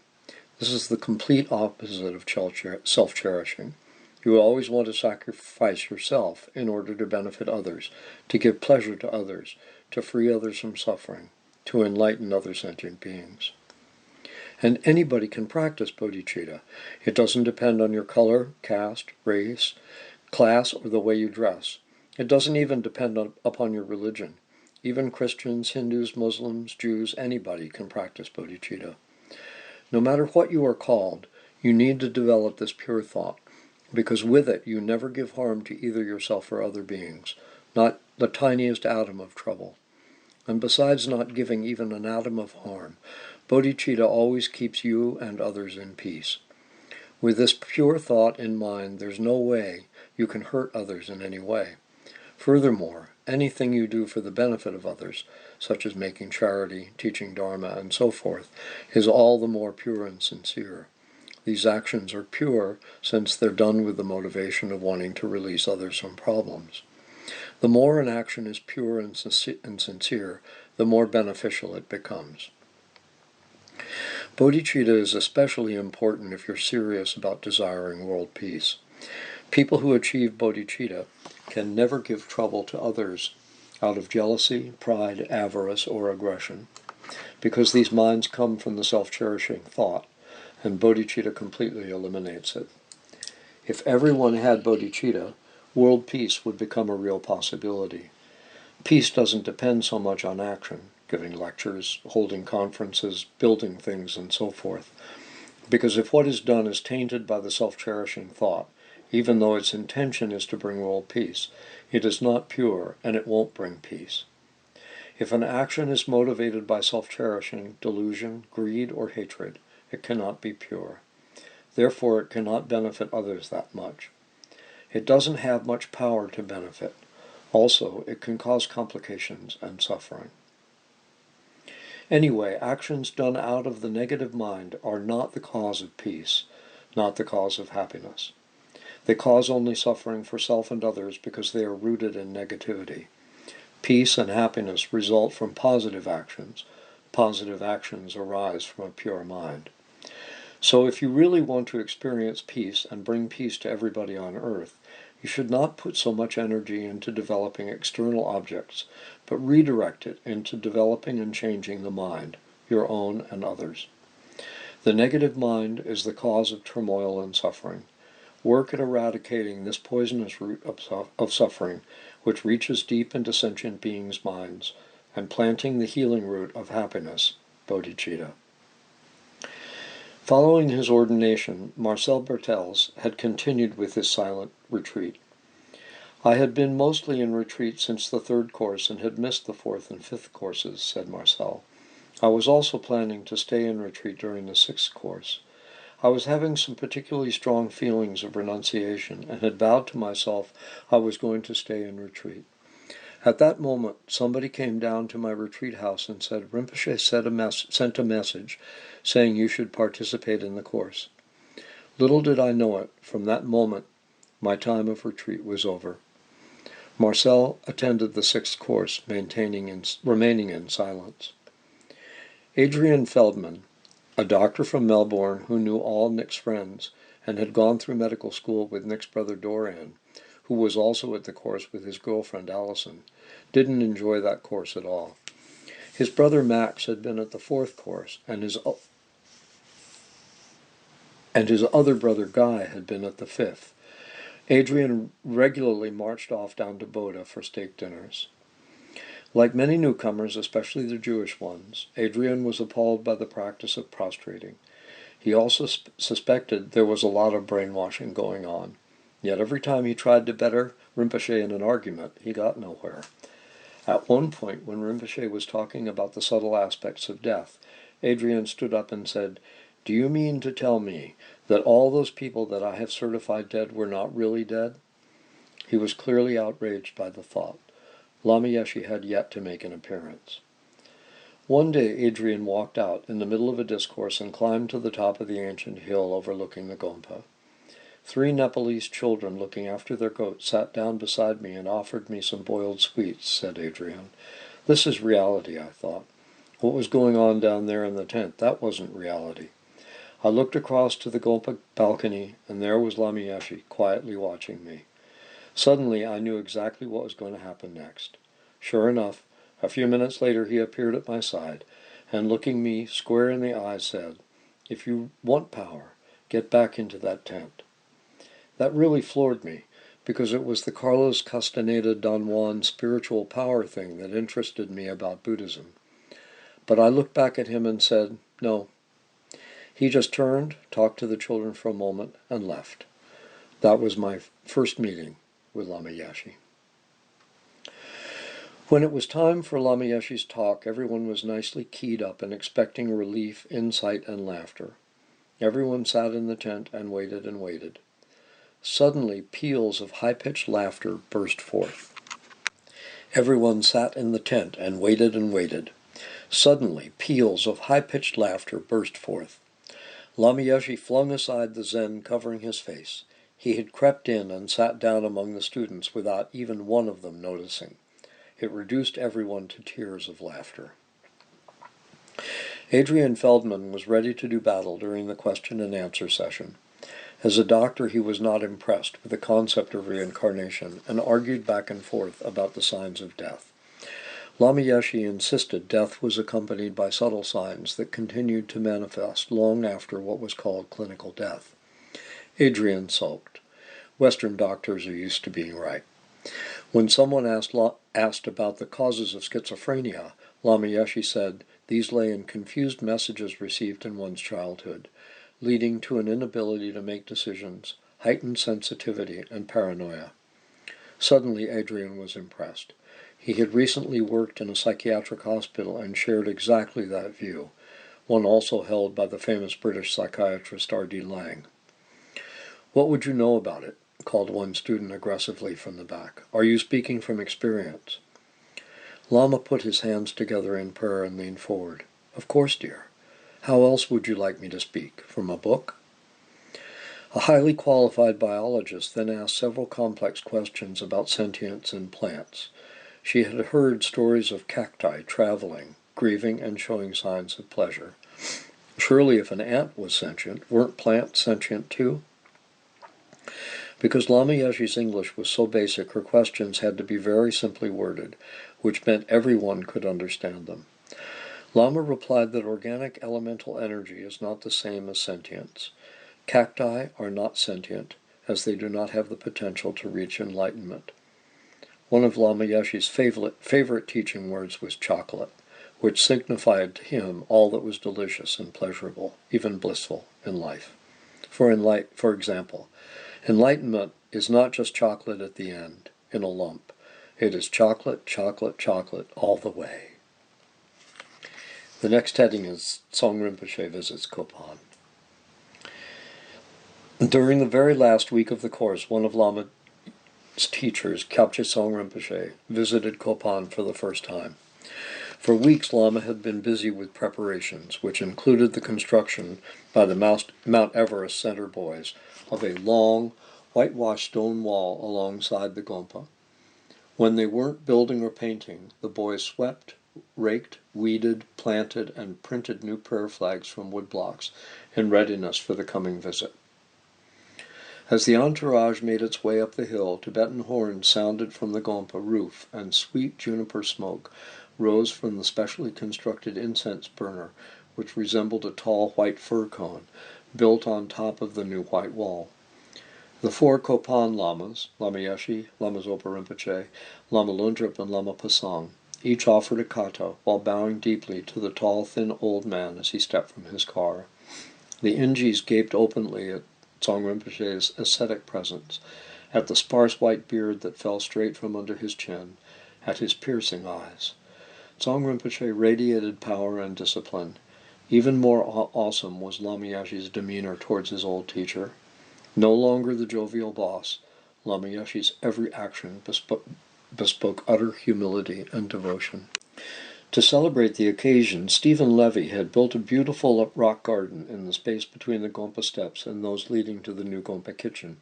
This is the complete opposite of self-cherishing. You always want to sacrifice yourself in order to benefit others, to give pleasure to others, to free others from suffering, to enlighten other sentient beings. And anybody can practice bodhicitta. It doesn't depend on your color, caste, race, class, or the way you dress. It doesn't even depend upon your religion. Even Christians, Hindus, Muslims, Jews, anybody can practice bodhicitta. No matter what you are called, you need to develop this pure thought, because with it you never give harm to either yourself or other beings, not the tiniest atom of trouble. And besides not giving even an atom of harm, bodhicitta always keeps you and others in peace. With this pure thought in mind, there's no way you can hurt others in any way. Furthermore, anything you do for the benefit of others, such as making charity, teaching dharma, and so forth, is all the more pure and sincere. These actions are pure since they're done with the motivation of wanting to release others from problems. The more an action is pure and sincere, the more beneficial it becomes. Bodhicitta is especially important if you're serious about desiring world peace. People who achieve bodhicitta can never give trouble to others out of jealousy, pride, avarice, or aggression, because these minds come from the self-cherishing thought, and bodhicitta completely eliminates it. If everyone had bodhicitta, world peace would become a real possibility. Peace doesn't depend so much on action, giving lectures, holding conferences, building things, and so forth, because if what is done is tainted by the self-cherishing thought, even though its intention is to bring world peace, it is not pure, and it won't bring peace. If an action is motivated by self-cherishing, delusion, greed, or hatred, it cannot be pure. Therefore, it cannot benefit others that much. It doesn't have much power to benefit. Also, it can cause complications and suffering. Anyway, actions done out of the negative mind are not the cause of peace, not the cause of happiness. They cause only suffering for self and others because they are rooted in negativity. Peace and happiness result from positive actions. Positive actions arise from a pure mind. So if you really want to experience peace and bring peace to everybody on earth, you should not put so much energy into developing external objects, but redirect it into developing and changing the mind, your own and others. The negative mind is the cause of turmoil and suffering. Work at eradicating this poisonous root of suffering, which reaches deep into sentient beings' minds, and planting the healing root of happiness, bodhicitta. Following his ordination, Marcel Bertels had continued with his silent retreat. "I had been mostly in retreat since the third course and had missed the fourth and fifth courses," said Marcel. "I was also planning to stay in retreat during the sixth course. I was having some particularly strong feelings of renunciation and had vowed to myself I was going to stay in retreat. At that moment, somebody came down to my retreat house and said, 'Rinpoche sent a message saying you should participate in the course.' Little did I know it, from that moment, my time of retreat was over." Marcel attended the sixth course, remaining in silence. Adrian Feldman, a doctor from Melbourne who knew all Nick's friends and had gone through medical school with Nick's brother Doran, who was also at the course with his girlfriend Allison, didn't enjoy that course at all. His brother Max had been at the fourth course, and his other brother Guy had been at the fifth. Adrian regularly marched off down to Boda for steak dinners. Like many newcomers, especially the Jewish ones, Adrian was appalled by the practice of prostrating. He also suspected there was a lot of brainwashing going on. Yet every time he tried to better Rinpoche in an argument, he got nowhere. At one point, when Rinpoche was talking about the subtle aspects of death, Adrian stood up and said, "Do you mean to tell me that all those people that I have certified dead were not really dead?" He was clearly outraged by the thought. Lama Yeshe had yet to make an appearance. One day Adrian walked out in the middle of a discourse and climbed to the top of the ancient hill overlooking the Gompa. 3 Nepalese children looking after their goats sat down beside me and offered me some boiled sweets, said Adrian. This is reality, I thought. What was going on down there in the tent, that wasn't reality. I looked across to the Gompa balcony, and there was Lama Yeshe, quietly watching me. Suddenly I knew exactly what was going to happen next. Sure enough, a few minutes later he appeared at my side, and looking me square in the eye said, "If you want power, get back into that tent." That really floored me, because it was the Carlos Castaneda Don Juan spiritual power thing that interested me about Buddhism. But I looked back at him and said, no. He just turned, talked to the children for a moment, and left. That was my first meeting with Lama Yeshe. When it was time for Lama Yeshe's talk, everyone was nicely keyed up and expecting relief, insight, and laughter. Everyone sat in the tent and waited and waited. Suddenly, peals of high-pitched laughter burst forth. Everyone sat in the tent and waited and waited. Suddenly, peals of high-pitched laughter burst forth. Lama Yeshe flung aside the Zen covering his face. He had crept in and sat down among the students without even one of them noticing. It reduced everyone to tears of laughter. Adrian Feldman was ready to do battle during the question and answer session. As a doctor, he was not impressed with the concept of reincarnation and argued back and forth about the signs of death. Lama Yeshe insisted death was accompanied by subtle signs that continued to manifest long after what was called clinical death. Adrian sulked. Western doctors are used to being right. When someone asked about the causes of schizophrenia, Lama Yeshe said these lay in confused messages received in one's childhood, leading to an inability to make decisions, heightened sensitivity, and paranoia. Suddenly, Adrian was impressed. He had recently worked in a psychiatric hospital and shared exactly that view, one also held by the famous British psychiatrist R.D. Laing. "What would you know about it?" called one student aggressively from the back. "Are you speaking from experience?" Lama put his hands together in prayer and leaned forward. "Of course, dear. How else would you like me to speak? From a book?" A highly qualified biologist then asked several complex questions about sentience in plants. She had heard stories of cacti traveling, grieving, and showing signs of pleasure. Surely if an ant was sentient, weren't plants sentient too? Because Lama Yeshe's English was so basic, her questions had to be very simply worded, which meant everyone could understand them. Lama replied that organic elemental energy is not the same as sentience. Cacti are not sentient, as they do not have the potential to reach enlightenment. One of Lama Yeshe's favorite teaching words was chocolate, which signified to him all that was delicious and pleasurable, even blissful, in life. For example, enlightenment is not just chocolate at the end, in a lump. It is chocolate, chocolate, chocolate all the way. The next heading is Tsong Rinpoche visits Kopan. During the very last week of the course, one of Lama's teachers, Kyabche Tsong Rinpoche, visited Kopan for the first time. For weeks, Lama had been busy with preparations, which included the construction by the Mount Everest Center boys of a long, whitewashed stone wall alongside the Gompa. When they weren't building or painting, the boys swept, raked, weeded, planted, and printed new prayer flags from woodblocks in readiness for the coming visit. As the entourage made its way up the hill, Tibetan horns sounded from the Gompa roof, and sweet juniper smoke rose from the specially constructed incense burner, which resembled a tall white fir cone, built on top of the new white wall. The four Kopan lamas, Lama Yeshe, Lama Zopa Rinpoche, Lama Lungdrup, and Lama Pasang, each offered a kata while bowing deeply to the tall, thin old man as he stepped from his car. The Ingis gaped openly at Tsong Rinpoche's ascetic presence, at the sparse white beard that fell straight from under his chin, at his piercing eyes. Tsong Rinpoche radiated power and discipline. Even more awesome was Lama Yeshe's demeanor towards his old teacher. No longer the jovial boss, Lama Yeshe's every action bespoke utter humility and devotion. To celebrate the occasion, Stephen Levy had built a beautiful rock garden in the space between the Gompa steps and those leading to the new Gompa kitchen.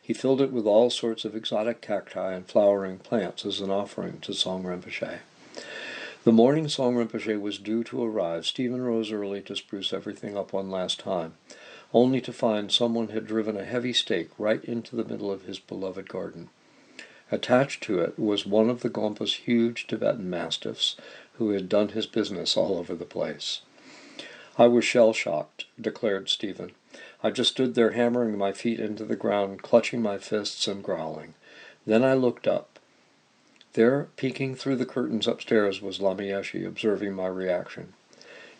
He filled it with all sorts of exotic cacti and flowering plants as an offering to Tsong Rinpoche. The morning Tsong Rinpoche was due to arrive, Stephen rose early to spruce everything up one last time, only to find someone had driven a heavy stake right into the middle of his beloved garden. Attached to it was one of the Gompa's huge Tibetan mastiffs, who had done his business all over the place. I was shell-shocked, declared Stephen. I just stood there hammering my feet into the ground, clutching my fists and growling. Then I looked up. There, peeking through the curtains upstairs, was Lama Yeshe, observing my reaction.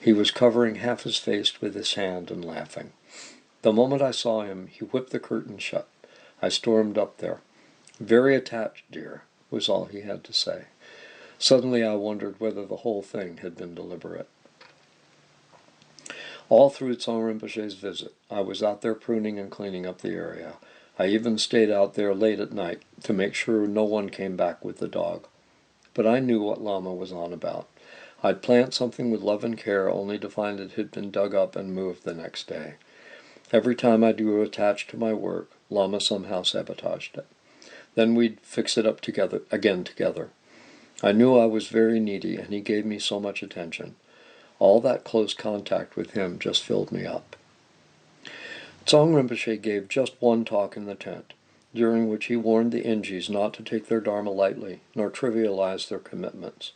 He was covering half his face with his hand and laughing. The moment I saw him, he whipped the curtain shut. I stormed up there. "Very attached, dear," was all he had to say. Suddenly I wondered whether the whole thing had been deliberate. All through Tsong Rinpoche's visit, I was out there pruning and cleaning up the area. I even stayed out there late at night to make sure no one came back with the dog. But I knew what Lama was on about. I'd plant something with love and care only to find it had been dug up and moved the next day. Every time I grew attached to my work, Lama somehow sabotaged it. Then we'd fix it up together. I knew I was very needy, and he gave me so much attention. All that close contact with him just filled me up. Tsong Rinpoche gave just one talk in the tent, during which he warned the Ingis not to take their dharma lightly, nor trivialize their commitments.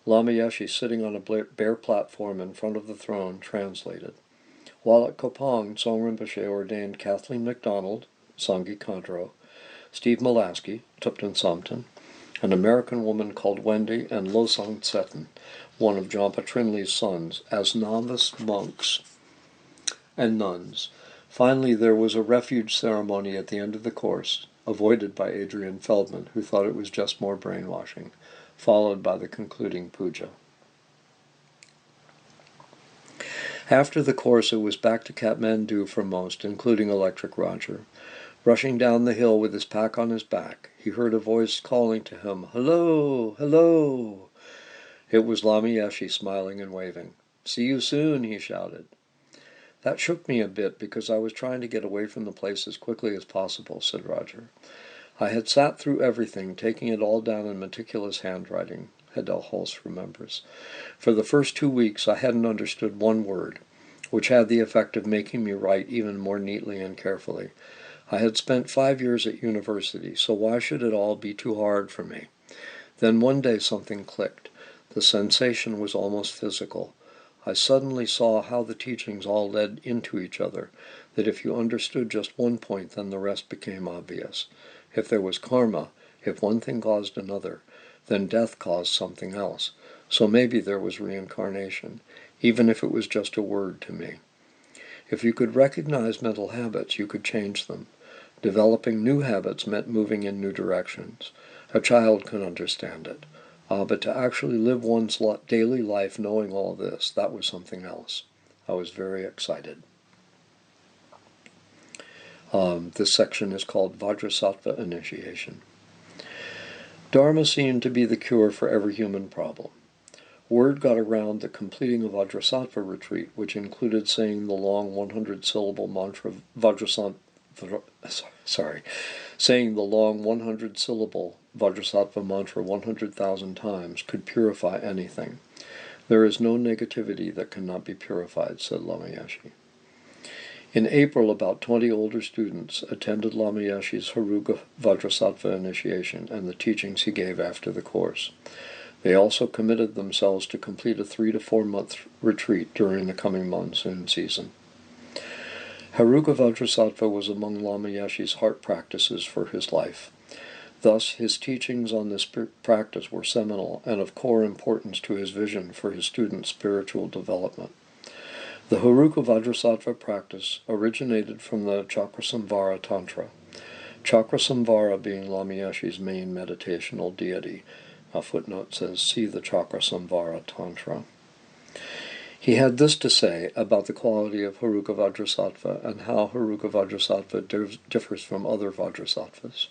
Lama Yeshe, sitting on a bare platform in front of the throne, translated. While at Kopang, Tsong Rinpoche ordained Kathleen MacDonald, Sangye Khandro, Steve Molaski, Thupten Samten, an American woman called Wendy, and Losang Tsetan, one of Jampa Trinley's sons, as novice monks and nuns. Finally, there was a refuge ceremony at the end of the course, avoided by Adrian Feldman, who thought it was just more brainwashing, followed by the concluding puja. After the course, it was back to Kathmandu for most, including Electric Roger. Rushing down the hill with his pack on his back, he heard a voice calling to him, "Hello! Hello!" It was Lama Yeshe, smiling and waving. "See you soon," he shouted. "That shook me a bit because I was trying to get away from the place as quickly as possible," said Roger. "I had sat through everything, taking it all down in meticulous handwriting," Hedel Holst remembers. "For the first 2 weeks I hadn't understood one word, which had the effect of making me write even more neatly and carefully. I had spent 5 years at university, so why should it all be too hard for me? Then one day something clicked. The sensation was almost physical. I suddenly saw how the teachings all led into each other, that if you understood just one point, then the rest became obvious. If there was karma, if one thing caused another, then death caused something else. So maybe there was reincarnation, even if it was just a word to me. If you could recognize mental habits, you could change them. Developing new habits meant moving in new directions. A child can understand it. But to actually live one's daily life knowing all this, that was something else. I was very excited. This section is called Vajrasattva Initiation. Dharma seemed to be the cure for every human problem. Word got around that completing a Vajrasattva retreat, which included saying the long 100-syllable mantra saying the long 100-syllable Vajrasattva mantra 100,000 times could purify anything. There is no negativity that cannot be purified, said Lama Yeshe. In April, about 20 older students attended Lama Yeshe's Heruka Vajrasattva initiation and the teachings he gave after the course. They also committed themselves to complete a 3 to 4 month retreat during the coming monsoon season. Heruka Vajrasattva was among Lama Yeshe's heart practices for his life. Thus, his teachings on this practice were seminal and of core importance to his vision for his students' spiritual development. The Heruka Vajrasattva practice originated from the Chakrasamvara Tantra, Chakrasamvara being Lama Yeshe's main meditational deity. A footnote says, see the Chakrasamvara Tantra. He had this to say about the quality of Heruka Vajrasattva and how Heruka Vajrasattva differs from other Vajrasattvas.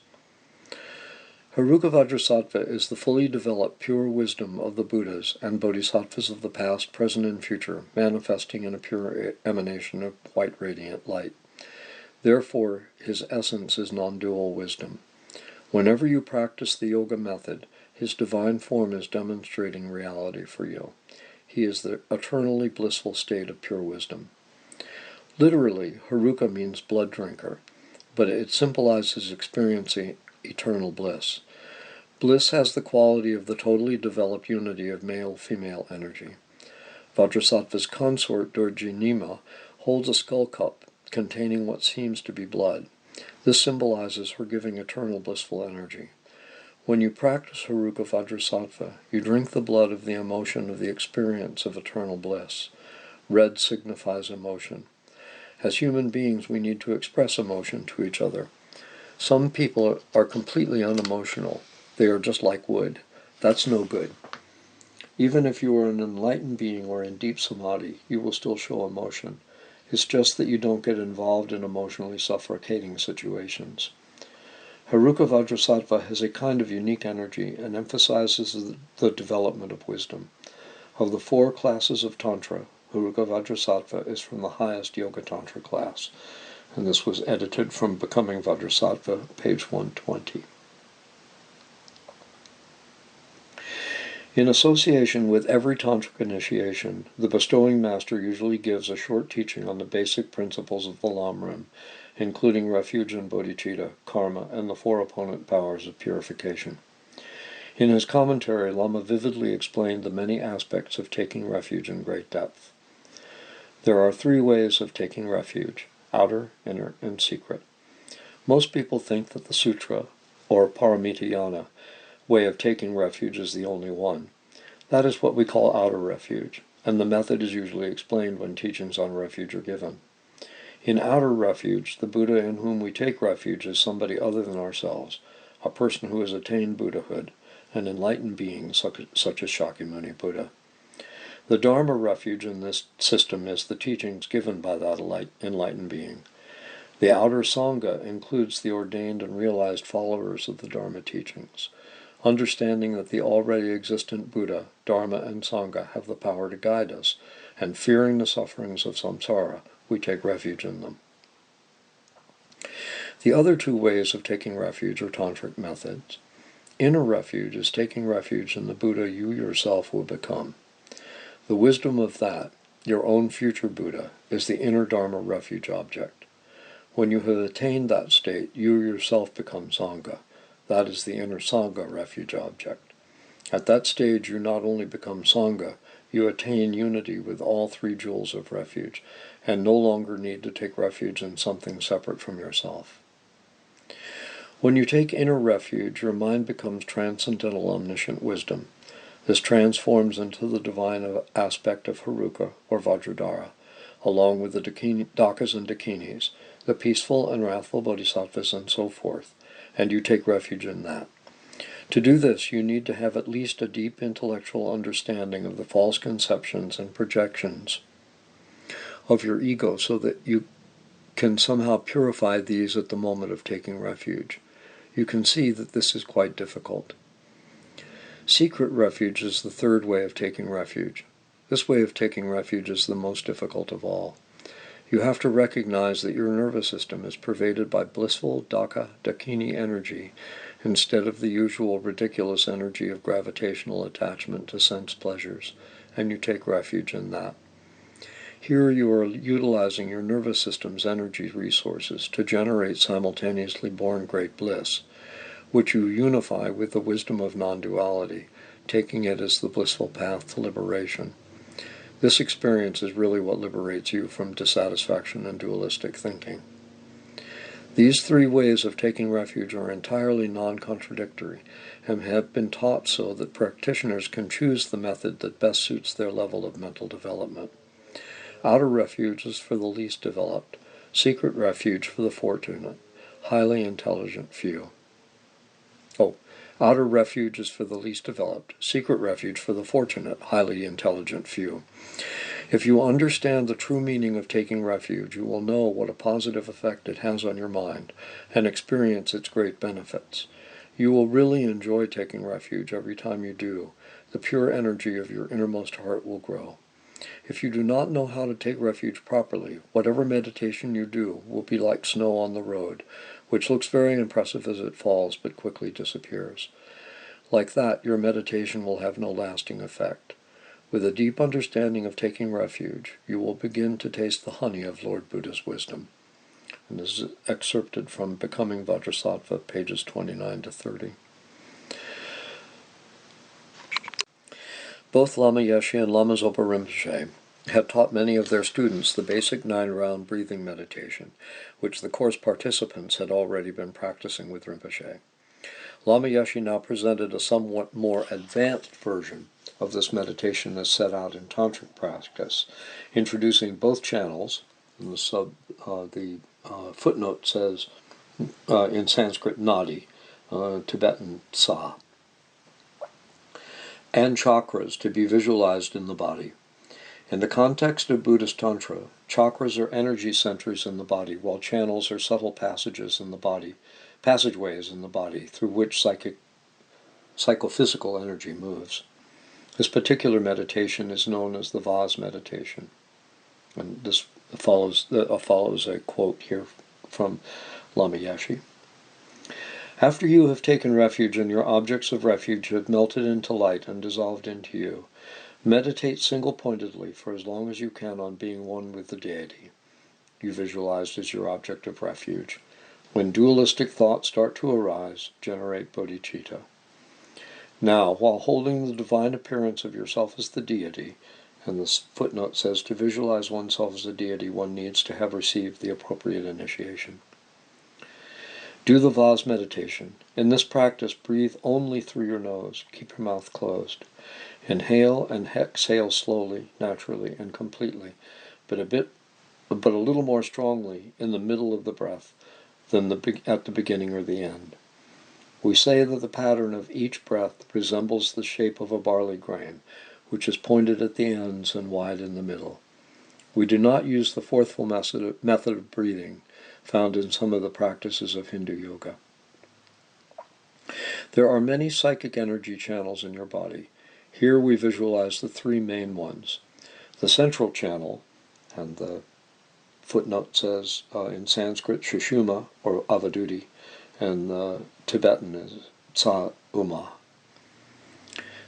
Heruka Vajrasattva is the fully developed pure wisdom of the Buddhas and Bodhisattvas of the past, present, and future, manifesting in a pure emanation of white radiant light. Therefore, his essence is non-dual wisdom. Whenever you practice the yoga method, his divine form is demonstrating reality for you. He is the eternally blissful state of pure wisdom. Literally, Heruka means blood drinker, but it symbolizes experiencing eternal bliss. Bliss has the quality of the totally developed unity of male-female energy. Vajrasattva's consort, Durjanima, holds a skull cup containing what seems to be blood. This symbolizes her giving eternal blissful energy. When you practice Heruka Vajrasattva, you drink the blood of the emotion of the experience of eternal bliss. Red signifies emotion. As human beings, we need to express emotion to each other. Some people are completely unemotional. They are just like wood. That's no good. Even if you are an enlightened being or in deep samadhi, you will still show emotion. It's just that you don't get involved in emotionally suffocating situations. Heruka Vajrasattva has a kind of unique energy and emphasizes the development of wisdom. Of the 4 classes of Tantra, Heruka Vajrasattva is from the highest Yoga Tantra class, and this was edited from Becoming Vajrasattva, page 120. In association with every tantric initiation, the bestowing master usually gives a short teaching on the basic principles of the Lamrim, including refuge and bodhicitta, karma, and the 4 opponent powers of purification. In his commentary, Lama vividly explained the many aspects of taking refuge in great depth. There are 3 ways of taking refuge: outer, inner, and secret. Most people think that the sutra, or paramitayana, way of taking refuge is the only one. That is what we call outer refuge, and the method is usually explained when teachings on refuge are given. In outer refuge, the Buddha in whom we take refuge is somebody other than ourselves, a person who has attained Buddhahood, an enlightened being such as Shakyamuni Buddha. The Dharma refuge in this system is the teachings given by that enlightened being. The outer Sangha includes the ordained and realized followers of the Dharma teachings. Understanding that the already existent Buddha, Dharma, and Sangha have the power to guide us, and fearing the sufferings of samsara, we take refuge in them. The other 2 ways of taking refuge are tantric methods. Inner refuge is taking refuge in the Buddha you yourself will become. The wisdom of that, your own future Buddha, is the inner Dharma refuge object. When you have attained that state, you yourself become Sangha. That is the inner Sangha refuge object. At that stage, you not only become Sangha, you attain unity with all 3 jewels of refuge, and no longer need to take refuge in something separate from yourself. When you take inner refuge, your mind becomes transcendental omniscient wisdom. This transforms into the divine aspect of Heruka or Vajradhara, along with the Dakinis and Dakinis, the peaceful and wrathful bodhisattvas and so forth, and you take refuge in that. To do this, you need to have at least a deep intellectual understanding of the false conceptions and projections of your ego so that you can somehow purify these at the moment of taking refuge. You can see that this is quite difficult. Secret refuge is the third way of taking refuge. This way of taking refuge is the most difficult of all. You have to recognize that your nervous system is pervaded by blissful Dakini energy instead of the usual ridiculous energy of gravitational attachment to sense pleasures, and you take refuge in that. Here you are utilizing your nervous system's energy resources to generate simultaneously born great bliss, which you unify with the wisdom of non-duality, taking it as the blissful path to liberation. This experience is really what liberates you from dissatisfaction and dualistic thinking. These three ways of taking refuge are entirely non-contradictory and have been taught so that practitioners can choose the method that best suits their level of mental development. Outer refuge is for the least developed, secret refuge for the fortunate, highly intelligent few. Outer refuge is for the least developed, secret refuge for the fortunate, highly intelligent few. If you understand the true meaning of taking refuge, you will know what a positive effect it has on your mind and experience its great benefits. You will really enjoy taking refuge every time you do. The pure energy of your innermost heart will grow. If you do not know how to take refuge properly, whatever meditation you do will be like snow on the road, which looks very impressive as it falls but quickly disappears. Like that, your meditation will have no lasting effect. With a deep understanding of taking refuge, you will begin to taste the honey of Lord Buddha's wisdom. And this is excerpted from Becoming Vajrasattva, pages 29 to 30. Both Lama Yeshe and Lama Zopa Rinpoche had taught many of their students the basic 9-round breathing meditation, which the course participants had already been practicing with Rinpoche. Lama Yeshe now presented a somewhat more advanced version of this meditation as set out in tantric practice, introducing both channels. And the footnote says in Sanskrit nadi, Tibetan sa, and chakras to be visualized in the body. In the context of Buddhist Tantra, chakras are energy centers in the body, while channels are subtle passageways in the body through which psychophysical energy moves. This particular meditation is known as the Vaz meditation. And this follows a quote here from Lama Yeshe. After you have taken refuge and your objects of refuge have melted into light and dissolved into you, meditate single-pointedly for as long as you can on being one with the deity you visualized as your object of refuge. When dualistic thoughts start to arise, generate bodhicitta. Now, while holding the divine appearance of yourself as the deity, and the footnote says to visualize oneself as a deity, one needs to have received the appropriate initiation. Do the Vaz meditation. In this practice, breathe only through your nose. Keep your mouth closed. Inhale and exhale slowly, naturally, and completely, but a little more strongly in the middle of the breath than at the beginning or the end. We say that the pattern of each breath resembles the shape of a barley grain, which is pointed at the ends and wide in the middle. We do not use the forceful method of breathing found in some of the practices of Hindu yoga. There are many psychic energy channels in your body. Here we visualize the three main ones. The central channel, and the footnote says in Sanskrit Shushuma or Avaduti, and the Tibetan is Tsa Uma.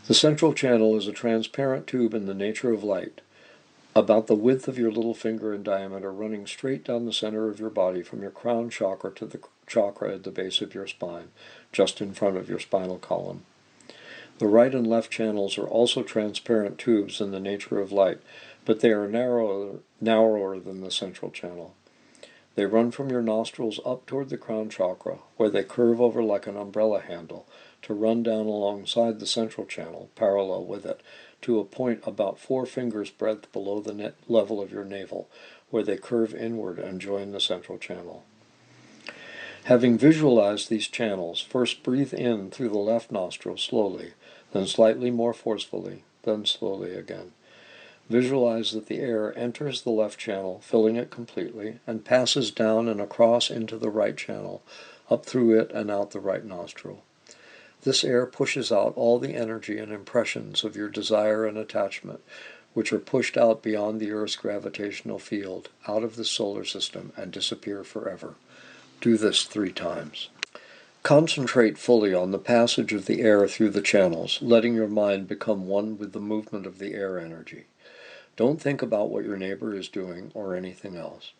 The central channel is a transparent tube in the nature of light, about the width of your little finger in diameter, running straight down the center of your body from your crown chakra to the chakra at the base of your spine, just in front of your spinal column. The right and left channels are also transparent tubes in the nature of light, but they are narrower than the central channel. They run from your nostrils up toward the crown chakra, where they curve over like an umbrella handle to run down alongside the central channel, parallel with it, to a point about 4 fingers' breadth below the net level of your navel, where they curve inward and join the central channel. Having visualized these channels, first breathe in through the left nostril slowly, then slightly more forcefully, then slowly again. Visualize that the air enters the left channel, filling it completely, and passes down and across into the right channel, up through it and out the right nostril. This air pushes out all the energy and impressions of your desire and attachment, which are pushed out beyond the Earth's gravitational field, out of the solar system, and disappear forever. Do this 3 times. Concentrate fully on the passage of the air through the channels, letting your mind become one with the movement of the air energy. Don't think about what your neighbor is doing or anything else.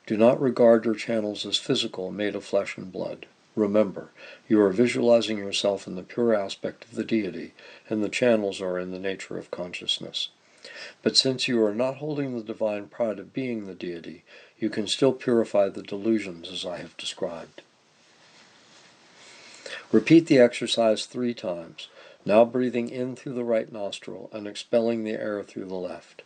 Do not regard your channels as physical, made of flesh and blood. Remember, you are visualizing yourself in the pure aspect of the deity, and the channels are in the nature of consciousness. But since you are not holding the divine pride of being the deity, you can still purify the delusions as I have described. Repeat the exercise 3 times, now breathing in through the right nostril and expelling the air through the left.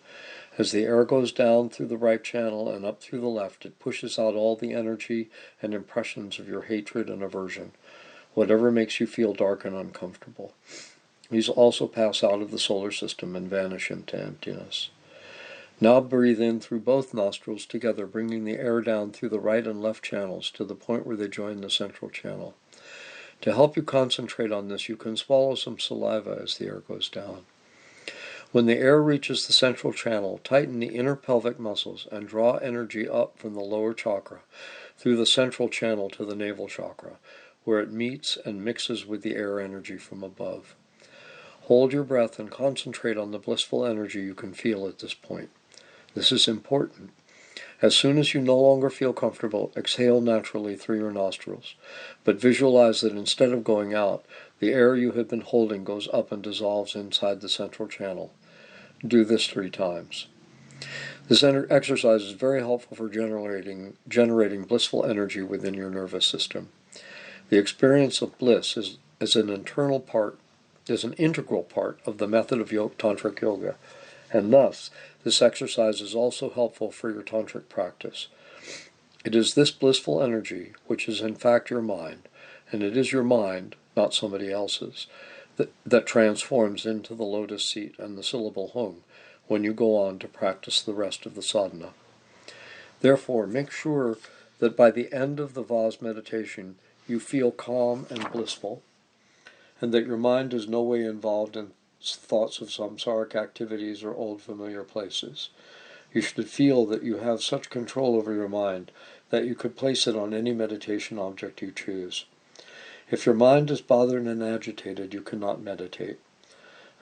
As the air goes down through the right channel and up through the left, it pushes out all the energy and impressions of your hatred and aversion, whatever makes you feel dark and uncomfortable. These also pass out of the solar system and vanish into emptiness. Now breathe in through both nostrils together, bringing the air down through the right and left channels to the point where they join the central channel. To help you concentrate on this, you can swallow some saliva as the air goes down. When the air reaches the central channel, tighten the inner pelvic muscles and draw energy up from the lower chakra through the central channel to the navel chakra, where it meets and mixes with the air energy from above. Hold your breath and concentrate on the blissful energy you can feel at this point. This is important. As soon as you no longer feel comfortable, exhale naturally through your nostrils, but visualize that instead of going out, the air you have been holding goes up and dissolves inside the central channel. Do this 3 times. This exercise is very helpful for generating blissful energy within your nervous system. The experience of bliss is an integral part of the method of tantric yoga, and thus this exercise is also helpful for your tantric practice. It is this blissful energy, which is in fact your mind, and it is your mind, not somebody else's, that transforms into the lotus seat and the syllable hung when you go on to practice the rest of the sadhana. Therefore, make sure that by the end of the Vaz meditation you feel calm and blissful, and that your mind is no way involved in thoughts of samsaric activities or old familiar places. You should feel that you have such control over your mind that you could place it on any meditation object you choose. If your mind is bothered and agitated, you cannot meditate.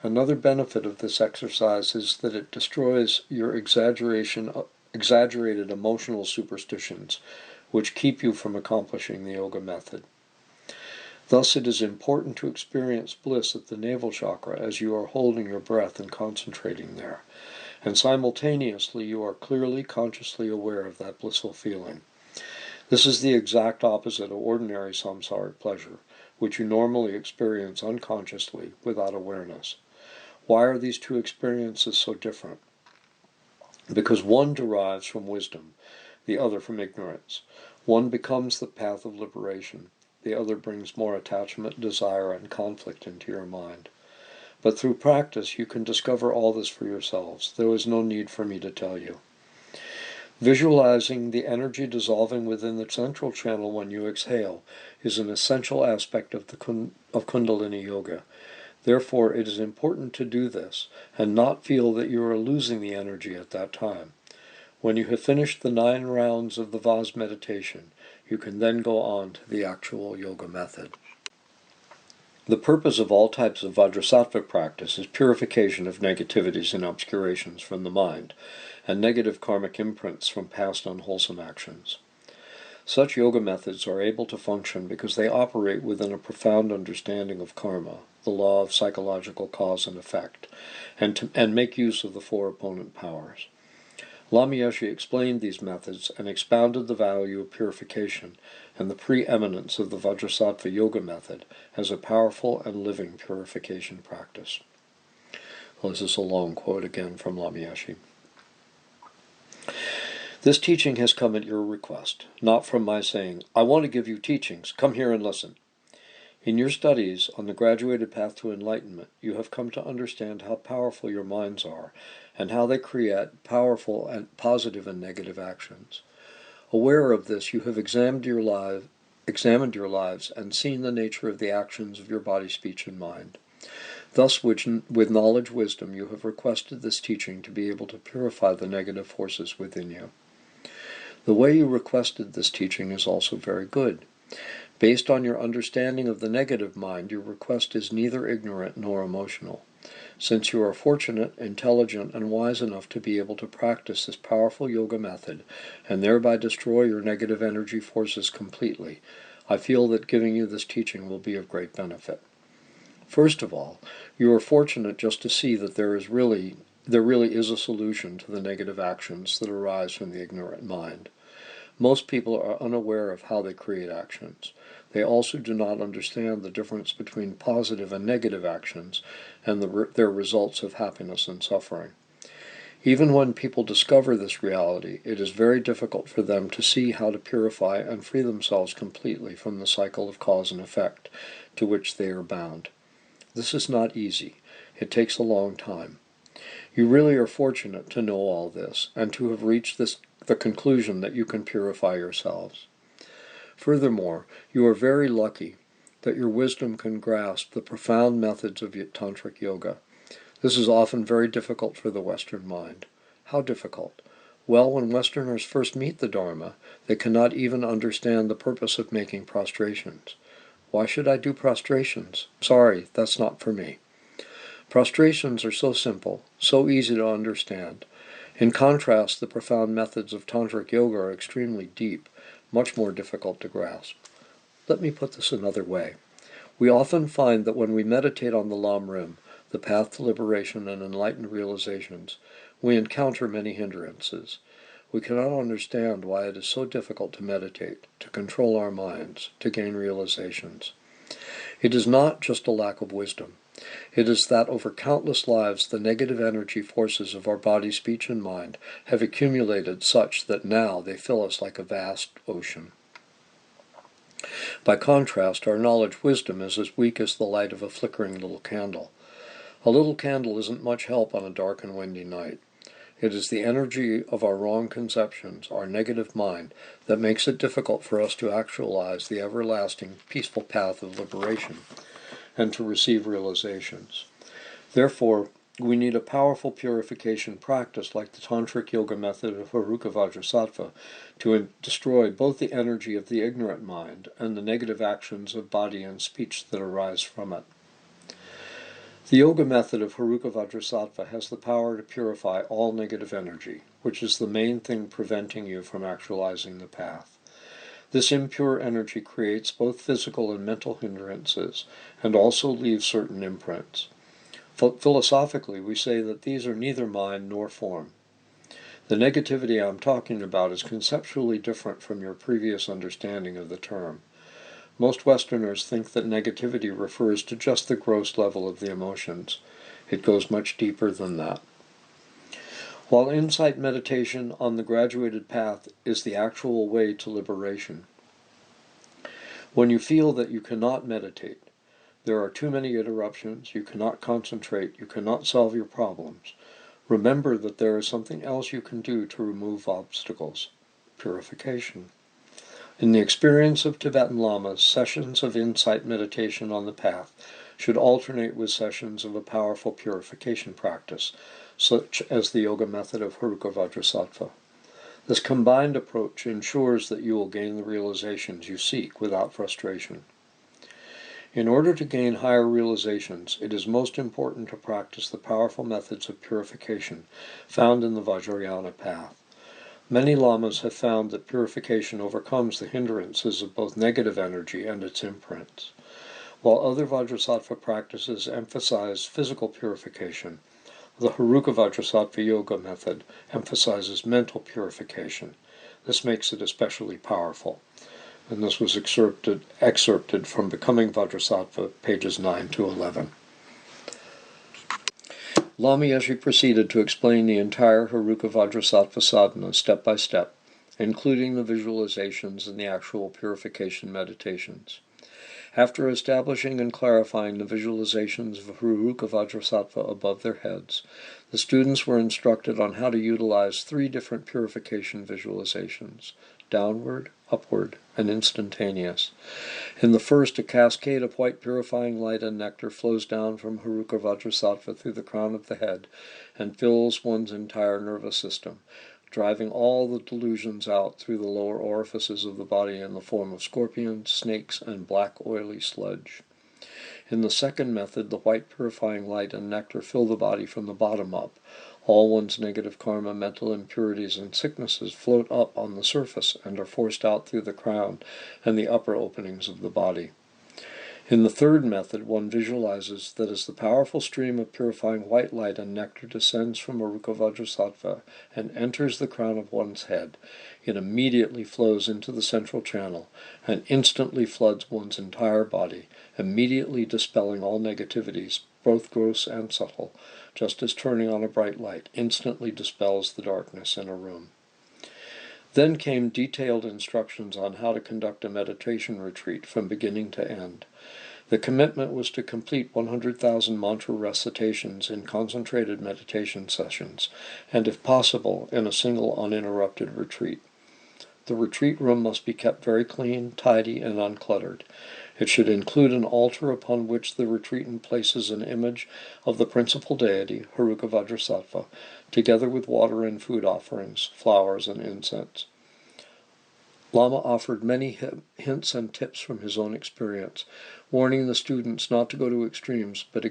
Another benefit of this exercise is that it destroys your exaggerated emotional superstitions, which keep you from accomplishing the yoga method. Thus, it is important to experience bliss at the navel chakra as you are holding your breath and concentrating there, and simultaneously you are clearly, consciously aware of that blissful feeling. This is the exact opposite of ordinary samsaric pleasure, which you normally experience unconsciously, without awareness. Why are these 2 experiences so different? Because one derives from wisdom, the other from ignorance. One becomes the path of liberation. The other brings more attachment, desire, and conflict into your mind. But through practice, you can discover all this for yourselves. There is no need for me to tell you. Visualizing the energy dissolving within the central channel when you exhale is an essential aspect of Kundalini Yoga. Therefore, it is important to do this and not feel that you are losing the energy at that time. When you have finished the 9 rounds of the Vaz meditation, you can then go on to the actual yoga method. The purpose of all types of Vajrasattvic practice is purification of negativities and obscurations from the mind, and negative karmic imprints from past unwholesome actions. Such yoga methods are able to function because they operate within a profound understanding of karma, the law of psychological cause and effect, and make use of the 4 opponent powers. Lama Yeshe explained these methods and expounded the value of purification and the preeminence of the Vajrasattva Yoga method as a powerful and living purification practice. Well, this is a long quote again from Lama Yeshe. This teaching has come at your request, not from my saying, I want to give you teachings, come here and listen. In your studies on the graduated path to enlightenment, you have come to understand how powerful your minds are and how they create powerful and positive and negative actions. Aware of this, you have examined your lives and seen the nature of the actions of your body, speech, and mind. Thus, with knowledge, wisdom, you have requested this teaching to be able to purify the negative forces within you. The way you requested this teaching is also very good. Based on your understanding of the negative mind, your request is neither ignorant nor emotional. Since you are fortunate, intelligent, and wise enough to be able to practice this powerful yoga method and thereby destroy your negative energy forces completely, I feel that giving you this teaching will be of great benefit. First of all, you are fortunate just to see that there really is a solution to the negative actions that arise from the ignorant mind. Most people are unaware of how they create actions. They also do not understand the difference between positive and negative actions and their results of happiness and suffering. Even when people discover this reality, it is very difficult for them to see how to purify and free themselves completely from the cycle of cause and effect to which they are bound. This is not easy. It takes a long time. You really are fortunate to know all this and to have reached the conclusion that you can purify yourselves. Furthermore, you are very lucky that your wisdom can grasp the profound methods of Tantric Yoga. This is often very difficult for the Western mind. How difficult? Well, when Westerners first meet the Dharma, they cannot even understand the purpose of making prostrations. Why should I do prostrations? Sorry, that's not for me. Prostrations are so simple, so easy to understand. In contrast, the profound methods of Tantric Yoga are extremely deep, much more difficult to grasp. Let me put this another way. We often find that when we meditate on the Lam Rim, the path to liberation and enlightened realizations, we encounter many hindrances. We cannot understand why it is so difficult to meditate, to control our minds, to gain realizations. It is not just a lack of wisdom. It is that over countless lives the negative energy forces of our body, speech, and mind have accumulated such that now they fill us like a vast ocean. By contrast, our knowledge wisdom is as weak as the light of a flickering little candle. A little candle isn't much help on a dark and windy night. It is the energy of our wrong conceptions, our negative mind, that makes it difficult for us to actualize the everlasting, peaceful path of liberation and to receive realizations. Therefore, we need a powerful purification practice like the Tantric Yoga method of Heruka Vajrasattva to destroy both the energy of the ignorant mind and the negative actions of body and speech that arise from it. The yoga method of Heruka Vajrasattva has the power to purify all negative energy, which is the main thing preventing you from actualizing the path. This impure energy creates both physical and mental hindrances, and also leaves certain imprints. Philosophically, we say that these are neither mind nor form. The negativity I'm talking about is conceptually different from your previous understanding of the term. Most Westerners think that negativity refers to just the gross level of the emotions. It goes much deeper than that. While insight meditation on the graduated path is the actual way to liberation, when you feel that you cannot meditate, there are too many interruptions, you cannot concentrate, you cannot solve your problems, remember that there is something else you can do to remove obstacles: purification. In the experience of Tibetan Lamas, sessions of insight meditation on the path should alternate with sessions of a powerful purification practice, such as the yoga method of Heruka Vajrasattva. This combined approach ensures that you will gain the realizations you seek without frustration. In order to gain higher realizations, it is most important to practice the powerful methods of purification found in the Vajrayana path. Many lamas have found that purification overcomes the hindrances of both negative energy and its imprints. While other Vajrasattva practices emphasize physical purification, The Heruka Vajrasattva Yoga method emphasizes mental purification. This makes it especially powerful. And this was excerpted from Becoming Vajrasattva, pages 9 to 11. Lama Yeshe proceeded to explain the entire Heruka Vajrasattva sadhana step by step, including the visualizations and the actual purification meditations. After establishing and clarifying the visualizations of Heruka Vajrasattva above their heads, the students were instructed on how to utilize 3 different purification visualizations: downward, upward, and instantaneous. In the first, a cascade of white purifying light and nectar flows down from Heruka Vajrasattva through the crown of the head and fills one's entire nervous system, driving all the delusions out through the lower orifices of the body in the form of scorpions, snakes, and black oily sludge. In the second method, the white purifying light and nectar fill the body from the bottom up. All one's negative karma, mental impurities, and sicknesses float up on the surface and are forced out through the crown and the upper openings of the body. In the third method, one visualizes that as the powerful stream of purifying white light and nectar descends from Heruka Vajrasattva and enters the crown of one's head, it immediately flows into the central channel and instantly floods one's entire body, immediately dispelling all negativities, both gross and subtle, just as turning on a bright light instantly dispels the darkness in a room. Then came detailed instructions on how to conduct a meditation retreat from beginning to end. The commitment was to complete 100,000 mantra recitations in concentrated meditation sessions, and if possible, in a single uninterrupted retreat. The retreat room must be kept very clean, tidy, and uncluttered. It should include an altar upon which the retreatant places an image of the principal deity, Heruka Vajrasattva, together with water and food offerings, flowers, and incense. Lama offered many hints and tips from his own experience, warning the students not to go to extremes, but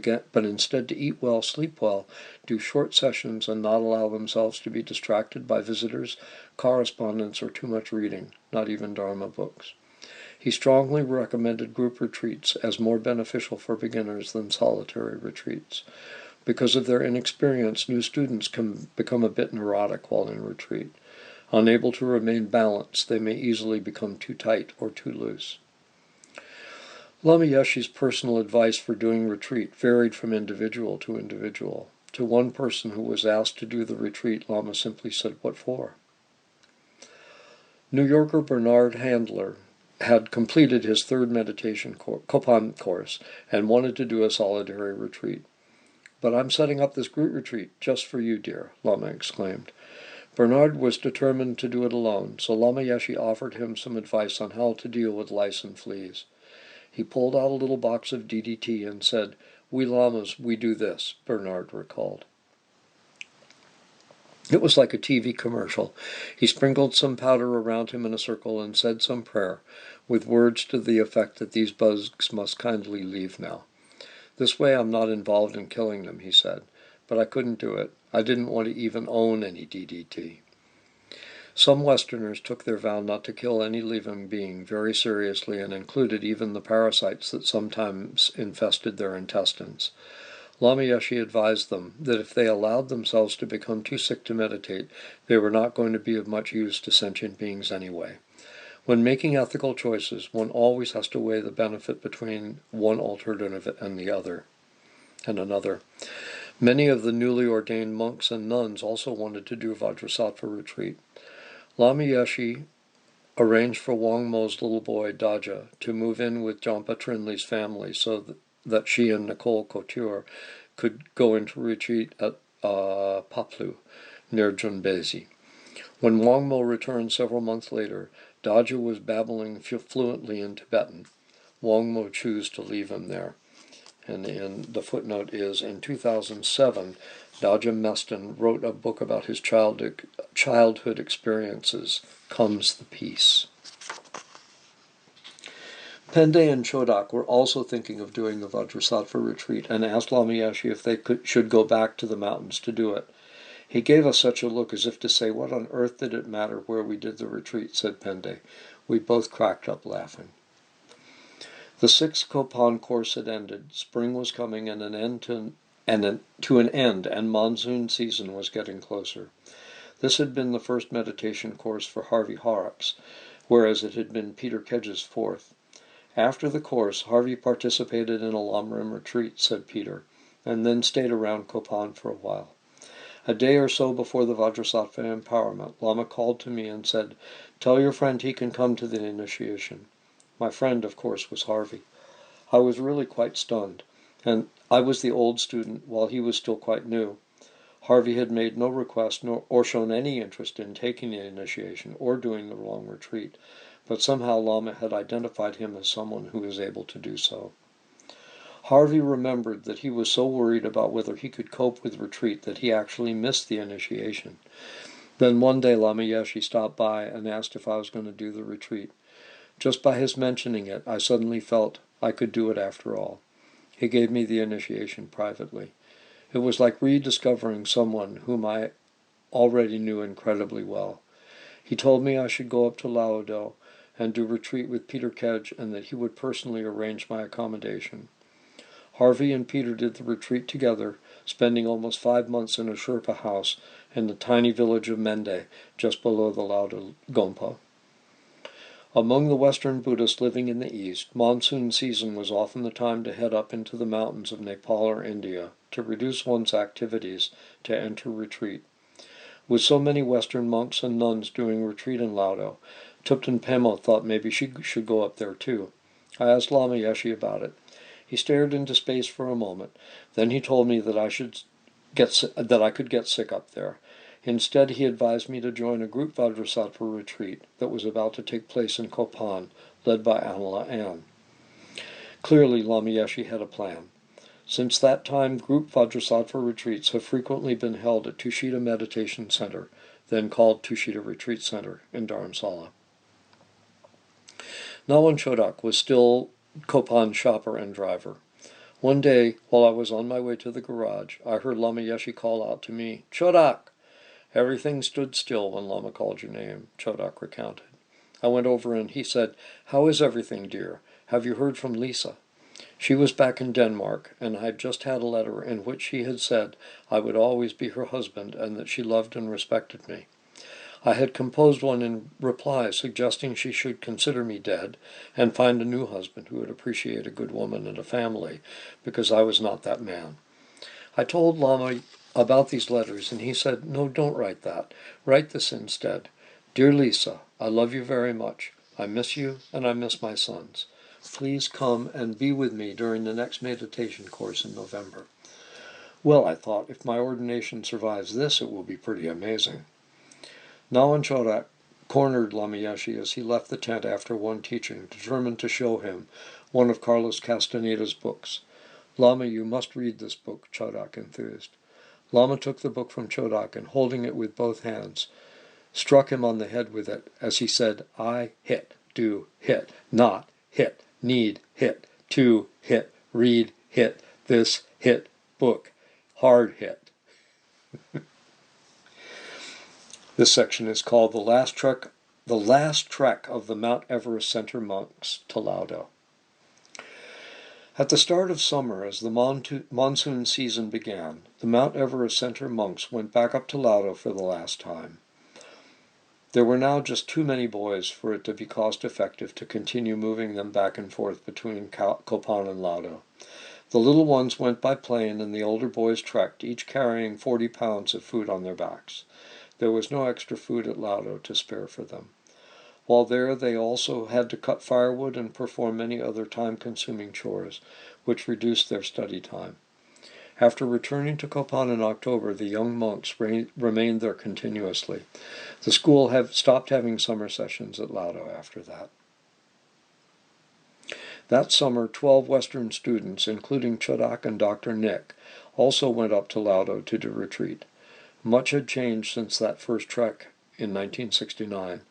instead to eat well, sleep well, do short sessions, and not allow themselves to be distracted by visitors, correspondence, or too much reading, not even Dharma books. He strongly recommended group retreats as more beneficial for beginners than solitary retreats. Because of their inexperience, new students can become a bit neurotic while in retreat. Unable to remain balanced, they may easily become too tight or too loose. Lama Yeshe's personal advice for doing retreat varied from individual to individual. To one person who was asked to do the retreat, Lama simply said, "What for?" New Yorker Bernard Handler had completed his 3rd meditation Kopan course and wanted to do a solitary retreat. "But I'm setting up this group retreat just for you, dear," Lama exclaimed. Bernard was determined to do it alone, so Lama Yeshe offered him some advice on how to deal with lice and fleas. He pulled out a little box of DDT and said, "We Lamas, we do this," Bernard recalled. It was like a TV commercial. He sprinkled some powder around him in a circle and said some prayer, with words to the effect that these bugs must kindly leave now. "This way I'm not involved in killing them," he said. But I couldn't do it. I didn't want to even own any DDT. Some Westerners took their vow not to kill any living being very seriously and included even the parasites that sometimes infested their intestines. Lama Yeshe advised them that if they allowed themselves to become too sick to meditate, they were not going to be of much use to sentient beings anyway. When making ethical choices, one always has to weigh the benefit between one alternative and another. Many of the newly ordained monks and nuns also wanted to do Vajrasattva retreat. Lama Yeshe arranged for Wang Mo's little boy, Daja, to move in with Jampa Trinley's family so that she and Nicole Couture could go into retreat at Paplu, near Junbezi. When Wang Mo returned several months later, Daja was babbling fluently in Tibetan. Wang Mo chose to leave him there. And the footnote is, in 2007, Daja Meston wrote a book about his childhood experiences, Comes the Peace. Pende and Chodak were also thinking of doing the Vajrasattva retreat and asked Lama Yeshe if they should go back to the mountains to do it. He gave us such a look as if to say, "What on earth did it matter where we did the retreat?" said Pende. We both cracked up laughing. The 6th Kopan course had ended. Spring was coming, and an end to to an end, and monsoon season was getting closer. This had been the first meditation course for Harvey Horrocks, whereas it had been Peter Kedge's fourth. After the course, Harvey participated in a Lamrim retreat, said Peter, and then stayed around Copan for a while. A day or so before the Vajrasattva empowerment, Lama called to me and said, "Tell your friend he can come to the initiation." My friend, of course, was Harvey. I was really quite stunned, and I was the old student while he was still quite new. Harvey had made no request or shown any interest in taking the initiation or doing the long retreat, but somehow Lama had identified him as someone who was able to do so. Harvey remembered that he was so worried about whether he could cope with retreat that he actually missed the initiation. Then one day Lama Yeshe stopped by and asked if I was going to do the retreat. Just by his mentioning it, I suddenly felt I could do it after all. He gave me the initiation privately. It was like rediscovering someone whom I already knew incredibly well. He told me I should go up to Lao Do and do retreat with Peter Kedge, and that he would personally arrange my accommodation. Harvey and Peter did the retreat together, spending almost 5 months in a Sherpa house in the tiny village of Mende, just below the Lao Do Gompa. Among the Western Buddhists living in the East, monsoon season was often the time to head up into the mountains of Nepal or India to reduce one's activities to enter retreat. With so many Western monks and nuns doing retreat in Lao Do, Thupten Pemo thought maybe she should go up there too. I asked Lama Yeshe about it. He stared into space for a moment. Then he told me that I could get sick up there. Instead, he advised me to join a group Vajrasattva retreat that was about to take place in Copan, led by Anila Ann. Clearly, Lama Yeshe had a plan. Since that time, group Vajrasattva retreats have frequently been held at Tushita Meditation Center, then called Tushita Retreat Center, in Dharamsala. Nawan Chodak was still Copan's shopper and driver. One day, while I was on my way to the garage, I heard Lama Yeshe call out to me, "Chodak!" Everything stood still when Lama called your name, Chodak recounted. I went over and he said, "How is everything, dear? Have you heard from Lisa?" She was back in Denmark, and I had just had a letter in which she had said I would always be her husband and that she loved and respected me. I had composed one in reply suggesting she should consider me dead and find a new husband who would appreciate a good woman and a family, because I was not that man. I told Lama about these letters, and he said, "No, don't write that. Write this instead. Dear Lisa, I love you very much. I miss you, and I miss my sons. Please come and be with me during the next meditation course in November." Well, I thought, if my ordination survives this, it will be pretty amazing. Nawan Chodak cornered Lama Yeshe as he left the tent after one teaching, determined to show him one of Carlos Castaneda's books. "Lama, you must read this book," Chodak enthused. Lama took the book from Chodak and, holding it with both hands, struck him on the head with it as he said, "I hit, do, hit, not, hit, need, hit, to, hit, read, hit, this, hit, book, hard hit." This section is called the last trek of the Mount Everest Center monks to Lao Do. At the start of summer, as the monsoon season began, the Mount Everest Center monks went back up to Lao Do for the last time. There were now just too many boys for it to be cost-effective to continue moving them back and forth between Copan and Lao Do. The little ones went by plane, and the older boys trekked, each carrying 40 pounds of food on their backs. There was no extra food at Lao Do to spare for them. While there, they also had to cut firewood and perform many other time-consuming chores, which reduced their study time. After returning to Copan in October, the young monks remained there continuously. The school stopped having summer sessions at Lao Do after that. That summer, 12 Western students, including Chodak and Dr. Nick, also went up to Lao Do to do retreat. Much had changed since that first trek in 1969.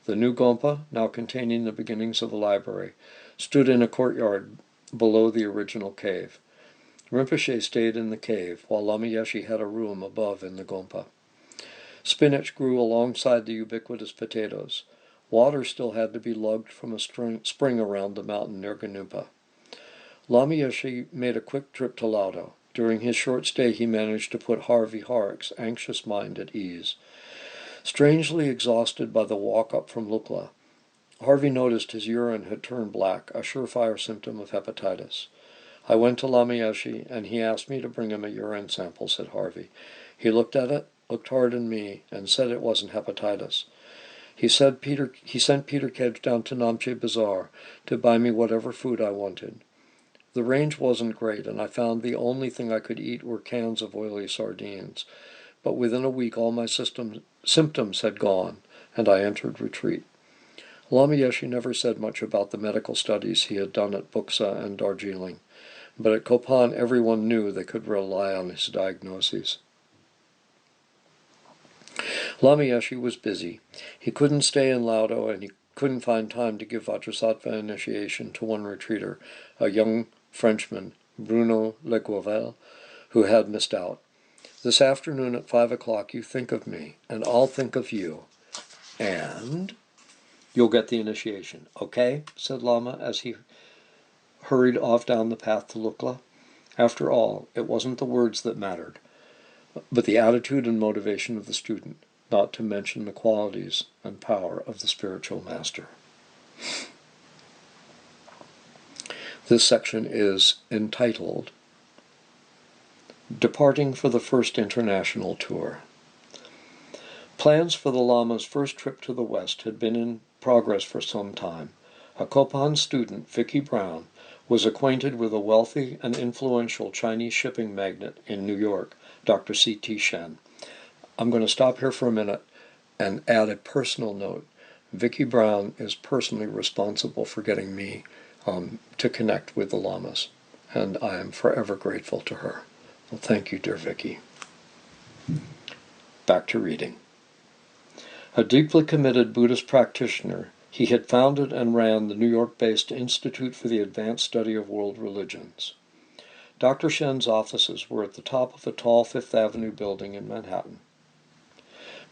The new Gompa, now containing the beginnings of a library, stood in a courtyard below the original cave. Rinpoche stayed in the cave, while Lama Yeshe had a room above in the Gompa. Spinach grew alongside the ubiquitous potatoes. Water still had to be lugged from a spring around the mountain near Ganupa. Lama Yeshe made a quick trip to Lao Do. During his short stay he managed to put Harvey Horrocks' anxious mind at ease. Strangely exhausted by the walk up from Lukla, Harvey noticed his urine had turned black, a surefire symptom of hepatitis. "I went to Lamayeshi, and he asked me to bring him a urine sample," said Harvey. "He looked at it, looked hard at me, and said it wasn't hepatitis. He sent Peter Kedge down to Namche Bazaar to buy me whatever food I wanted. The range wasn't great, and I found the only thing I could eat were cans of oily sardines. But within a week all my symptoms had gone, and I entered retreat." Lamayeshi never said much about the medical studies he had done at Buxa and Darjeeling, but at Copan everyone knew they could rely on his diagnoses. Lamayeshi was busy. He couldn't stay in Laudo, and he couldn't find time to give Vajrasattva initiation to one retreater, a young Frenchman, Bruno Legovel, who had missed out. "This afternoon at 5 o'clock you think of me, and I'll think of you. And you'll get the initiation, okay?" said Lama as he hurried off down the path to Lukla. After all, it wasn't the words that mattered, but the attitude and motivation of the student, not to mention the qualities and power of the spiritual master. This section is entitled Departing for the First International Tour. Plans for the Lama's first trip to the West had been in progress for some time. A Copan student, Vicky Brown, was acquainted with a wealthy and influential Chinese shipping magnate in New York, Dr. C.T. Shen. I'm going to stop here for a minute and add a personal note. Vicky Brown is personally responsible for getting me to connect with the Lamas, and I am forever grateful to her. Well, thank you, dear Vicky. Back to reading. A deeply committed Buddhist practitioner, he had founded and ran the New York-based Institute for the Advanced Study of World Religions. Dr. Shen's offices were at the top of a tall Fifth Avenue building in Manhattan.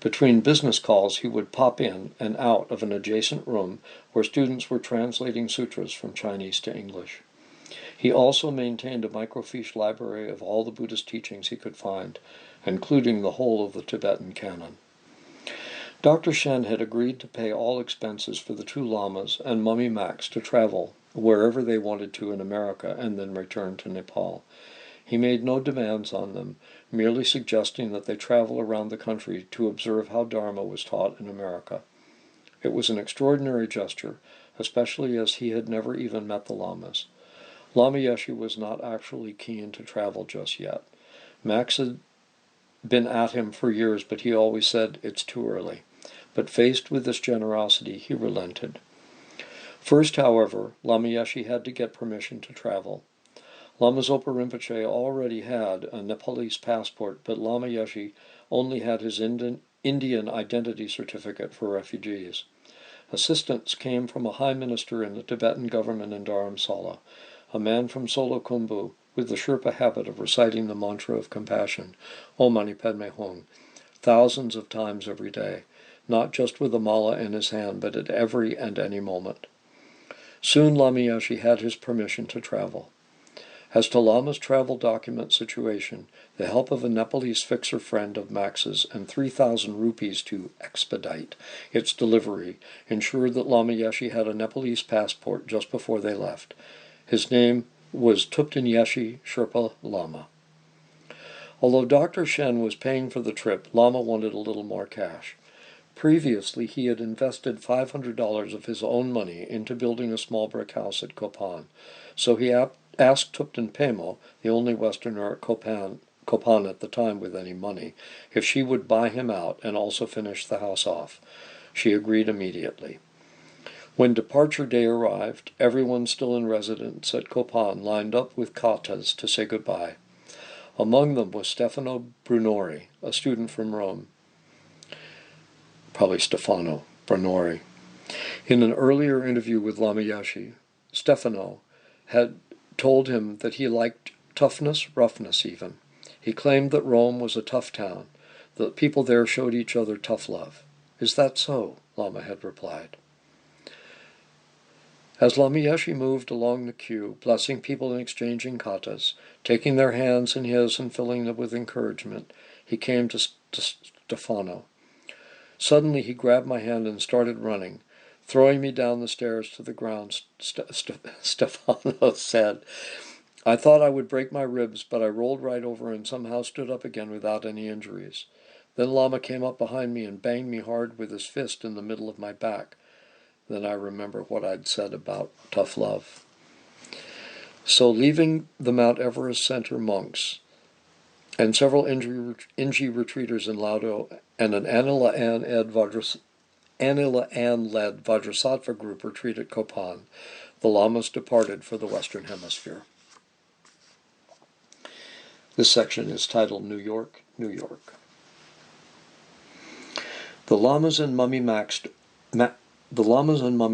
Between business calls, he would pop in and out of an adjacent room where students were translating sutras from Chinese to English. He also maintained a microfiche library of all the Buddhist teachings he could find, including the whole of the Tibetan canon. Dr. Shen had agreed to pay all expenses for the two Lamas and Mummy Max to travel wherever they wanted to in America and then return to Nepal. He made no demands on them, merely suggesting that they travel around the country to observe how Dharma was taught in America. It was an extraordinary gesture, especially as he had never even met the Lamas. Lamayeshi was not actually keen to travel just yet. Max had been at him for years, but he always said, "It's too early." But faced with this generosity, he relented. First, however, Lamayeshi had to get permission to travel. Lama Zopa Rinpoche already had a Nepalese passport, but Lamayeshi only had his Indian identity certificate for refugees. Assistance came from a high minister in the Tibetan government in Dharamsala, a man from Solo Khumbu with the Sherpa habit of reciting the mantra of compassion, Om Mani Padme Hung, thousands of times every day, not just with a mala in his hand, but at every and any moment. Soon Lamayeshi had his permission to travel. As to Lama's travel document situation, the help of a Nepalese fixer friend of Max's and 3,000 rupees to expedite its delivery ensured that Lamayeshi had a Nepalese passport just before they left. His name was Thupten Yeshi Sherpa Lama. Although Dr. Shen was paying for the trip, Lama wanted a little more cash. Previously, he had invested $500 of his own money into building a small brick house at Copan, so he asked Thupten Pemo, the only Westerner at Copan at the time with any money, if she would buy him out and also finish the house off. She agreed immediately. When departure day arrived, everyone still in residence at Copan lined up with katas to say goodbye. Among them was Stefano Brunori, a student from Rome. Probably Stefano Brunori. In an earlier interview with Lamayeshi, Stefano had told him that he liked toughness, roughness even. He claimed that Rome was a tough town, that people there showed each other tough love. "Is that so?" Lama had replied. As Lama Yeshe moved along the queue, blessing people and exchanging katas, taking their hands in his and filling them with encouragement, he came to Stefano. Suddenly he grabbed my hand and started running, throwing me down the stairs to the ground. Stefano said, "I thought I would break my ribs, but I rolled right over and somehow stood up again without any injuries." Then Lama came up behind me and banged me hard with his fist in the middle of my back. Then I remember what I'd said about tough love. So leaving the Mount Everest Center monks and several Inji retreaters in Laudo and an Anila Ann-led Vajrasattva group retreat at Kopan, the Lamas departed for the Western Hemisphere. This section is titled New York, New York. The Lamas and Mummy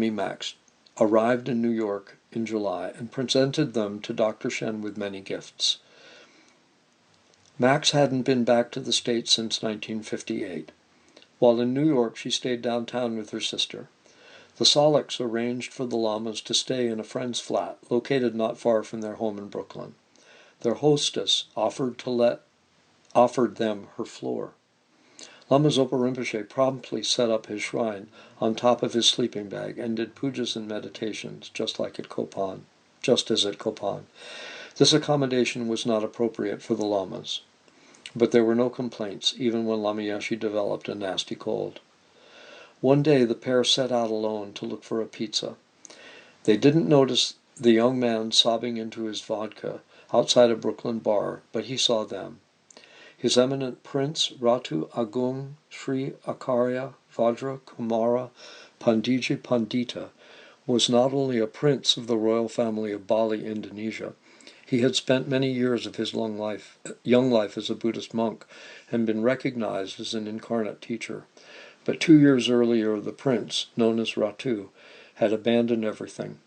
Max arrived in New York in July and presented them to Dr. Shen with many gifts. Max hadn't been back to the States since 1958. While in New York, she stayed downtown with her sister. The Soliks arranged for the Lamas to stay in a friend's flat, located not far from their home in Brooklyn. Their hostess offered them her floor. Lama Zopa Rinpoche promptly set up his shrine on top of his sleeping bag and did pujas and meditations, just as at Kopan. This accommodation was not appropriate for the Lamas, but there were no complaints, even when Lama Yeshe developed a nasty cold. One day the pair set out alone to look for a pizza. They didn't notice the young man sobbing into his vodka outside a Brooklyn bar, but he saw them. His Eminent Prince Ratu Agung Sri Akarya Vajra Kumara Pandiji Pandita was not only a prince of the royal family of Bali, Indonesia. He had spent many years of his young life as a Buddhist monk and been recognized as an incarnate teacher. But 2 years earlier, the prince, known as Ratu, had abandoned everything.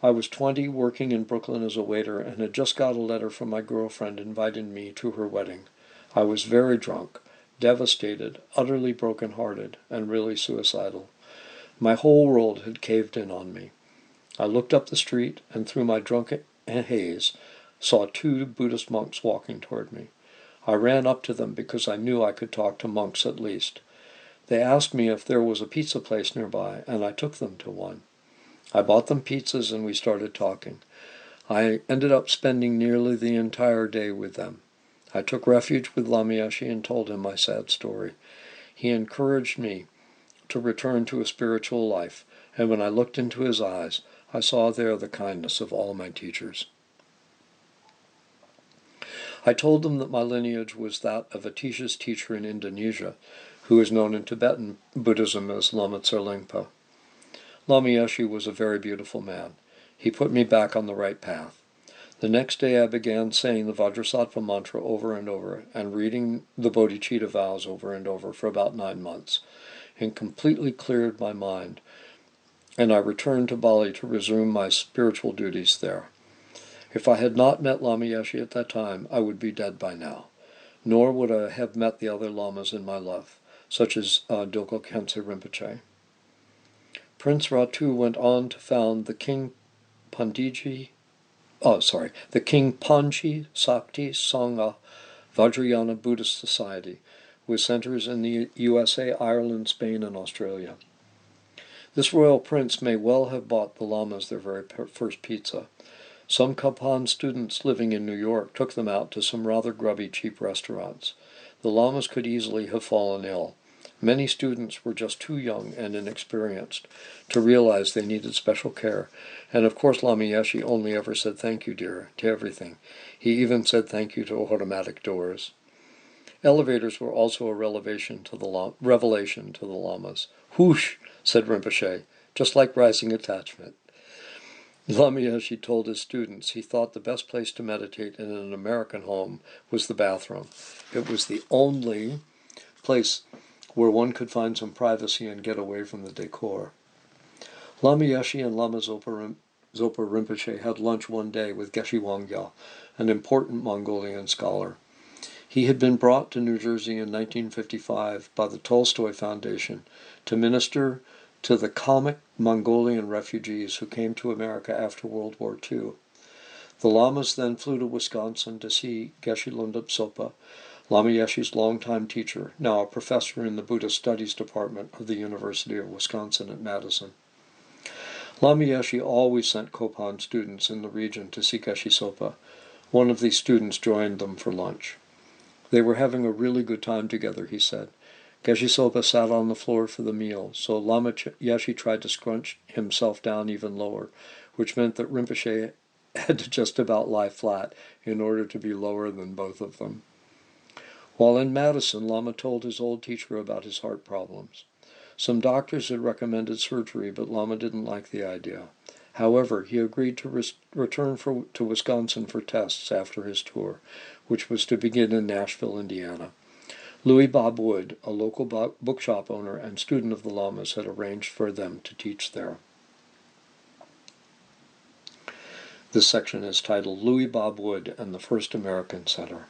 I was 20, working in Brooklyn as a waiter, and had just got a letter from my girlfriend inviting me to her wedding. I was very drunk, devastated, utterly broken-hearted, and really suicidal. My whole world had caved in on me. I looked up the street, and through my drunken haze, saw 2 Buddhist monks walking toward me. I ran up to them because I knew I could talk to monks at least. They asked me if there was a pizza place nearby, and I took them to one. I bought them pizzas and we started talking. I ended up spending nearly the entire day with them. I took refuge with Lama Yeshe and told him my sad story. He encouraged me to return to a spiritual life, and when I looked into his eyes, I saw there the kindness of all my teachers. I told them that my lineage was that of a Atisha's teacher in Indonesia, who is known in Tibetan Buddhism as Lama Tsarlingpa. Lama Yeshe was a very beautiful man. He put me back on the right path. The next day I began saying the Vajrasattva mantra over and over and reading the Bodhicitta vows over and over for about 9 months, and completely cleared my mind, and I returned to Bali to resume my spiritual duties there. If I had not met Lama Yeshe at that time, I would be dead by now, nor would I have met the other lamas in my life, such as Dilgo Khyentse Rinpoche. Prince Ratu went on to found the King Panji Sakti Sangha Vajrayana Buddhist Society, with centers in the USA, Ireland, Spain, and Australia. This royal prince may well have bought the lamas their very first pizza. Some Kopan students living in New York took them out to some rather grubby, cheap restaurants. The lamas could easily have fallen ill. Many students were just too young and inexperienced to realize they needed special care, and of course Lama Yeshe only ever said thank you, dear, to everything. He even said thank you to automatic doors. Elevators were also a revelation to the lamas. Whoosh, said Rinpoche, just like rising attachment. Lama Yeshe told his students he thought the best place to meditate in an American home was the bathroom. It was the only place where one could find some privacy and get away from the decor. Lama Yeshe and Lama Zopa Rinpoche had lunch one day with Geshe Wangyal, an important Mongolian scholar. He had been brought to New Jersey in 1955 by the Tolstoy Foundation to minister to the Kalmyk Mongolian refugees who came to America after World War II. The Lamas then flew to Wisconsin to see Geshe Lungtse Sopa, Lama Yeshe's longtime teacher, now a professor in the Buddhist Studies Department of the University of Wisconsin at Madison. Lama Yeshe always sent Kopan students in the region to see Geshe Sopa. One of these students joined them for lunch. They were having a really good time together, he said. Geshe Sopa sat on the floor for the meal, so Lama Yeshe tried to scrunch himself down even lower, which meant that Rinpoche had to just about lie flat in order to be lower than both of them. While in Madison, Lama told his old teacher about his heart problems. Some doctors had recommended surgery, but Lama didn't like the idea. However, he agreed to return to Wisconsin for tests after his tour, which was to begin in Nashville, Indiana. Louis Bob Wood, a local bookshop owner and student of the Lamas, had arranged for them to teach there. This section is titled Louis Bob Wood and the First American Center.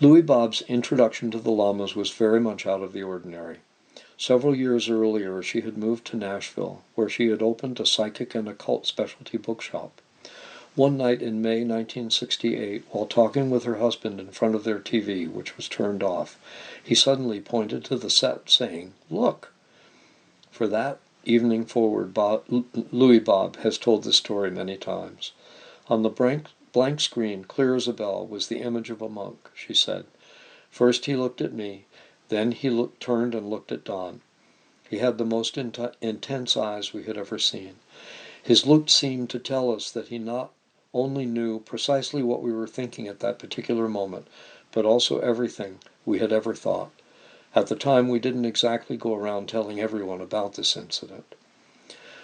Louis Bob's introduction to the Lamas was very much out of the ordinary. Several years earlier, she had moved to Nashville, where she had opened a psychic and occult specialty bookshop. One night in May 1968, while talking with her husband in front of their TV, which was turned off, he suddenly pointed to the set, saying, "Look!" For that evening forward, Louis Bob has told this story many times. On the blank screen, clear as a bell, was the image of a monk, she said. First he looked at me, then he turned and looked at Don. He had the most intense eyes we had ever seen. His look seemed to tell us that he not only knew precisely what we were thinking at that particular moment, but also everything we had ever thought. At the time, we didn't exactly go around telling everyone about this incident.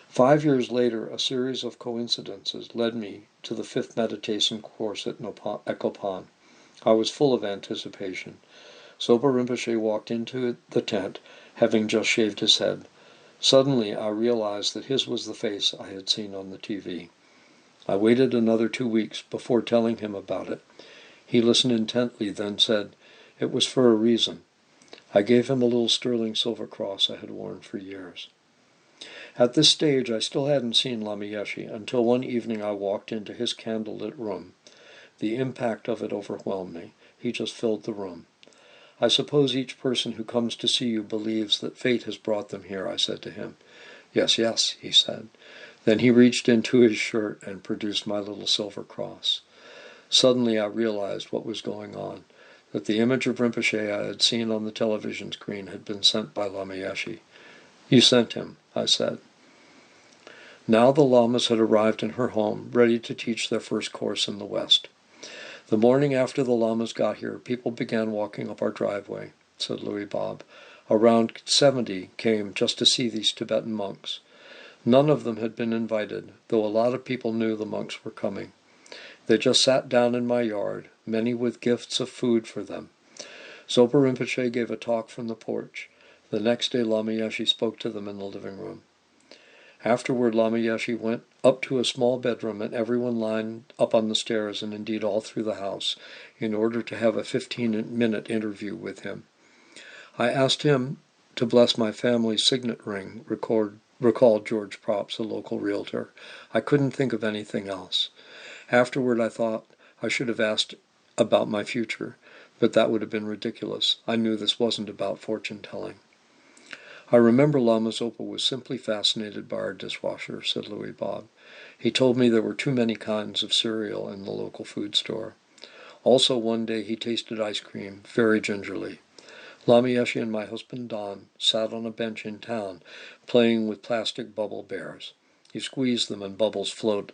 5 years later, a series of coincidences led me to the 5th meditation course at Kopan. I was full of anticipation. Sopa Rinpoche walked into the tent, having just shaved his head. Suddenly, I realized that his was the face I had seen on the TV. I waited another 2 weeks before telling him about it. He listened intently, then said, "It was for a reason." I gave him a little sterling silver cross I had worn for years. At this stage, I still hadn't seen Lama Yeshe until one evening I walked into his candlelit room. The impact of it overwhelmed me. He just filled the room. "I suppose each person who comes to see you believes that fate has brought them here," I said to him. "Yes, yes," he said. Then he reached into his shirt and produced my little silver cross. Suddenly I realized what was going on, that the image of Rinpoche I had seen on the television screen had been sent by Lama Yeshe. "You sent him," I said. Now the Lamas had arrived in her home, ready to teach their first course in the West. "The morning after the Lamas got here, people began walking up our driveway," said Louis Bob. "Around 70 came just to see these Tibetan monks. None of them had been invited, though a lot of people knew the monks were coming. They just sat down in my yard, many with gifts of food for them. Sopa Rinpoche gave a talk from the porch. The next day Lama Yeshe spoke to them in the living room. Afterward, Lama Yeshe went up to a small bedroom, and everyone lined up on the stairs and indeed all through the house in order to have a 15-minute interview with him. I asked him to bless my family's signet ring," recalled George Props, a local realtor. "I couldn't think of anything else. Afterward, I thought I should have asked about my future, but that would have been ridiculous. I knew this wasn't about fortune-telling." "I remember Lama Zopa was simply fascinated by our dishwasher," said Louis Bob. "He told me there were too many kinds of cereal in the local food store. Also, one day he tasted ice cream, very gingerly. Lama Yeshe and my husband Don sat on a bench in town, playing with plastic bubble bears. You squeeze them and bubbles float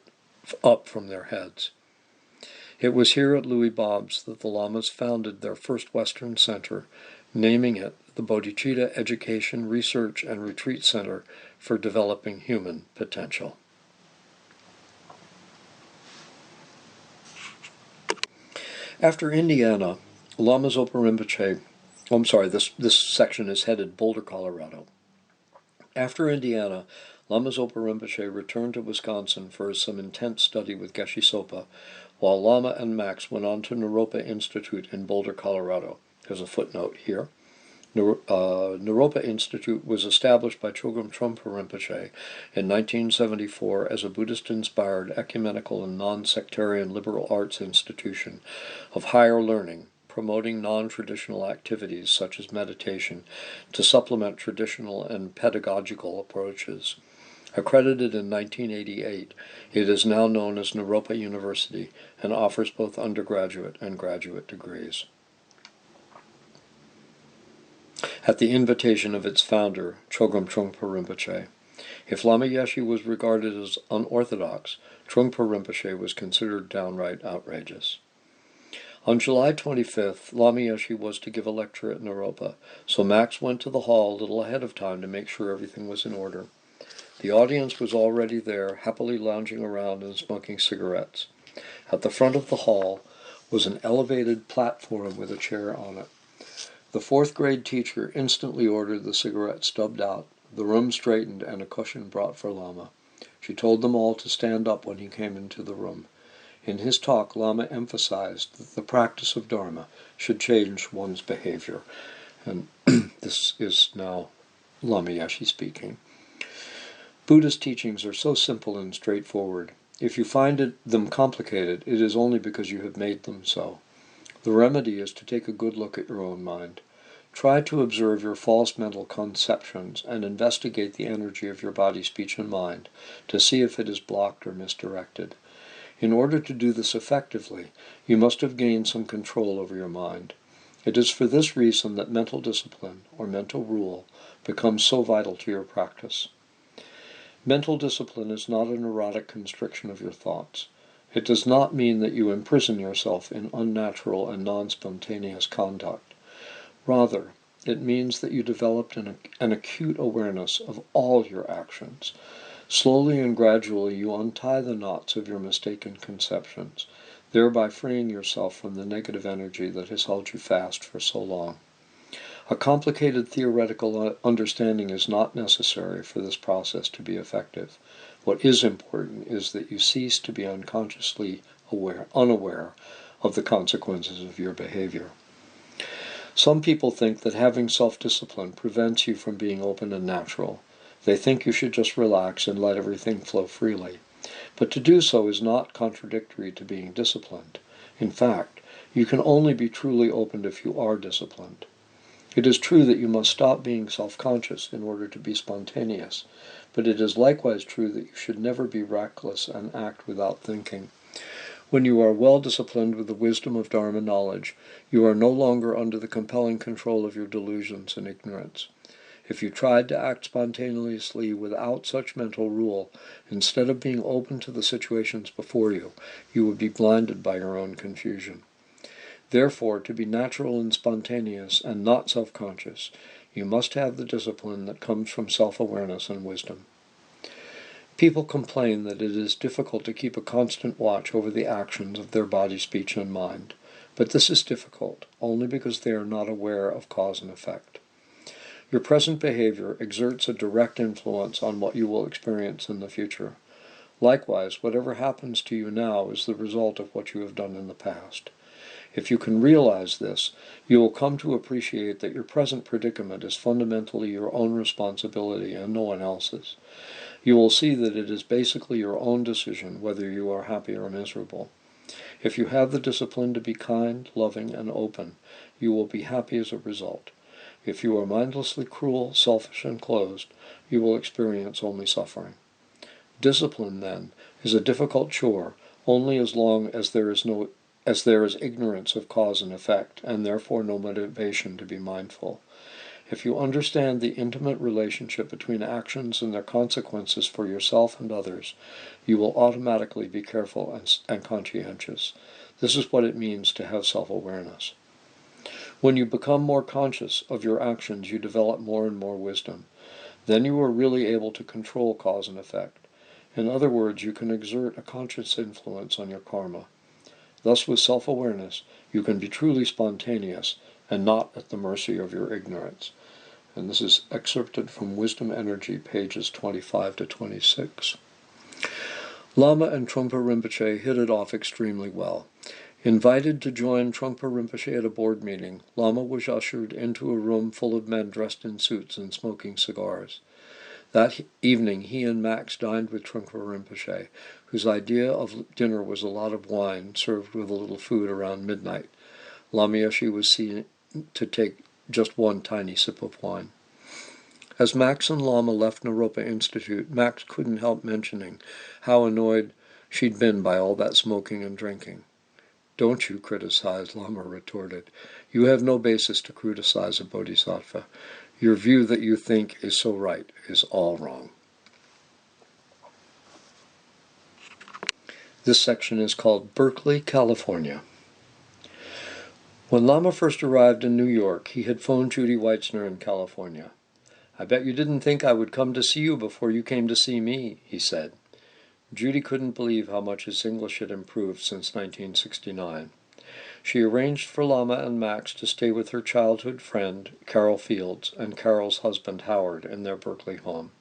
up from their heads. It was here at Louis Bob's that the Lamas founded their first Western center, naming it the Bodhicitta Education, Research, and Retreat Center for Developing Human Potential." After Indiana, Lama Zopa Rinpoche, this section is headed Boulder, Colorado. After Indiana, Lama Zopa Rinpoche returned to Wisconsin for some intense study with Geshe Sopa, while Lama and Max went on to Naropa Institute in Boulder, Colorado. There's a footnote here. Naropa Institute was established by Chogyam Trungpa Rinpoche in 1974 as a Buddhist-inspired ecumenical and non-sectarian liberal arts institution of higher learning, promoting non-traditional activities such as meditation to supplement traditional and pedagogical approaches. Accredited in 1988, it is now known as Naropa University and offers both undergraduate and graduate degrees. At the invitation of its founder, Chogyam Trungpa Rinpoche. If Lama Yeshe was regarded as unorthodox, Trungpa Rinpoche was considered downright outrageous. On July 25th, Lama Yeshe was to give a lecture at Naropa, so Max went to the hall a little ahead of time to make sure everything was in order. The audience was already there, happily lounging around and smoking cigarettes. At the front of the hall was an elevated platform with a chair on it. The fourth-grade teacher instantly ordered the cigarette stubbed out, the room straightened, and a cushion brought for Lama. She told them all to stand up when he came into the room. In his talk, Lama emphasized that the practice of Dharma should change one's behavior. And this is now Lama Yeshe speaking. Buddhist teachings are so simple and straightforward. If you find them complicated, it is only because you have made them so. The remedy is to take a good look at your own mind. Try to observe your false mental conceptions and investigate the energy of your body, speech, and mind to see if it is blocked or misdirected. In order to do this effectively, you must have gained some control over your mind. It is for this reason that mental discipline, or mental rule, becomes so vital to your practice. Mental discipline is not a neurotic constriction of your thoughts. It does not mean that you imprison yourself in unnatural and non-spontaneous conduct. Rather, it means that you developed an acute awareness of all your actions. Slowly and gradually you untie the knots of your mistaken conceptions, thereby freeing yourself from the negative energy that has held you fast for so long. A complicated theoretical understanding is not necessary for this process to be effective. What is important is that you cease to be unconsciously unaware of the consequences of your behavior. Some people think that having self-discipline prevents you from being open and natural. They think you should just relax and let everything flow freely. But to do so is not contradictory to being disciplined. In fact, you can only be truly opened if you are disciplined. It is true that you must stop being self-conscious in order to be spontaneous, but it is likewise true that you should never be reckless and act without thinking. When you are well disciplined with the wisdom of Dharma knowledge, you are no longer under the compelling control of your delusions and ignorance. If you tried to act spontaneously without such mental rule, instead of being open to the situations before you, you would be blinded by your own confusion. Therefore, to be natural and spontaneous and not self-conscious, you must have the discipline that comes from self-awareness and wisdom. People complain that it is difficult to keep a constant watch over the actions of their body, speech, and mind, but this is difficult only because they are not aware of cause and effect. Your present behavior exerts a direct influence on what you will experience in the future. Likewise, whatever happens to you now is the result of what you have done in the past. If you can realize this, you will come to appreciate that your present predicament is fundamentally your own responsibility and no one else's. You will see that it is basically your own decision whether you are happy or miserable. If you have the discipline to be kind, loving, and open, you will be happy as a result. If you are mindlessly cruel, selfish, and closed, you will experience only suffering. Discipline, then, is a difficult chore only as long as there is ignorance of cause and effect, and therefore no motivation to be mindful. If you understand the intimate relationship between actions and their consequences for yourself and others, you will automatically be careful and conscientious. This is what it means to have self-awareness. When you become more conscious of your actions, you develop more and more wisdom. Then you are really able to control cause and effect. In other words, you can exert a conscious influence on your karma. Thus, with self-awareness, you can be truly spontaneous and not at the mercy of your ignorance. And this is excerpted from Wisdom Energy, pages 25 to 26. Lama and Trungpa Rinpoche hit it off extremely well. Invited to join Trungpa Rinpoche at a board meeting, Lama was ushered into a room full of men dressed in suits and smoking cigars. That evening he and Max dined with Trungpa Rinpoche, whose idea of dinner was a lot of wine served with a little food around midnight. Lama Yeshe was seen to take just one tiny sip of wine. As Max and Lama left Naropa Institute, Max couldn't help mentioning how annoyed she'd been by all that smoking and drinking. "Don't you criticize," Lama retorted. "You have no basis to criticize a bodhisattva. Your view that you think is so right is all wrong." This section is called Berkeley, California. When Lama first arrived in New York, he had phoned Judy Weitzner in California. "I bet you didn't think I would come to see you before you came to see me," he said. Judy couldn't believe how much his English had improved since 1969. She arranged for Lama and Max to stay with her childhood friend, Carol Fields, and Carol's husband, Howard, in their Berkeley home.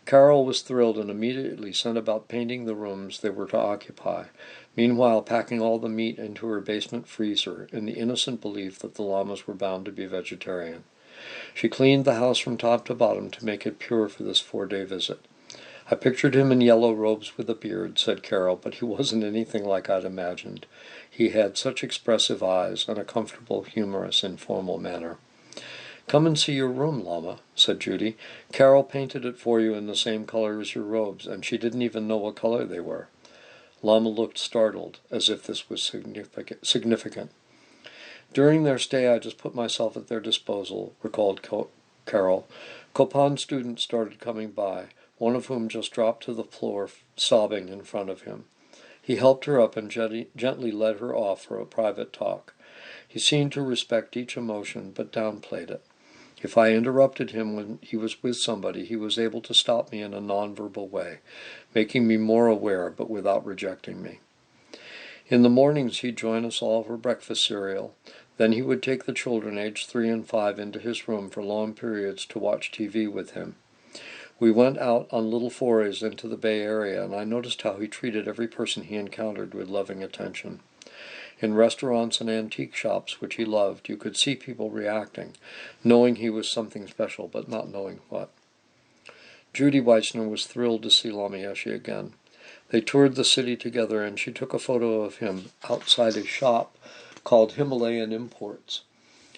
Carol was thrilled and immediately set about painting the rooms they were to occupy, meanwhile packing all the meat into her basement freezer in the innocent belief that the Lamas were bound to be vegetarian. She cleaned the house from top to bottom to make it pure for this 4-day visit. "I pictured him in yellow robes with a beard," said Carol, "but he wasn't anything like I'd imagined. He had such expressive eyes and a comfortable, humorous, informal manner." "Come and see your room, Lama," said Judy. "Carol painted it for you in the same color as your robes, and she didn't even know what color they were." Lama looked startled, as if this was significant. "During their stay, I just put myself at their disposal," recalled Carol. "Kopan students started coming by, one of whom just dropped to the floor, sobbing in front of him. He helped her up and gently led her off for a private talk. He seemed to respect each emotion, but downplayed it. If I interrupted him when he was with somebody, he was able to stop me in a nonverbal way, making me more aware, but without rejecting me. In the mornings, he'd join us all for breakfast cereal. Then he would take the children aged 3 and 5 into his room for long periods to watch TV with him. We went out on little forays into the Bay Area, and I noticed how he treated every person he encountered with loving attention. In restaurants and antique shops, which he loved, you could see people reacting, knowing he was something special, but not knowing what." Judy Weitzner was thrilled to see Lama Yeshe again. They toured the city together, and she took a photo of him outside a shop called Himalayan Imports.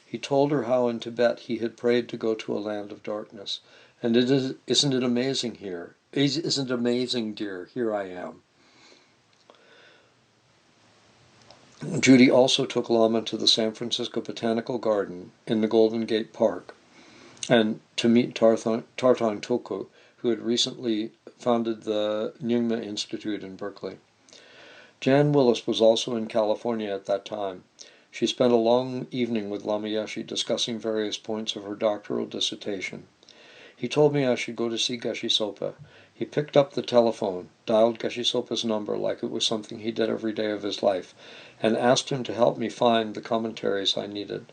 He told her how in Tibet he had prayed to go to a land of darkness. "And isn't it amazing here? Isn't it amazing, dear? Here I am." Judy also took Lama to the San Francisco Botanical Garden in the Golden Gate Park, and to meet Tarthon Toku, who had recently founded the Nyingma Institute in Berkeley. Jan Willis was also in California at that time. She spent a long evening with Lama Yeshe discussing various points of her doctoral dissertation. "He told me I should go to see Geshe Sopa. He picked up the telephone, dialed Geshe Sopa's number like it was something he did every day of his life, and asked him to help me find the commentaries I needed.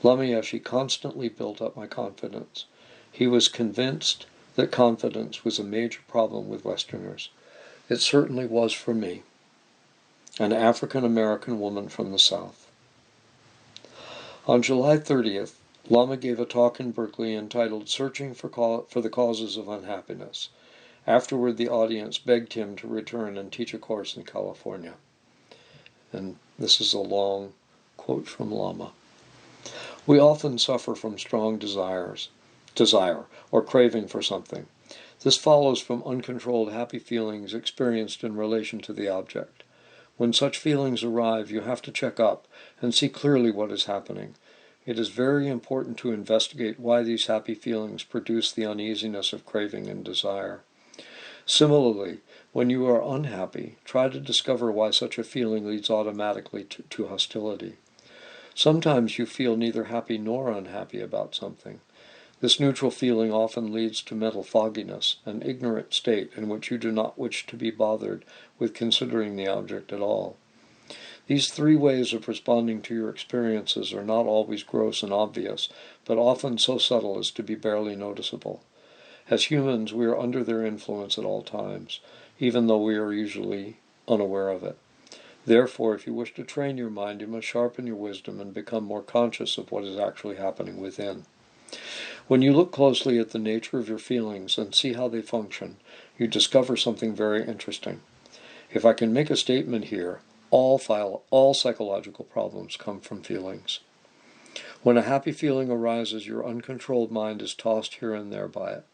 Lama Yeshe constantly built up my confidence. He was convinced that confidence was a major problem with Westerners. It certainly was for me, an African-American woman from the South." On July 30th, Lama gave a talk in Berkeley entitled "Searching for the Causes of Unhappiness." Afterward, the audience begged him to return and teach a course in California. And this is a long quote from Lama. "We often suffer from strong desire, or craving for something. This follows from uncontrolled happy feelings experienced in relation to the object. When such feelings arrive, you have to check up and see clearly what is happening. It is very important to investigate why these happy feelings produce the uneasiness of craving and desire. Similarly, when you are unhappy, try to discover why such a feeling leads automatically to hostility. Sometimes you feel neither happy nor unhappy about something. This neutral feeling often leads to mental fogginess, an ignorant state in which you do not wish to be bothered with considering the object at all. These 3 ways of responding to your experiences are not always gross and obvious, but often so subtle as to be barely noticeable. As humans, we are under their influence at all times, even though we are usually unaware of it. Therefore, if you wish to train your mind, you must sharpen your wisdom and become more conscious of what is actually happening within. When you look closely at the nature of your feelings and see how they function, you discover something very interesting. If I can make a statement here, all psychological problems come from feelings. When a happy feeling arises, your uncontrolled mind is tossed here and there by it.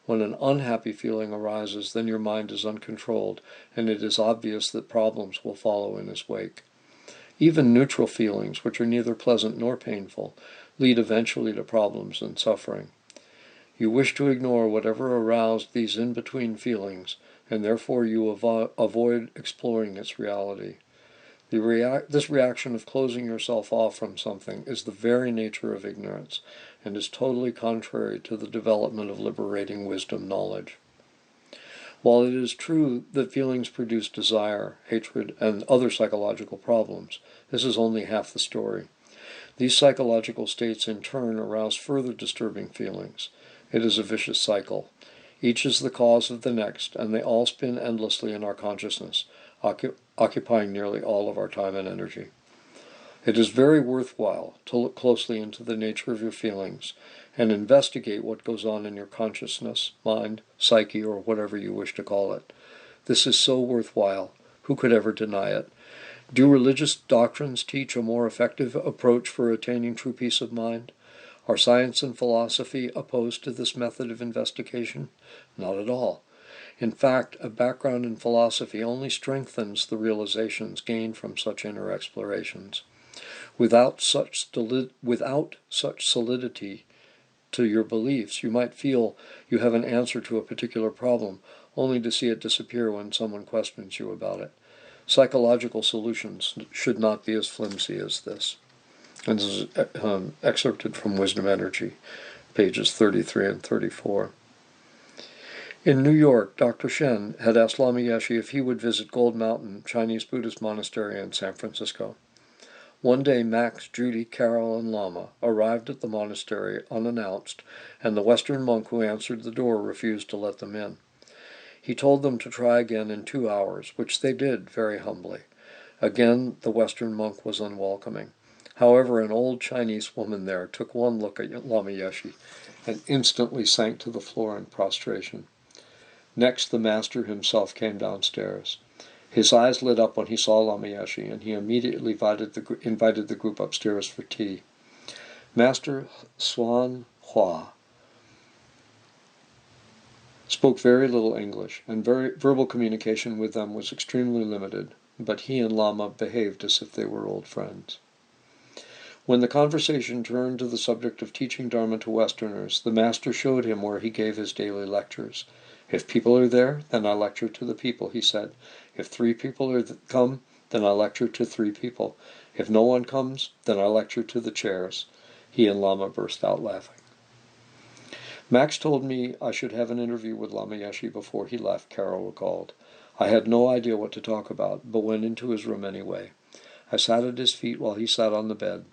When an unhappy feeling arises, then your mind is uncontrolled, and it is obvious that problems will follow in its wake. Even neutral feelings, which are neither pleasant nor painful, lead eventually to problems and suffering. You wish to ignore whatever aroused these in-between feelings, and therefore you avoid exploring its reality. This reaction of closing yourself off from something is the very nature of ignorance, and is totally contrary to the development of liberating wisdom knowledge. While it is true that feelings produce desire, hatred, and other psychological problems, this is only half the story. These psychological states in turn arouse further disturbing feelings. It is a vicious cycle. Each is the cause of the next, and they all spin endlessly in our consciousness, occupying nearly all of our time and energy. It is very worthwhile to look closely into the nature of your feelings and investigate what goes on in your consciousness, mind, psyche, or whatever you wish to call it. This is so worthwhile. Who could ever deny it? Do religious doctrines teach a more effective approach for attaining true peace of mind? Are science and philosophy opposed to this method of investigation? Not at all. In fact, a background in philosophy only strengthens the realizations gained from such inner explorations. Without such solidity to your beliefs, you might feel you have an answer to a particular problem, only to see it disappear when someone questions you about it. Psychological solutions should not be as flimsy as this. And this is excerpted from Wisdom Energy, pages 33 and 34. In New York, Dr. Shen had asked Lama Yeshe if he would visit Gold Mountain Chinese Buddhist Monastery in San Francisco. One day, Max, Judy, Carol, and Lama arrived at the monastery unannounced, and the Western monk who answered the door refused to let them in. He told them to try again in 2 hours, which they did very humbly. Again, the Western monk was unwelcoming. However, an old Chinese woman there took one look at Lama Yeshe and instantly sank to the floor in prostration. Next, the master himself came downstairs. His eyes lit up when he saw Lama Yeshe, and he immediately invited the group upstairs for tea. Master Xuan Hua spoke very little English, and verbal communication with them was extremely limited, but he and Lama behaved as if they were old friends. When the conversation turned to the subject of teaching Dharma to Westerners, the master showed him where he gave his daily lectures. If people are there, then I lecture to the people, he said. If 3 people come, then I lecture to 3 people. If no one comes, then I lecture to the chairs. He and Lama burst out laughing. Max told me I should have an interview with Lama Yeshe before he left, Carol recalled. I had no idea what to talk about, but went into his room anyway. I sat at his feet while he sat on the bed.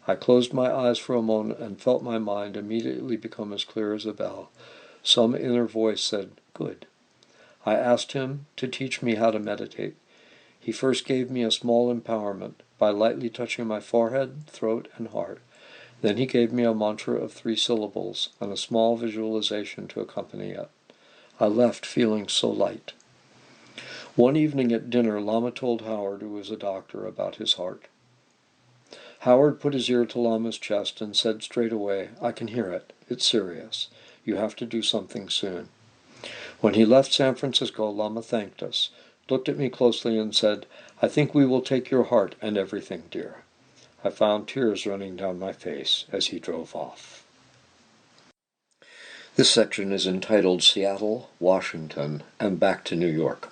I closed my eyes for a moment and felt my mind immediately become as clear as a bell. Some inner voice said, "Good." I asked him to teach me how to meditate. He first gave me a small empowerment by lightly touching my forehead, throat, and heart. Then he gave me a mantra of 3 syllables and a small visualization to accompany it. I left feeling so light. One evening at dinner, Lama told Howard, who was a doctor, about his heart. Howard put his ear to Lama's chest and said straight away, "I can hear it. It's serious. You have to do something soon." When he left San Francisco, Lama thanked us, looked at me closely and said, "I think we will take your heart and everything, dear." I found tears running down my face as he drove off. This section is entitled Seattle, Washington, and Back to New York.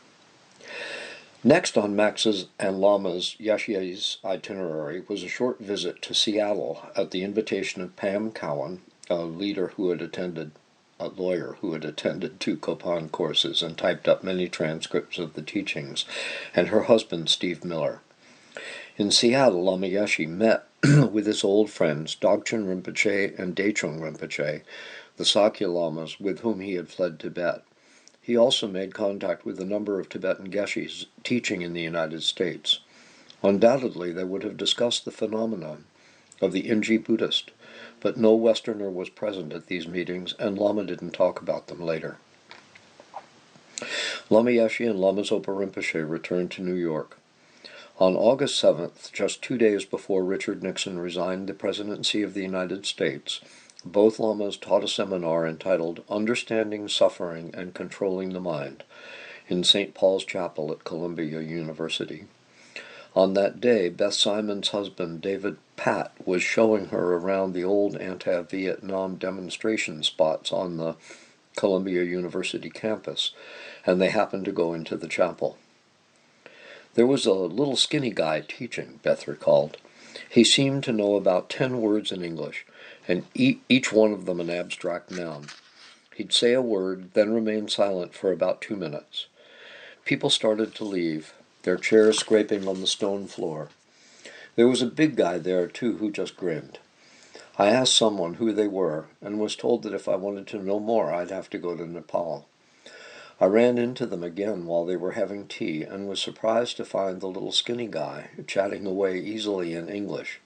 Next on Max's and Lama Yeshe's itinerary was a short visit to Seattle at the invitation of Pam Cowan, a lawyer who had attended 2 Copan courses and typed up many transcripts of the teachings, and her husband, Steve Miller. In Seattle, Lama Yeshe met with his old friends, Dogchen Rinpoche and Dechung Rinpoche, the Sakya Lamas with whom he had fled Tibet. He also made contact with a number of Tibetan geshes teaching in the United States. Undoubtedly, they would have discussed the phenomenon of the Inji Buddhist, but no Westerner was present at these meetings, and Lama didn't talk about them later. Lama Yeshe and Lama Zopa Rinpoche returned to New York. On August 7th, just 2 days before Richard Nixon resigned the presidency of the United States, both Lamas taught a seminar entitled Understanding Suffering and Controlling the Mind in St. Paul's Chapel at Columbia University. On that day, Beth Simon's husband, David Patt, was showing her around the old anti-Vietnam demonstration spots on the Columbia University campus, and they happened to go into the chapel. There was a little skinny guy teaching, Beth recalled. He seemed to know about 10 words in English, and each one of them an abstract noun. He'd say a word, then remain silent for about 2 minutes. People started to leave, their chairs scraping on the stone floor. There was a big guy there, too, who just grinned. I asked someone who they were, and was told that if I wanted to know more, I'd have to go to Nepal. I ran into them again while they were having tea, and was surprised to find the little skinny guy chatting away easily in English.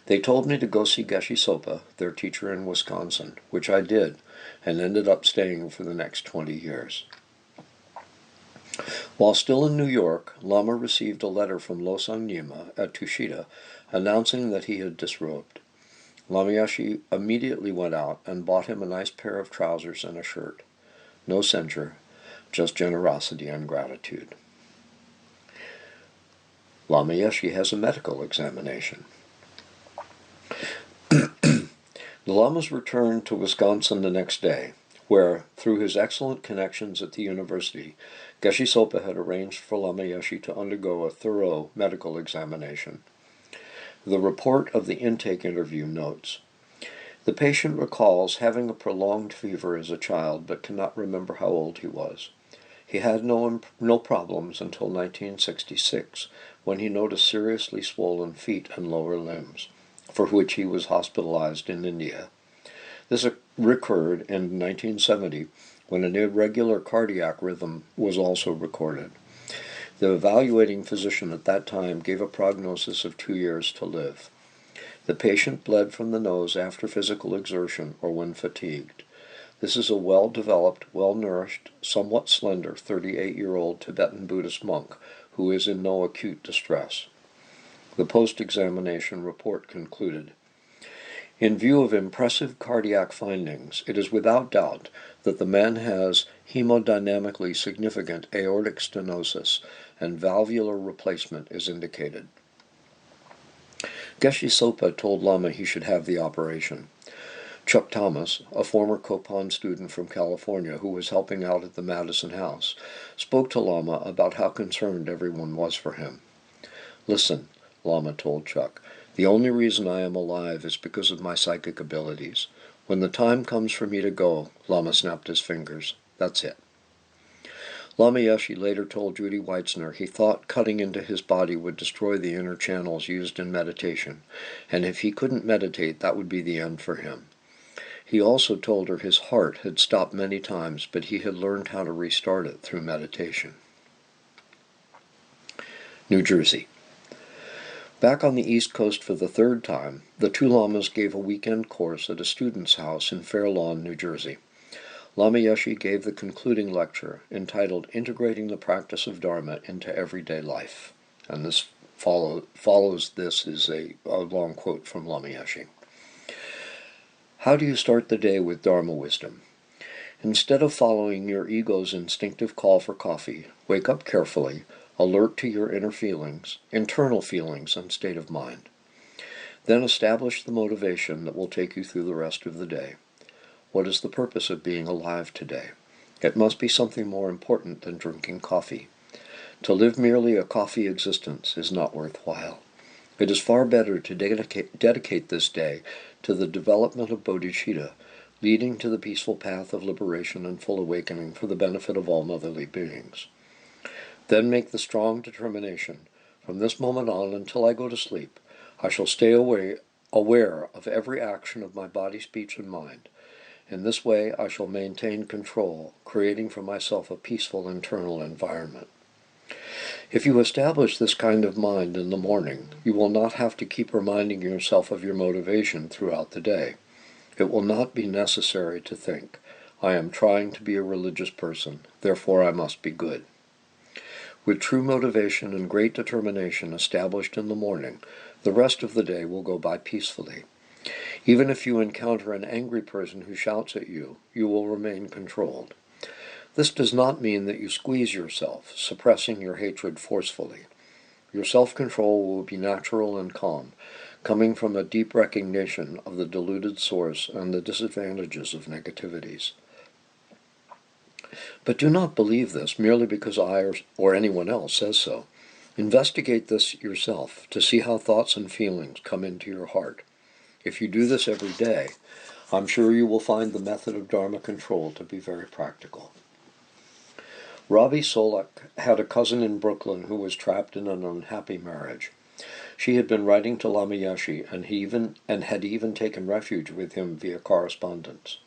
They told me to go see Geshe Sopa, their teacher in Wisconsin, which I did, and ended up staying for the next 20 years. While still in New York, Lama received a letter from Losang Nyima at Tushita announcing that he had disrobed. Lama Yeshe immediately went out and bought him a nice pair of trousers and a shirt. No censure, just generosity and gratitude. Lama Yeshe has a medical examination. The Lamas returned to Wisconsin the next day, where, through his excellent connections at the university, Geshe Sopa had arranged for Lama Yeshe to undergo a thorough medical examination. The report of the intake interview notes, the patient recalls having a prolonged fever as a child but cannot remember how old he was. He had no problems until 1966, when he noticed seriously swollen feet and lower limbs, for which he was hospitalized in India. This recurred in 1970, when an irregular cardiac rhythm was also recorded. The evaluating physician at that time gave a prognosis of 2 years to live. The patient bled from the nose after physical exertion or when fatigued. This is a well-developed, well-nourished, somewhat slender 38-year-old Tibetan Buddhist monk who is in no acute distress. The post-examination report concluded, in view of impressive cardiac findings, it is without doubt that the man has hemodynamically significant aortic stenosis and valvular replacement is indicated. Geshe Sopa told Lama he should have the operation. Chuck Thomas, a former Kopan student from California who was helping out at the Madison House, spoke to Lama about how concerned everyone was for him. Listen, Lama told Chuck, the only reason I am alive is because of my psychic abilities. When the time comes for me to go, Lama snapped his fingers. That's it. Lama Yeshe later told Judy Weitzner he thought cutting into his body would destroy the inner channels used in meditation, and if he couldn't meditate, that would be the end for him. He also told her his heart had stopped many times, but he had learned how to restart it through meditation. New Jersey. Back on the East Coast for the third time, the two Lamas gave a weekend course at a student's house in Fair Lawn, New Jersey. Lama Yeshe gave the concluding lecture entitled Integrating the Practice of Dharma into Everyday Life. And this follows this is a long quote from Lama Yeshe. How do you start the day with Dharma wisdom? Instead of following your ego's instinctive call for coffee, wake up carefully, alert to your internal feelings and state of mind. Then establish the motivation that will take you through the rest of the day. What is the purpose of being alive today? It must be something more important than drinking coffee. To live merely a coffee existence is not worthwhile. It is far better to dedicate this day to the development of bodhicitta, leading to the peaceful path of liberation and full awakening for the benefit of all motherly beings. Then make the strong determination, from this moment on until I go to sleep, I shall stay aware of every action of my body, speech, and mind. In this way I shall maintain control, creating for myself a peaceful internal environment. If you establish this kind of mind in the morning, you will not have to keep reminding yourself of your motivation throughout the day. It will not be necessary to think, I am trying to be a religious person, therefore I must be good. With true motivation and great determination established in the morning, the rest of the day will go by peacefully. Even if you encounter an angry person who shouts at you, you will remain controlled. This does not mean that you squeeze yourself, suppressing your hatred forcefully. Your self-control will be natural and calm, coming from a deep recognition of the deluded source and the disadvantages of negativities. But do not believe this merely because I or anyone else says so. Investigate this yourself to see how thoughts and feelings come into your heart. If you do this every day, I'm sure you will find the method of Dharma control to be very practical. Ravi Solak had a cousin in Brooklyn who was trapped in an unhappy marriage. She had been writing to Lama Yeshe and had even taken refuge with him via correspondence.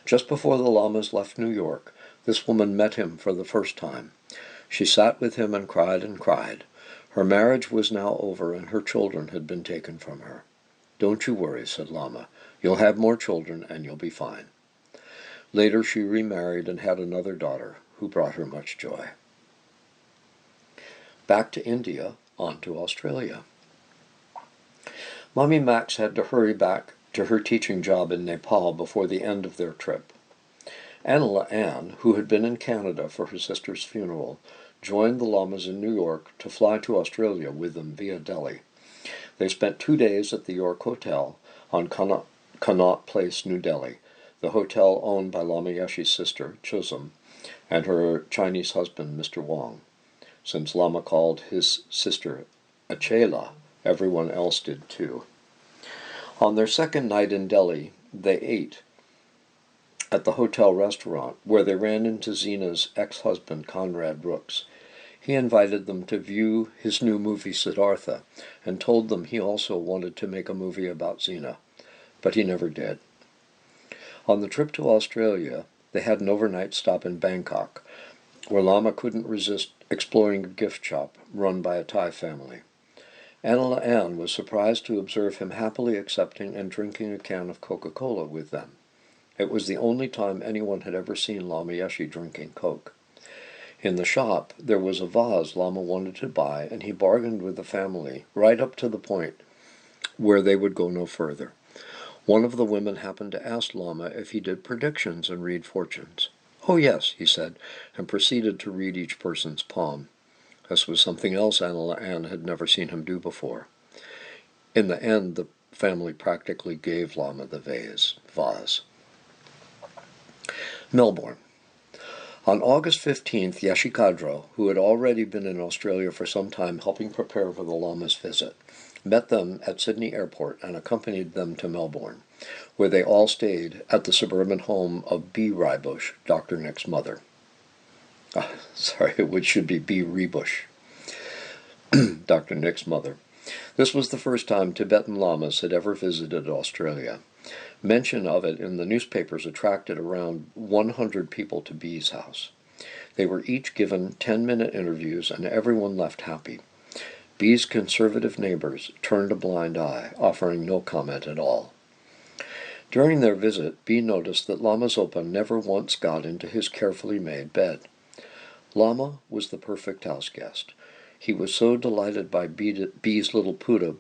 Just before the Lamas left New York, this woman met him for the first time. She sat with him and cried and cried. Her marriage was now over and her children had been taken from her. Don't you worry, said Lama. You'll have more children and you'll be fine. Later she remarried and had another daughter, who brought her much joy. Back to India, on to Australia. Mommy Max had to hurry back to her teaching job in Nepal before the end of their trip. Anila Ann, who had been in Canada for her sister's funeral, joined the Lamas in New York to fly to Australia with them via Delhi. They spent 2 days at the York Hotel on Connaught Place, New Delhi, the hotel owned by Lama Yeshe's sister, Chisholm, and her Chinese husband, Mr. Wong. Since Lama called his sister Achela, everyone else did too. On their second night in Delhi, they ate at the hotel restaurant, where they ran into Zina's ex-husband, Conrad Brooks. He invited them to view his new movie, Siddhartha, and told them he also wanted to make a movie about Zina, but he never did. On the trip to Australia, they had an overnight stop in Bangkok, where Lama couldn't resist exploring a gift shop run by a Thai family. Anila Ann was surprised to observe him happily accepting and drinking a can of Coca-Cola with them. It was the only time anyone had ever seen Lama Yeshe drinking Coke. In the shop, there was a vase Lama wanted to buy, and he bargained with the family right up to the point where they would go no further. One of the women happened to ask Lama if he did predictions and read fortunes. Oh, yes, he said, and proceeded to read each person's palm. This was something else Anila Ann had never seen him do before. In the end, the family practically gave Lama the vase. Melbourne. On August 15th, Yeshe Kadro, who had already been in Australia for some time helping prepare for the Lama's visit, met them at Sydney Airport and accompanied them to Melbourne, where they all stayed at the suburban home of B. Rybush, Dr. Nick's mother. Which should be B. Rebush, Dr. Nick's mother. This was the first time Tibetan Lamas had ever visited Australia. Mention of it in the newspapers attracted around 100 people to B's house. They were each given 10-minute interviews, and everyone left happy. B's conservative neighbors turned a blind eye, offering no comment at all. During their visit, B noticed that Lama Zopa never once got into his carefully made bed. Lama was the perfect house guest. He was so delighted by B's little poodle,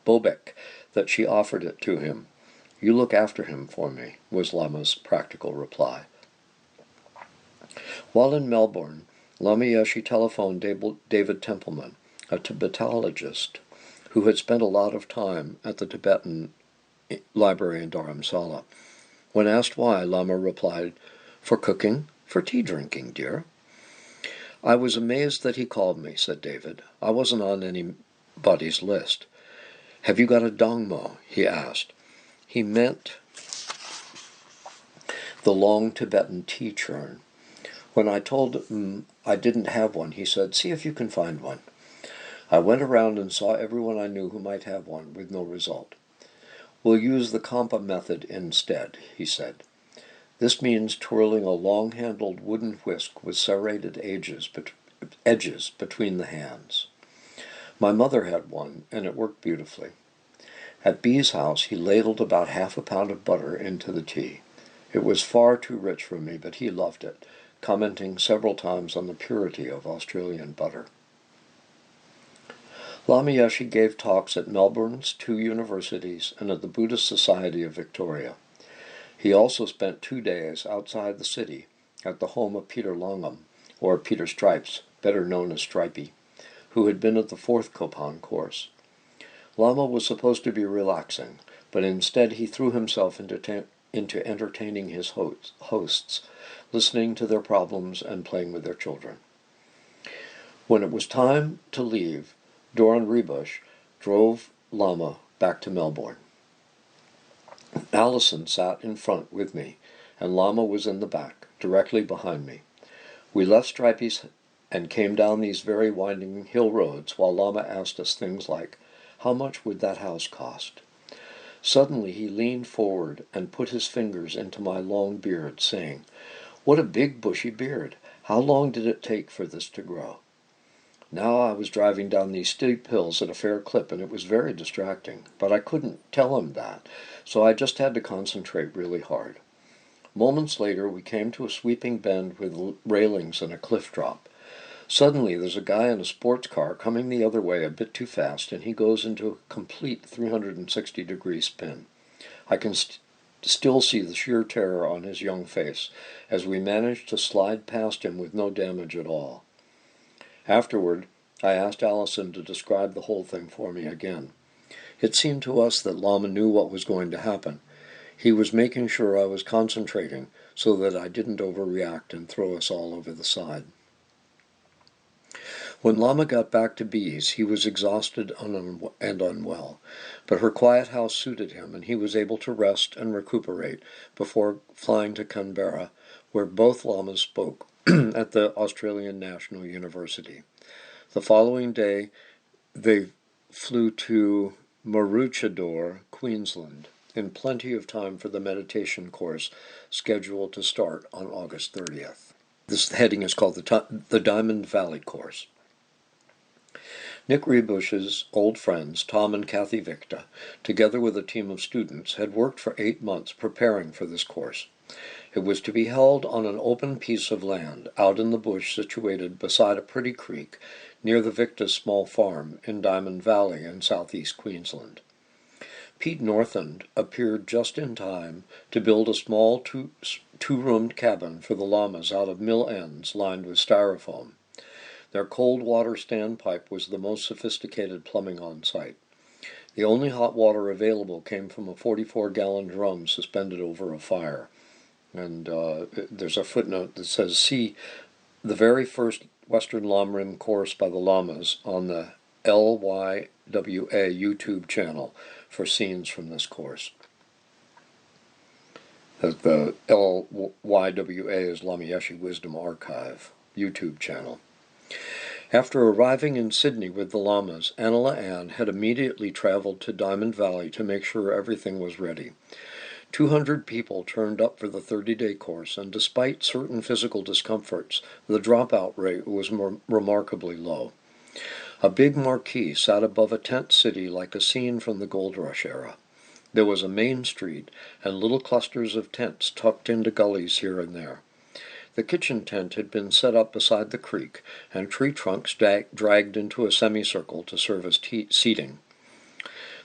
Bobek, that she offered it to him. You look after him for me, was Lama's practical reply. While in Melbourne, Lama Yeshe telephoned David Templeman, a Tibetologist who had spent a lot of time at the Tibetan library in Dharamsala. When asked why, Lama replied, "For cooking, for tea drinking, dear." "I was amazed that he called me," said David. "I wasn't on anybody's list." "Have you got a dongmo?" he asked. He meant the long Tibetan tea churn. When I told him I didn't have one, he said, "See if you can find one." I went around and saw everyone I knew who might have one, with no result. "We'll use the Kampa method instead," he said. This means twirling a long-handled wooden whisk with serrated edges edges between the hands. My mother had one, and it worked beautifully. At B's house, he ladled about half a pound of butter into the tea. It was far too rich for me, but he loved it, commenting several times on the purity of Australian butter. Lama Yeshe gave talks at Melbourne's 2 universities and at the Buddhist Society of Victoria. He also spent 2 days outside the city at the home of Peter Longham, or Peter Stripes, better known as Stripey, who had been at the 4th Kopan course. Lama was supposed to be relaxing, but instead he threw himself into entertaining his hosts, listening to their problems and playing with their children. When it was time to leave, Doran Rebush drove Lama back to Melbourne. Allison sat in front with me, and Lama was in the back, directly behind me. We left Stripey's and came down these very winding hill roads while Lama asked us things like, "How much would that house cost?" Suddenly he leaned forward and put his fingers into my long beard, saying, "What a big bushy beard! How long did it take for this to grow?" Now I was driving down these steep hills at a fair clip, and it was very distracting, but I couldn't tell him that, so I just had to concentrate really hard. Moments later, we came to a sweeping bend with railings and a cliff drop. Suddenly, there's a guy in a sports car coming the other way a bit too fast, and he goes into a complete 360-degree spin. I can still see the sheer terror on his young face as we managed to slide past him with no damage at all. Afterward, I asked Allison to describe the whole thing for me again. It seemed to us that Lama knew what was going to happen. He was making sure I was concentrating so that I didn't overreact and throw us all over the side. When Lama got back to B's, he was exhausted and unwell, but her quiet house suited him, and he was able to rest and recuperate before flying to Canberra, where both Lamas spoke at the Australian National University. The following day, they flew to Maroochydore, Queensland, in plenty of time for the meditation course scheduled to start on August 30th. This heading is called the Diamond Valley Course. Nick Rebush's old friends, Tom and Kathy Victa, together with a team of students, had worked for 8 months preparing for this course. It was to be held on an open piece of land out in the bush situated beside a pretty creek near the Victa's small farm in Diamond Valley in southeast Queensland. Pete Northend appeared just in time to build a small two-roomed cabin for the Lamas out of mill ends lined with styrofoam. Their cold water standpipe was the most sophisticated plumbing on site. The only hot water available came from a 44-gallon drum suspended over a fire. And there's a footnote that says, see the very first Western Lamrim course by the Lamas on the LYWA YouTube channel for scenes from this course. The LYWA is Lama Yeshe Wisdom Archive YouTube channel. After arriving in Sydney with the Lamas, Anila Ann had immediately traveled to Diamond Valley to make sure everything was ready. 200 people turned up for the 30-day course, and despite certain physical discomforts, the dropout rate was remarkably low. A big marquee sat above a tent city like a scene from the Gold Rush era. There was a main street and little clusters of tents tucked into gullies here and there. The kitchen tent had been set up beside the creek, and tree trunks dragged into a semicircle to serve as seating.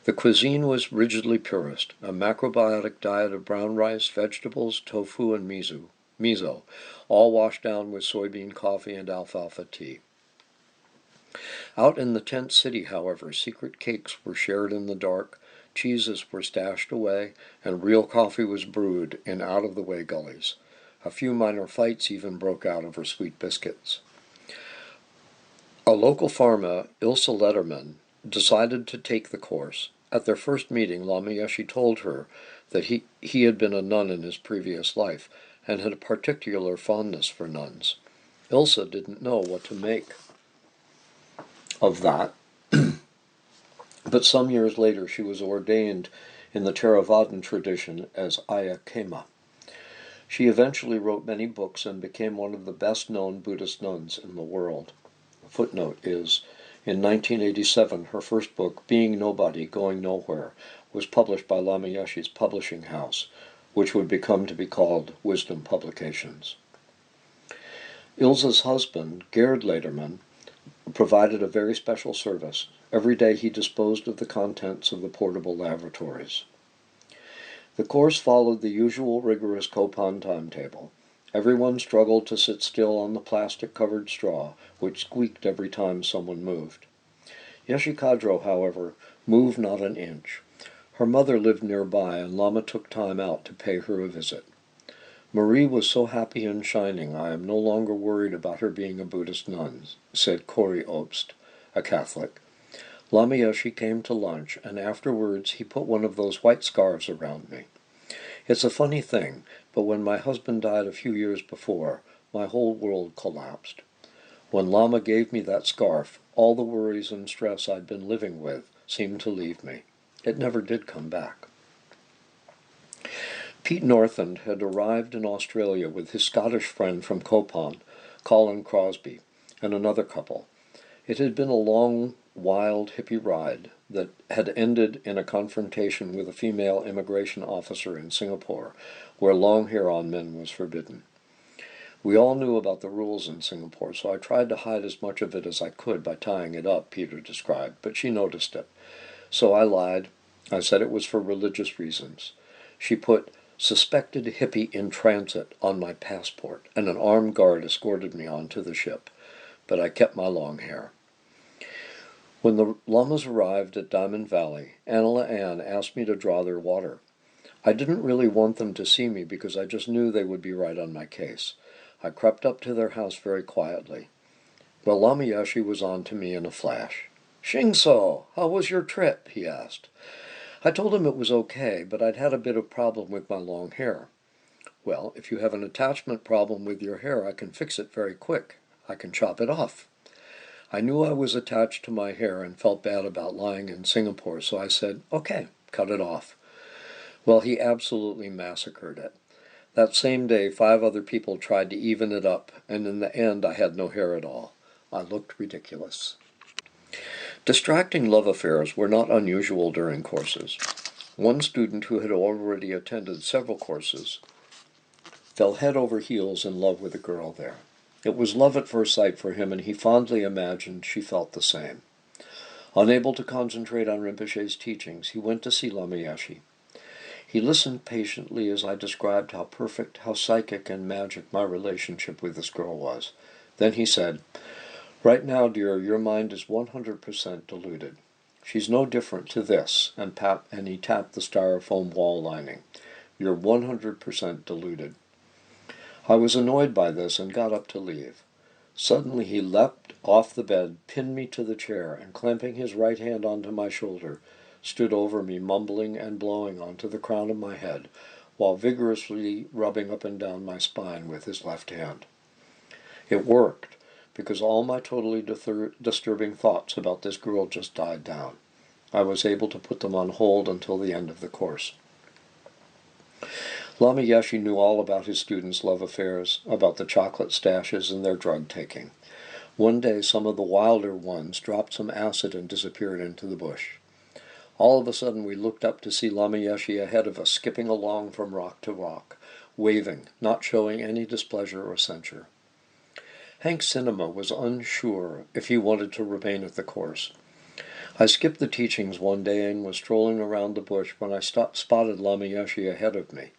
The cuisine was rigidly purist, a macrobiotic diet of brown rice, vegetables, tofu, and miso, all washed down with soybean coffee and alfalfa tea. Out in the tent city, however, secret cakes were shared in the dark, cheeses were stashed away, and real coffee was brewed in out-of-the-way gullies. A few minor fights even broke out over sweet biscuits. A local farmer, Ilse Letterman, decided to take the course. At their first meeting, Lama Yeshe told her that he had been a nun in his previous life and had a particular fondness for nuns. Ilse didn't know what to make of that, but some years later she was ordained in the Theravadan tradition as Ayya Khema. She eventually wrote many books and became one of the best-known Buddhist nuns in the world. A footnote is, in 1987, her first book, Being Nobody, Going Nowhere, was published by Lama Yeshe's publishing house, which would become to be called Wisdom Publications. Ilse's husband, Gerd Lederman, provided a very special service. Every day he disposed of the contents of the portable lavatories. The course followed the usual rigorous Kopan timetable. Everyone struggled to sit still on the plastic-covered straw, which squeaked every time someone moved. Yeshe Kadro, however, moved not an inch. Her mother lived nearby, and Lama took time out to pay her a visit. Marie was so happy and shining, I am no longer worried about her being a Buddhist nun, said Corey Obst, a Catholic. Lama Yeshe came to lunch, and afterwards he put one of those white scarves around me. It's a funny thing, but when my husband died a few years before, my whole world collapsed. When Lama gave me that scarf, all the worries and stress I'd been living with seemed to leave me. It never did come back. Pete Northand had arrived in Australia with his Scottish friend from Kopan, Colin Crosby, and another couple. It had been a long, wild hippie ride that had ended in a confrontation with a female immigration officer in Singapore, where long hair on men was forbidden. We all knew about the rules in Singapore, so I tried to hide as much of it as I could by tying it up, Peter described, but she noticed it. So I lied. I said it was for religious reasons. She put "suspected hippie in transit" on my passport, and an armed guard escorted me onto the ship. But I kept my long hair. When the Lamas arrived at Diamond Valley, Anila Ann asked me to draw their water. I didn't really want them to see me because I just knew they would be right on my case. I crept up to their house very quietly. Well, Lama Yeshe was on to me in a flash. "Shingso, how was your trip?" he asked. I told him it was okay, but I'd had a bit of problem with my long hair. "Well, if you have an attachment problem with your hair, I can fix it very quick. I can chop it off." I knew I was attached to my hair and felt bad about lying in Singapore, so I said, "Okay, cut it off." Well, he absolutely massacred it. That same day, 5 other people tried to even it up, and in the end I had no hair at all. I looked ridiculous. Distracting love affairs were not unusual during courses. One student who had already attended several courses fell head over heels in love with a girl there. It was love at first sight for him, and he fondly imagined she felt the same. Unable to concentrate on Rinpoche's teachings, he went to see Lama Yeshe. He listened patiently as I described how perfect, how psychic and magic my relationship with this girl was. Then he said, "Right now, dear, your mind is 100% deluded. She's no different to this," and he tapped the styrofoam wall lining. "You're 100% deluded." I was annoyed by this and got up to leave. Suddenly he leapt off the bed, pinned me to the chair, and clamping his right hand onto my shoulder, stood over me, mumbling and blowing onto the crown of my head, while vigorously rubbing up and down my spine with his left hand. It worked, because all my totally disturbing thoughts about this girl just died down. I was able to put them on hold until the end of the course. Lama Yeshe knew all about his students' love affairs, about the chocolate stashes and their drug-taking. One day some of the wilder ones dropped some acid and disappeared into the bush. All of a sudden we looked up to see Lama Yeshe ahead of us, skipping along from rock to rock, waving, not showing any displeasure or censure. Hank Sinema was unsure if he wanted to remain at the course. I skipped the teachings one day and was strolling around the bush when I spotted Lama Yeshe ahead of me.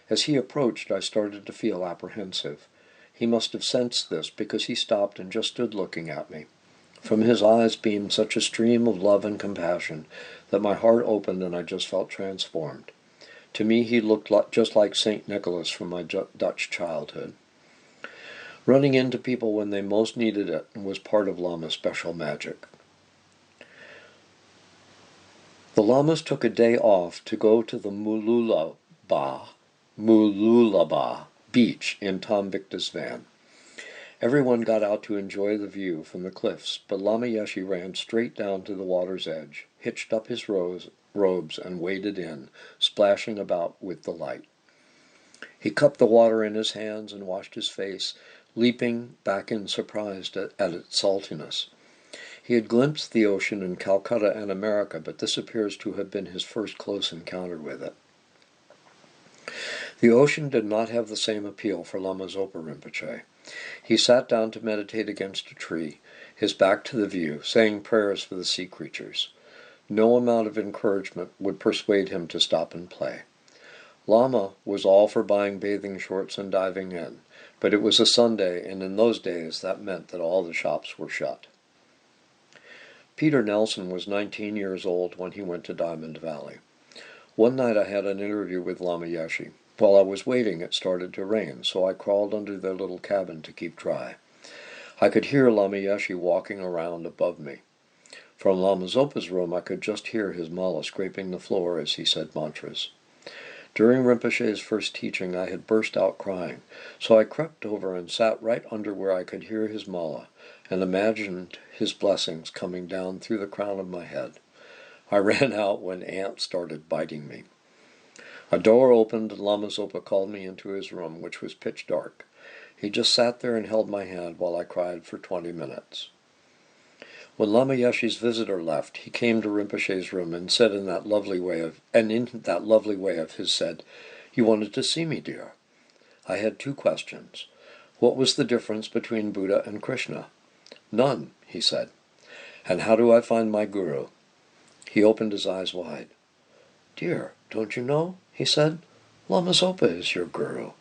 As he approached, I started to feel apprehensive. He must have sensed this, because he stopped and just stood looking at me. From his eyes beamed such a stream of love and compassion that my heart opened and I just felt transformed. To me he looked just like St. Nicholas from my Dutch childhood. Running into people when they most needed it was part of Lama's special magic. The Lamas took a day off to go to the Mooloolaba beach in Tom Victor's van. Everyone got out to enjoy the view from the cliffs, but Lama Yeshe ran straight down to the water's edge, hitched up his robes, and waded in, splashing about with delight. He cupped the water in his hands and washed his face, leaping back in surprise at its saltiness. He had glimpsed the ocean in Calcutta and America, but this appears to have been his first close encounter with it. The ocean did not have the same appeal for Lama Zopa Rinpoche. He sat down to meditate against a tree, his back to the view, saying prayers for the sea creatures. No amount of encouragement would persuade him to stop and play. Lama was all for buying bathing shorts and diving in, but it was a Sunday, and in those days that meant that all the shops were shut. Peter Nelson was 19 years old when he went to Diamond Valley. One night I had an interview with Lama Yeshe. While I was waiting, it started to rain, so I crawled under their little cabin to keep dry. I could hear Lama Yeshe walking around above me. From Lama Zopa's room, I could just hear his mala scraping the floor as he said mantras. During Rinpoche's first teaching, I had burst out crying, so I crept over and sat right under where I could hear his mala, and imagined his blessings coming down through the crown of my head. I ran out when ants started biting me. A door opened and Lama Zopa called me into his room, which was pitch dark. He just sat there and held my hand while I cried for 20 minutes. When Lama Yeshe's visitor left, he came to Rinpoche's room and said in that lovely way of his said, "You wanted to see me, dear." I had 2 questions. What was the difference between Buddha and Krishna? None, he said. And how do I find my guru? He opened his eyes wide. Dear, don't you know? He said. Lama Zopa is your guru.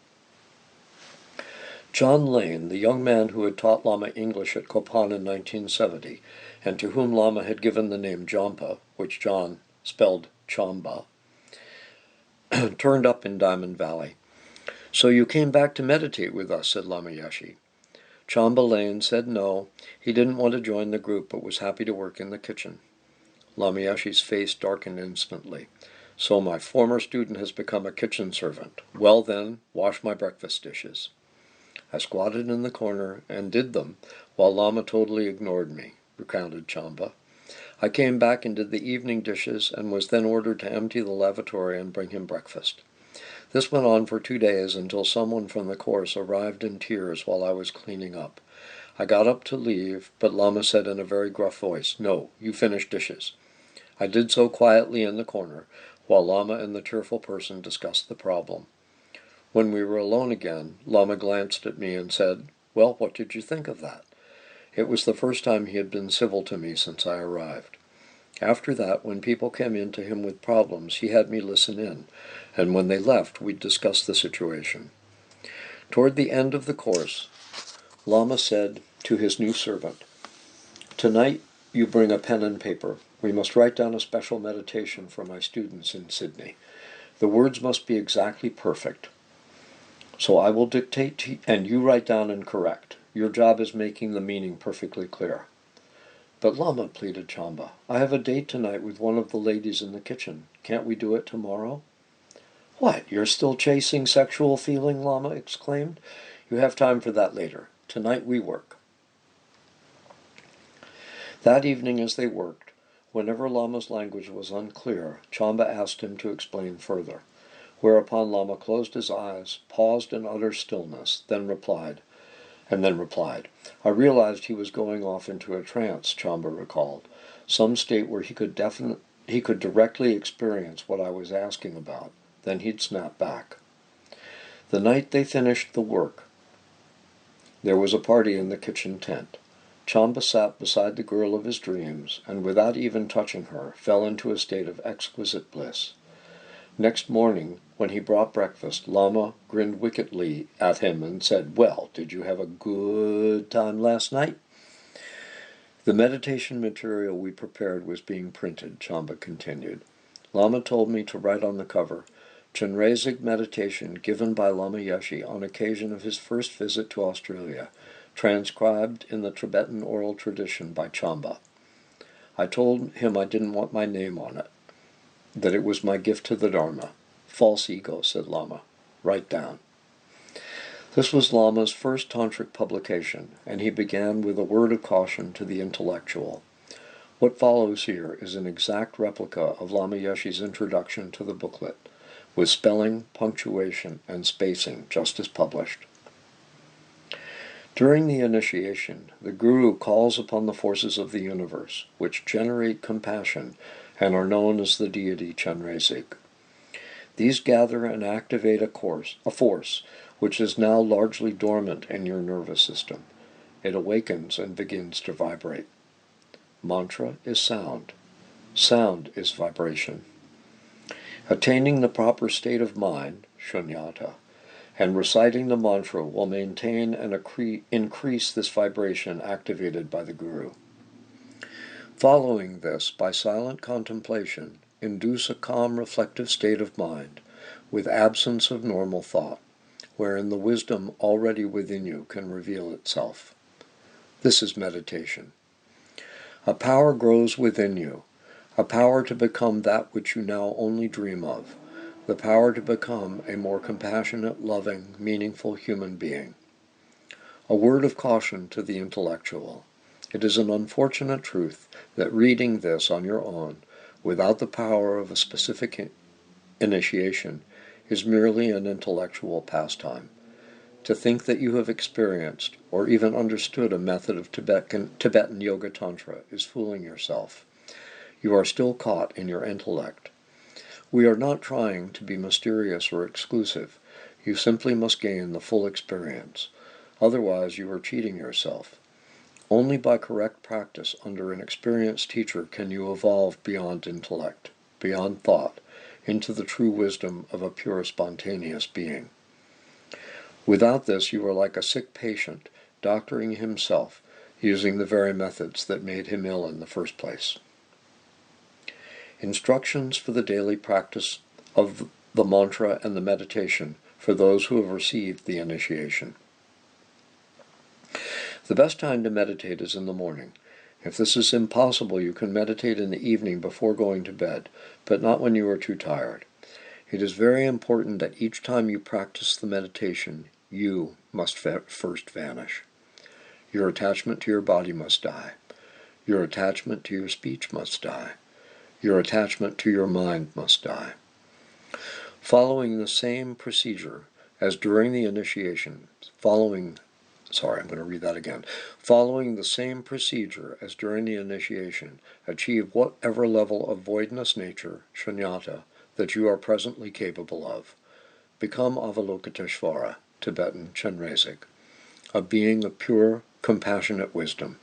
John Lane, the young man who had taught Lama English at Kopan in 1970, and to whom Lama had given the name Jampa, which John spelled Chamba, turned up in Diamond Valley. "So you came back to meditate with us," said Lama Yeshe. Chamba Lane said no, he didn't want to join the group, but was happy to work in the kitchen. Lama Yeshe's face darkened instantly. "So my former student has become a kitchen servant. Well then, wash my breakfast dishes." I squatted in the corner and did them, while Lama totally ignored me, recounted Chamba. I came back and did the evening dishes, and was then ordered to empty the lavatory and bring him breakfast. This went on for 2 days until someone from the course arrived in tears while I was cleaning up. I got up to leave, but Lama said in a very gruff voice, "No, you finish dishes." I did so quietly in the corner, while Lama and the tearful person discussed the problem. When we were alone again, Lama glanced at me and said, "Well, what did you think of that?" It was the first time he had been civil to me since I arrived. After that, when people came in to him with problems, he had me listen in, and when they left, we'd discuss the situation. Toward the end of the course, Lama said to his new servant, "Tonight you bring a pen and paper. We must write down a special meditation for my students in Sydney. The words must be exactly perfect. So I will dictate to you, and you write down and correct. Your job is making the meaning perfectly clear." "But Lama," pleaded Chamba, "I have a date tonight with one of the ladies in the kitchen. Can't we do it tomorrow?" "What, you're still chasing sexual feeling?" Lama exclaimed. "You have time for that later. Tonight we work." That evening as they worked, whenever Lama's language was unclear, Chamba asked him to explain further, whereupon Lama closed his eyes, paused in utter stillness, then replied. I realized he was going off into a trance, Chamba recalled, some state where he could directly experience what I was asking about. Then he'd snap back. The night they finished the work, there was a party in the kitchen tent. Chamba sat beside the girl of his dreams, and without even touching her, fell into a state of exquisite bliss. Next morning, when he brought breakfast, Lama grinned wickedly at him and said, "Well, did you have a good time last night?" The meditation material we prepared was being printed, Chamba continued. Lama told me to write on the cover, "Chenrezig meditation given by Lama Yeshe on occasion of his first visit to Australia, transcribed in the Tibetan oral tradition by Chamba." I told him I didn't want my name on it, that it was my gift to the Dharma. "False ego," said Lama. "Write down." This was Lama's first tantric publication, and he began with a word of caution to the intellectual. What follows here is an exact replica of Lama Yeshe's introduction to the booklet, with spelling, punctuation, and spacing just as published. During the initiation, the Guru calls upon the forces of the universe, which generate compassion and are known as the deity Chenrezig. These gather and activate a force which is now largely dormant in your nervous system. It awakens and begins to vibrate. Mantra is sound. Sound is vibration. Attaining the proper state of mind, shunyata, and reciting the mantra will maintain and increase this vibration activated by the Guru. Following this, by silent contemplation, induce a calm reflective state of mind with absence of normal thought, wherein the wisdom already within you can reveal itself. This is meditation. A power grows within you, a power to become that which you now only dream of, the power to become a more compassionate, loving, meaningful human being. A word of caution to the intellectual. It is an unfortunate truth that reading this on your own, without the power of a specific initiation, is merely an intellectual pastime. To think that you have experienced or even understood a method of Tibetan Yoga Tantra is fooling yourself. You are still caught in your intellect. We are not trying to be mysterious or exclusive. You simply must gain the full experience. Otherwise, you are cheating yourself. Only by correct practice under an experienced teacher can you evolve beyond intellect, beyond thought, into the true wisdom of a pure, spontaneous being. Without this, you are like a sick patient, doctoring himself, using the very methods that made him ill in the first place. Instructions for the daily practice of the mantra and the meditation for those who have received the initiation. The best time to meditate is in the morning. If this is impossible, you can meditate in the evening before going to bed, but not when you are too tired. It is very important that each time you practice the meditation, you must first vanish. Your attachment to your body must die. Your attachment to your speech must die. Your attachment to your mind must die. Following the same procedure as during the initiation, Following the same procedure as during the initiation, achieve whatever level of voidness nature, shunyata, that you are presently capable of. Become Avalokiteshvara, Tibetan Chenrezig, a being of pure, compassionate wisdom.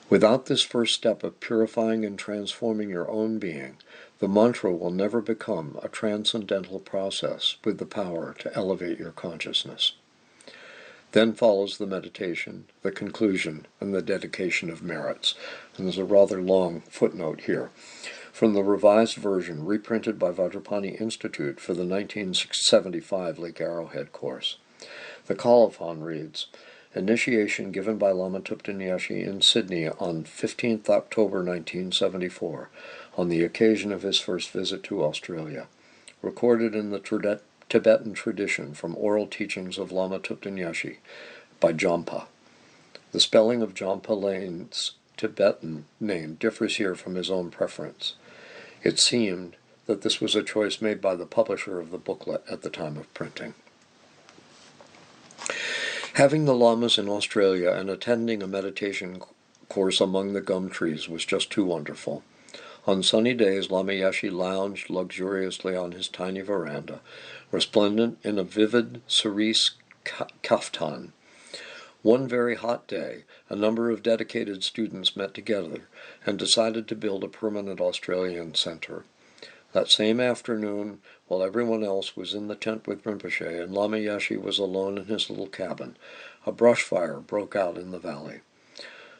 Without this first step of purifying and transforming your own being, the mantra will never become a transcendental process with the power to elevate your consciousness. Then follows the meditation, the conclusion, and the dedication of merits. And there's a rather long footnote here. From the revised version, reprinted by Vajrapani Institute for the 1975 Lake Arrowhead course. The colophon reads, Initiation given by Lama Thupten Nyeshe in Sydney on 15th October 1974, on the occasion of his first visit to Australia. Recorded in the Tibetan tradition from oral teachings of Lama Thupten Nyeshe by Jampa. The spelling of Jampa Lane's Tibetan name differs here from his own preference. It seemed that this was a choice made by the publisher of the booklet at the time of printing. Having the lamas in Australia and attending a meditation course among the gum trees was just too wonderful. On sunny days, Lama Yeshe lounged luxuriously on his tiny veranda, resplendent in a vivid cerise kaftan. One very hot day, a number of dedicated students met together and decided to build a permanent Australian centre. That same afternoon, while everyone else was in the tent with Rinpoche and Lama Yeshe was alone in his little cabin, a brush fire broke out in the valley.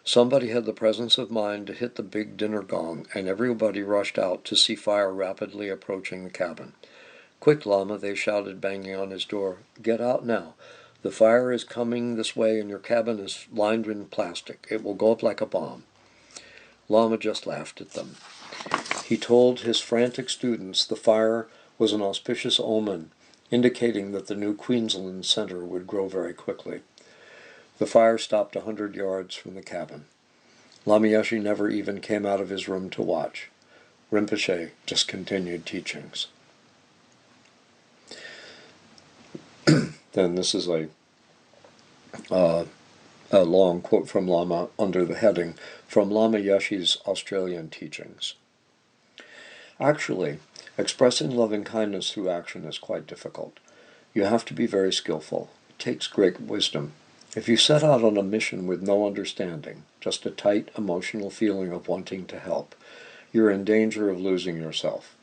Somebody had the presence of mind to hit the big dinner gong, and everybody rushed out to see fire rapidly approaching the cabin. "Quick, Lama," they shouted, banging on his door. "Get out now. The fire is coming this way and your cabin is lined in plastic. It will go up like a bomb." Lama just laughed at them. He told his frantic students the fire was an auspicious omen, indicating that the new Queensland Centre would grow very quickly. The fire stopped 100 yards from the cabin. Lama Yeshe never even came out of his room to watch. Rinpoche just continued teachings. then this is uh, a long quote from Lama under the heading, From Lama Yeshe's Australian Teachings. Actually, expressing loving kindness through action is quite difficult. You have to be very skillful. It takes great wisdom. If you set out on a mission with no understanding, just a tight emotional feeling of wanting to help, you're in danger of losing yourself.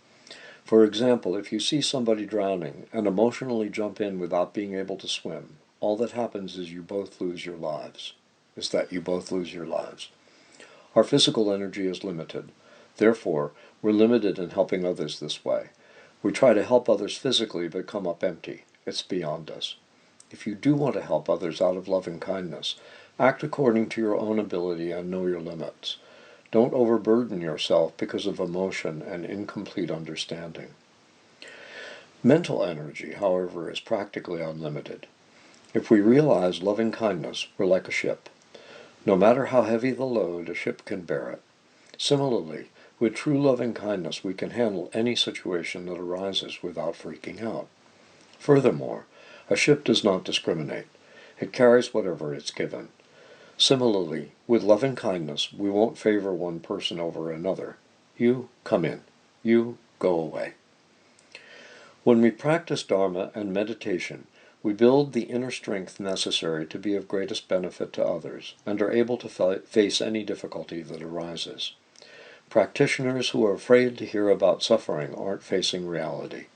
For example, if you see somebody drowning and emotionally jump in without being able to swim, all that happens is you both lose your lives. Our physical energy is limited. Therefore, we're limited in helping others this way. We try to help others physically but come up empty. It's beyond us. If you do want to help others out of loving kindness, act according to your own ability and know your limits. Don't overburden yourself because of emotion and incomplete understanding. Mental energy, however, is practically unlimited. If we realize loving kindness, we're like a ship. No matter how heavy the load, a ship can bear it. Similarly, with true loving kindness, we can handle any situation that arises without freaking out. Furthermore, a ship does not discriminate. It carries whatever it's given. Similarly, with loving kindness, we won't favor one person over another. You come in. You go away. When we practice Dharma and meditation, we build the inner strength necessary to be of greatest benefit to others and are able to face any difficulty that arises. Practitioners who are afraid to hear about suffering aren't facing reality.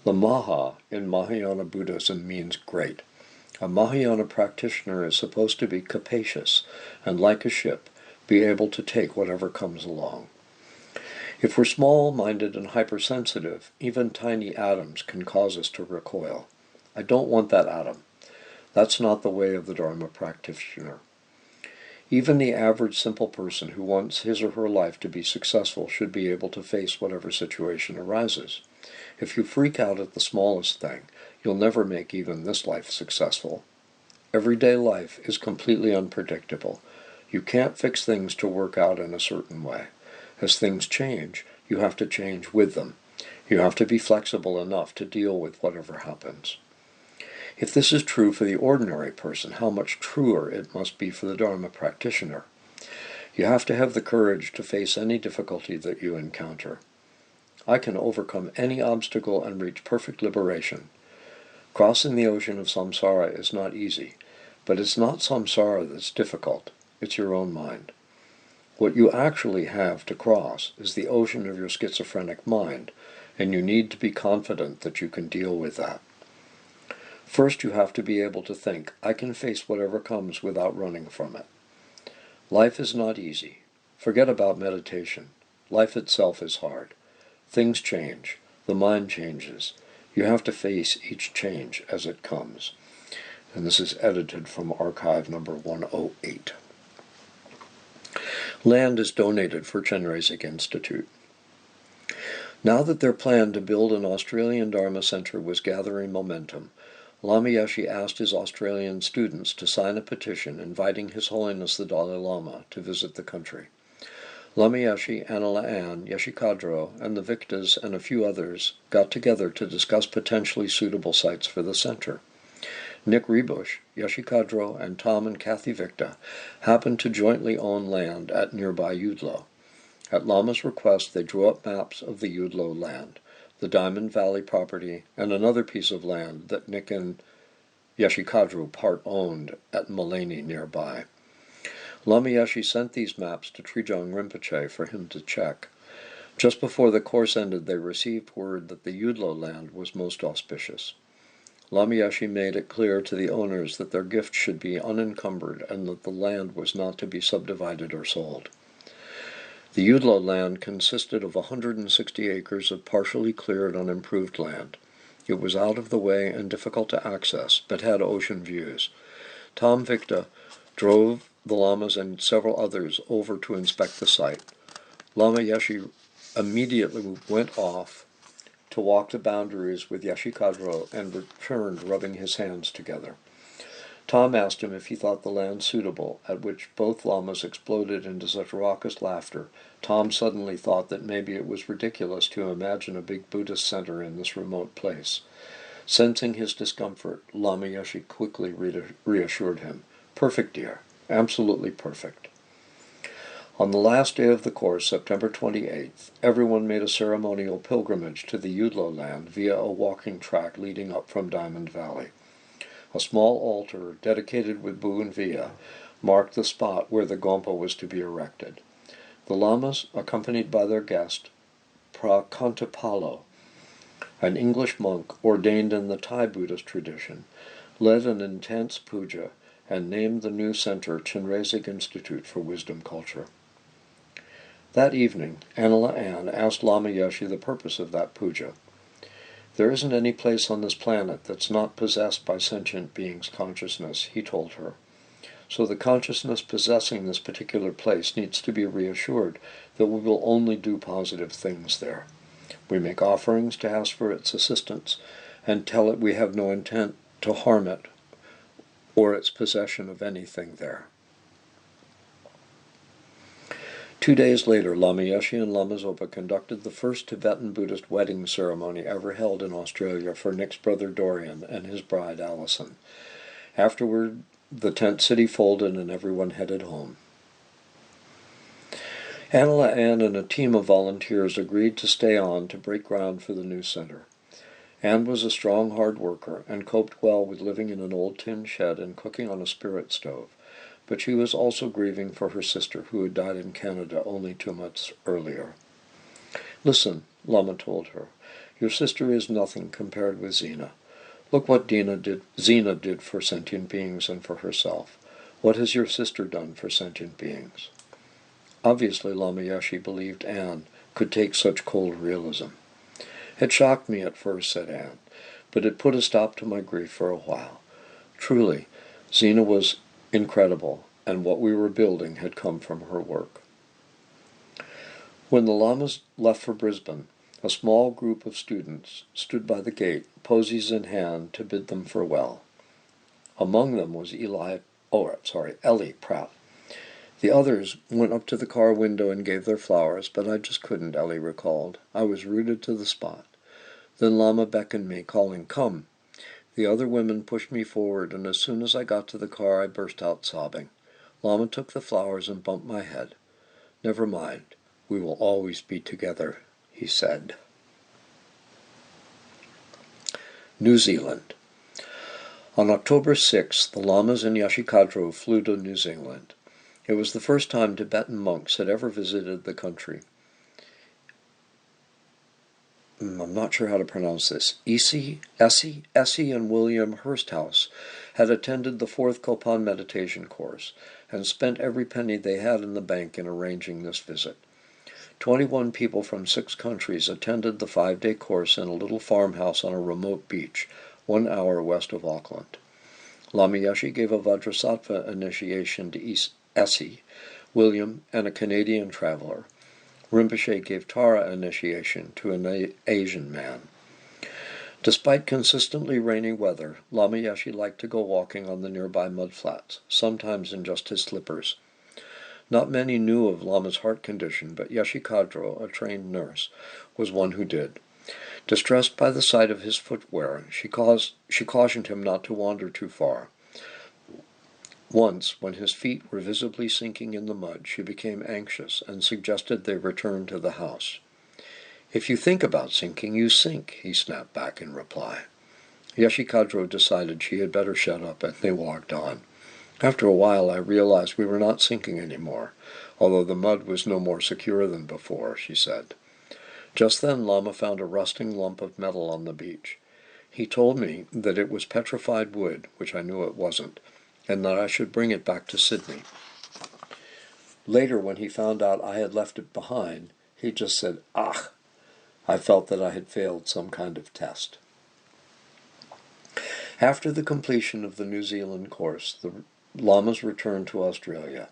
The Maha in Mahayana Buddhism means great. A Mahayana practitioner is supposed to be capacious and, like a ship, be able to take whatever comes along. If we're small-minded and hypersensitive, even tiny atoms can cause us to recoil. I don't want that atom. That's not the way of the Dharma practitioner. Even the average simple person who wants his or her life to be successful should be able to face whatever situation arises. If you freak out at the smallest thing, you'll never make even this life successful. Everyday life is completely unpredictable. You can't fix things to work out in a certain way. As things change, you have to change with them. You have to be flexible enough to deal with whatever happens. If this is true for the ordinary person, how much truer it must be for the Dharma practitioner. You have to have the courage to face any difficulty that you encounter. I can overcome any obstacle and reach perfect liberation. Crossing the ocean of samsara is not easy, but it's not samsara that's difficult, it's your own mind. What you actually have to cross is the ocean of your schizophrenic mind, and you need to be confident that you can deal with that. First, you have to be able to think, I can face whatever comes without running from it. Life is not easy. Forget about meditation. Life itself is hard. Things change. The mind changes. You have to face each change as it comes. And this is edited from archive number 108. Land is donated for Chenrezig Institute. Now that their plan to build an Australian Dharma Center was gathering momentum, Lama Yeshe asked his Australian students to sign a petition inviting His Holiness the Dalai Lama to visit the country. Lama Yeshe, Anila Ann, Yeshe Kadro, and the Victas and a few others got together to discuss potentially suitable sites for the center. Nick Rebush, Yeshe Kadro, and Tom and Kathy Victa happened to jointly own land at nearby Yudlo. At Lama's request, they drew up maps of the Yudlo land, the Diamond Valley property, and another piece of land that Nick and Yeshe Kadro part-owned at Maleni nearby. Lama Yeshe sent these maps to Trijang Rinpoche for him to check. Just before the course ended, they received word that the Yudlo land was most auspicious. Lama Yeshe made it clear to the owners that their gift should be unencumbered and that the land was not to be subdivided or sold. The Yudlo land consisted of 160 acres of partially cleared unimproved land. It was out of the way and difficult to access, but had ocean views. Tom Victa drove the Lamas and several others over to inspect the site. Lama Yeshe immediately went off to walk the boundaries with Yeshe Kadro and returned rubbing his hands together. Tom asked him if he thought the land suitable, at which both Lamas exploded into such raucous laughter. Tom suddenly thought that maybe it was ridiculous to imagine a big Buddhist center in this remote place. Sensing his discomfort, Lama Yeshe quickly reassured him. Perfect, dear. Absolutely perfect. On the last day of the course, September 28th, everyone made a ceremonial pilgrimage to the Yudlo land via a walking track leading up from Diamond Valley. A small altar, dedicated with bougainvillea, marked the spot where the gompa was to be erected. The lamas, accompanied by their guest, Prakantapalo, an English monk ordained in the Thai Buddhist tradition, led an intense puja and named the new center Chenrezig Institute for Wisdom Culture. That evening, Anila Ann asked Lama Yeshe the purpose of that puja. There isn't any place on this planet that's not possessed by sentient beings' consciousness, he told her. So the consciousness possessing this particular place needs to be reassured that we will only do positive things there. We make offerings to ask for its assistance and tell it we have no intent to harm it or its possession of anything there. 2 days later, Lama Yeshe and Lama Zopa conducted the first Tibetan Buddhist wedding ceremony ever held in Australia for Nick's brother Dorian and his bride Allison. Afterward, the tent city folded and everyone headed home. Anila Ann and a team of volunteers agreed to stay on to break ground for the new center. Ann was a strong, hard worker and coped well with living in an old tin shed and cooking on a spirit stove, but she was also grieving for her sister, who had died in Canada only 2 months earlier. Listen, Lama told her, your sister is nothing compared with Zena. Look what Zena did for sentient beings and for herself. What has your sister done for sentient beings? Obviously, Lama Yeshe believed Ann could take such cold realism. It shocked me at first, said Ann, but it put a stop to my grief for a while. Truly, Zena was incredible, and what we were building had come from her work. When the Lamas left for Brisbane, a small group of students stood by the gate, posies in hand, to bid them farewell. Among them was Ellie Pratt. The others went up to the car window and gave their flowers, but I just couldn't, Ellie recalled. I was rooted to the spot. Then Lama beckoned me, calling, "Come." The other women pushed me forward, and as soon as I got to the car, I burst out sobbing. Lama took the flowers and bumped my head. "Never mind. We will always be together," he said. New Zealand. On October 6th, the Lamas and Yeshe Kadro flew to New Zealand. It was the first time Tibetan monks had ever visited the country. I'm not sure how to pronounce this. Essie and William Hursthouse had attended the 4th Kopan meditation course and spent every penny they had in the bank in arranging this visit. 21 people from 6 countries attended the 5-day course in a little farmhouse on a remote beach, 1 hour west of Auckland. Lama Yeshe gave a Vajrasattva initiation to Essie, William, and a Canadian traveler. Rinpoche gave Tara initiation to an Asian man. Despite consistently rainy weather, Lama Yeshe liked to go walking on the nearby mudflats, sometimes in just his slippers. Not many knew of Lama's heart condition, but Yeshe Kadro, a trained nurse, was one who did. Distressed by the sight of his footwear, she cautioned him not to wander too far. Once, when his feet were visibly sinking in the mud, she became anxious and suggested they return to the house. "If you think about sinking, you sink," he snapped back in reply. Yeshe Kadro decided she had better shut up, and they walked on. After a while, I realized we were not sinking anymore, although the mud was no more secure than before, she said. Just then, Lama found a rusting lump of metal on the beach. He told me that it was petrified wood, which I knew it wasn't, and that I should bring it back to Sydney. Later, when he found out I had left it behind, he just said, "Ach!" I felt that I had failed some kind of test. After the completion of the New Zealand course, the Lamas returned to Australia.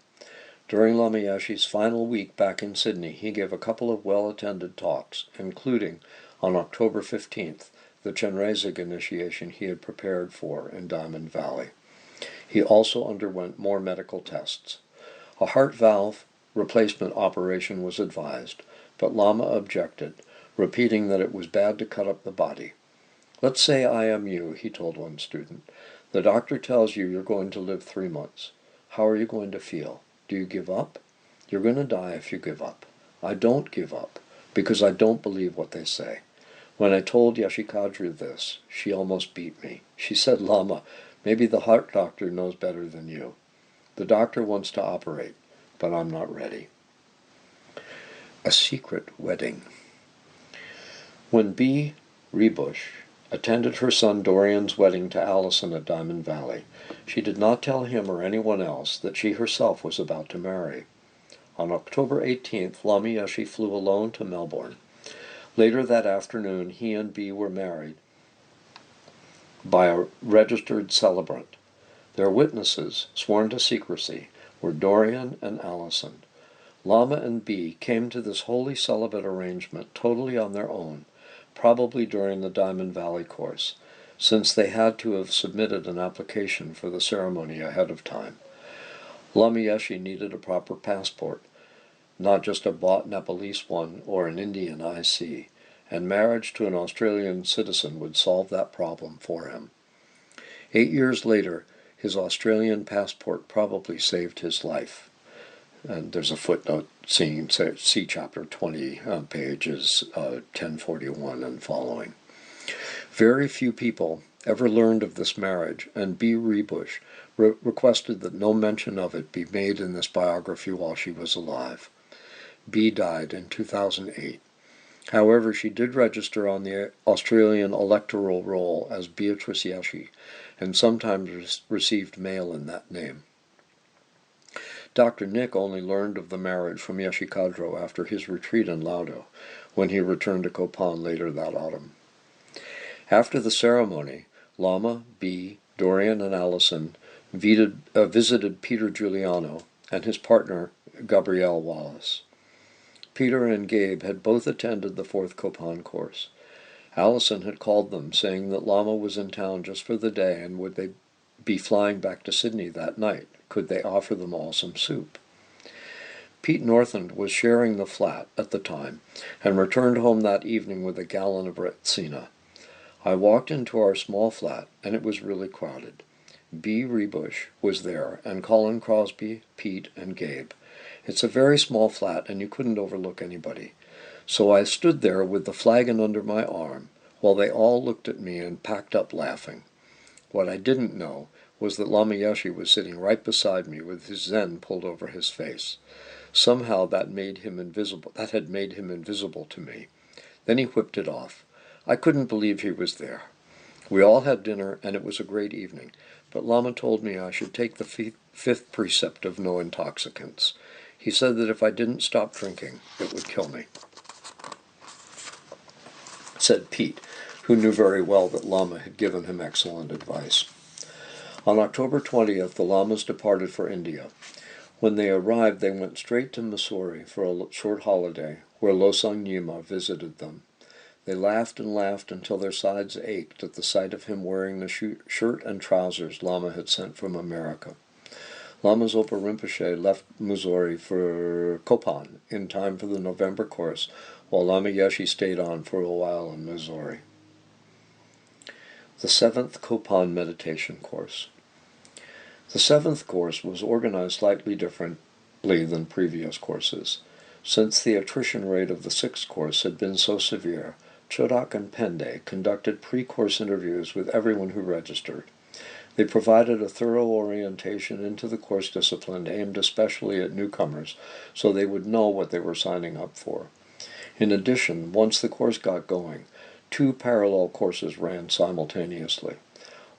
During Lama Yeshe's final week back in Sydney, he gave a couple of well-attended talks, including, on October 15th, the Chenrezig initiation he had prepared for in Diamond Valley. He also underwent more medical tests. A heart valve replacement operation was advised, but Lama objected, repeating that it was bad to cut up the body. Let's say I am you, he told one student. The doctor tells you you're going to live 3 months. How are you going to feel? Do you give up? You're going to die if you give up. I don't give up, because I don't believe what they say. When I told Yashikadra this, she almost beat me. She said, Lama, maybe the heart doctor knows better than you. The doctor wants to operate, but I'm not ready. A secret wedding. When B. Rebush attended her son Dorian's wedding to Allison at Diamond Valley, she did not tell him or anyone else that she herself was about to marry. On October 18th, Lama Yeshe flew alone to Melbourne. Later that afternoon, he and B. were married by a registered celebrant. Their witnesses, sworn to secrecy, were Dorian and Allison. Lama and B. came to this holy celibate arrangement totally on their own, probably during the Diamond Valley course, since they had to have submitted an application for the ceremony ahead of time. Lama Yeshe needed a proper passport, not just a bought Nepalese one or an Indian IC, and marriage to an Australian citizen would solve that problem for him. 8 years later, his Australian passport probably saved his life. And there's a footnote, see chapter 20, pages 1041 and following. Very few people ever learned of this marriage, and B. Rebush requested that no mention of it be made in this biography while she was alive. B. died in 2008. However, she did register on the Australian electoral roll as Beatrice Yeshe, and sometimes received mail in that name. Dr. Nick only learned of the marriage from Yeshikadro after his retreat in Laudo, when he returned to Kopan later that autumn. After the ceremony, Lama, B., Dorian, and Allison visited Peter Giuliano and his partner, Gabrielle Wallace. Peter and Gabe had both attended the 4th Kopan course. Allison had called them, saying that Lama was in town just for the day and would they be flying back to Sydney that night. Could they offer them all some soup? Pete Northland was sharing the flat at the time and returned home that evening with a gallon of Retsina. I walked into our small flat, and it was really crowded. B. Rebush was there, and Colin Crosby, Pete, and Gabe. It's a very small flat, and you couldn't overlook anybody. So I stood there with the flagon under my arm, while they all looked at me and packed up laughing. What I didn't know was that Lama Yeshe was sitting right beside me with his Zen pulled over his face. Somehow that had made him invisible to me. Then he whipped it off. I couldn't believe he was there. We all had dinner, and it was a great evening, but Lama told me I should take the fifth precept of no intoxicants. He said that if I didn't stop drinking, it would kill me. Said Pete, who knew very well that Lama had given him excellent advice. On October 20th, the Lamas departed for India. When they arrived, they went straight to Missouri for a short holiday, where Losang Nyima visited them. They laughed and laughed until their sides ached at the sight of him wearing the shirt and trousers Lama had sent from America. Lama Zopa Rinpoche left Missouri for Kopan in time for the November course, while Lama Yeshe stayed on for a while in Missouri. The 7th Kopan Meditation Course. The 7th course was organized slightly differently than previous courses. Since the attrition rate of the 6th course had been so severe, Chodak and Pende conducted pre-course interviews with everyone who registered. They provided a thorough orientation into the course discipline aimed especially at newcomers, so they would know what they were signing up for. In addition, once the course got going, 2 parallel courses ran simultaneously.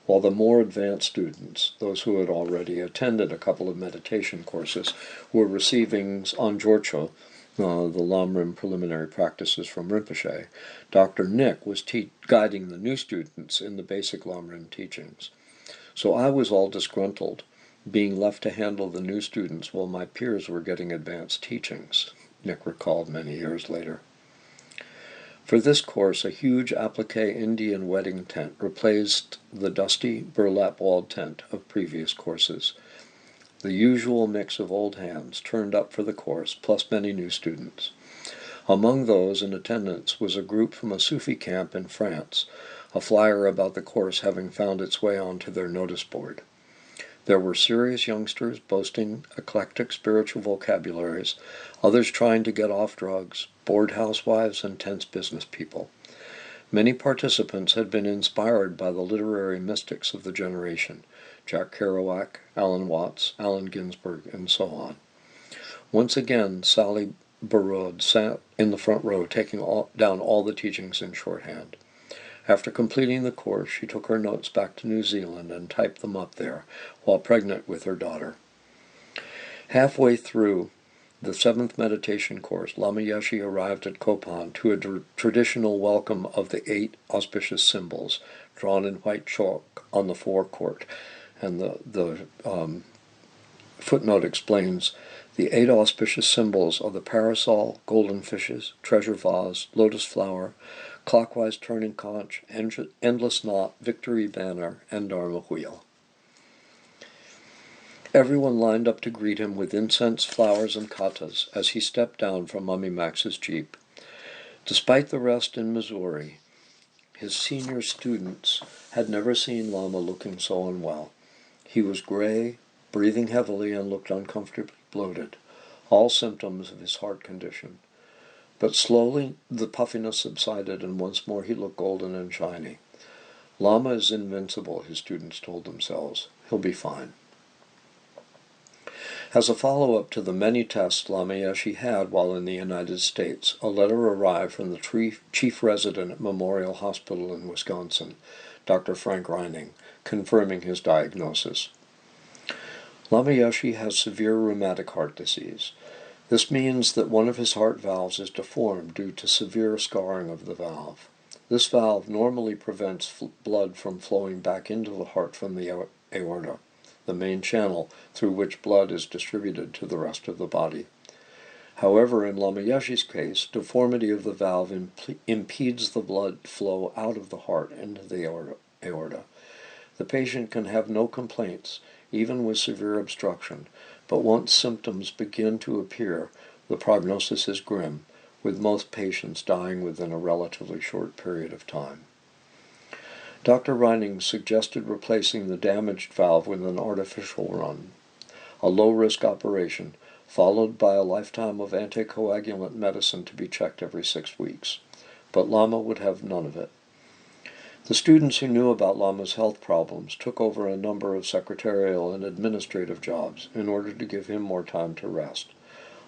While the more advanced students, those who had already attended a couple of meditation courses, were receiving Anjorcho, the Lamrim preliminary practices from Rinpoche, Dr. Nick was guiding the new students in the basic Lamrim teachings. So I was all disgruntled, being left to handle the new students while my peers were getting advanced teachings, Nick recalled many years later. For this course, a huge applique Indian wedding tent replaced the dusty burlap-walled tent of previous courses. The usual mix of old hands turned up for the course, plus many new students. Among those in attendance was a group from a Sufi camp in France, a flyer about the course having found its way onto their notice board. There were serious youngsters boasting eclectic spiritual vocabularies, others trying to get off drugs, bored housewives, and tense business people. Many participants had been inspired by the literary mystics of the generation, Jack Kerouac, Alan Watts, Allen Ginsberg, and so on. Once again, Sally Barode sat in the front row, taking down all the teachings in shorthand. After completing the course, she took her notes back to New Zealand and typed them up there, while pregnant with her daughter. Halfway through the 7th meditation course, Lama Yeshe arrived at Kopan to a traditional welcome of the 8 auspicious symbols, drawn in white chalk on the forecourt. And the footnote explains the 8 auspicious symbols are the parasol, golden fishes, treasure vase, lotus flower, clockwise turning conch, endless knot, victory banner, and Dharma wheel. Everyone lined up to greet him with incense, flowers, and katas as he stepped down from Mummy Max's jeep. Despite the rest in Missouri, his senior students had never seen Lama looking so unwell. He was gray, breathing heavily, and looked uncomfortably bloated, all symptoms of his heart condition. But slowly the puffiness subsided, and once more he looked golden and shiny. Lama is invincible, his students told themselves. He'll be fine. As a follow-up to the many tests Lama Yeshe had while in the United States, a letter arrived from the chief resident at Memorial Hospital in Wisconsin, Dr. Frank Reining, confirming his diagnosis. Lama Yeshe has severe rheumatic heart disease. This means that one of his heart valves is deformed due to severe scarring of the valve. This valve normally prevents blood from flowing back into the heart from the aorta, the main channel through which blood is distributed to the rest of the body. However, in Lama Yeshe's case, deformity of the valve impedes the blood flow out of the heart into the aorta. The patient can have no complaints, even with severe obstruction, but once symptoms begin to appear, the prognosis is grim, with most patients dying within a relatively short period of time. Dr. Reining suggested replacing the damaged valve with an artificial one, a low-risk operation, followed by a lifetime of anticoagulant medicine to be checked every 6 weeks. But Lama would have none of it. The students who knew about Lama's health problems took over a number of secretarial and administrative jobs in order to give him more time to rest.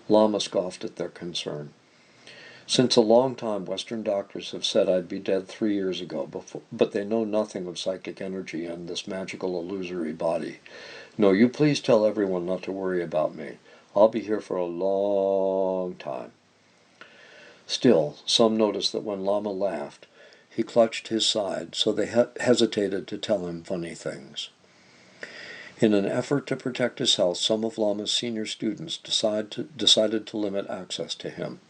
Lama scoffed at their concern. Since a long time, Western doctors have said I'd be dead 3 years ago, but they know nothing of psychic energy and this magical illusory body. No, you please tell everyone not to worry about me. I'll be here for a long time. Still, some noticed that when Lama laughed, he clutched his side, so they hesitated to tell him funny things. In an effort to protect his health, some of Lama's senior students decided to limit access to him.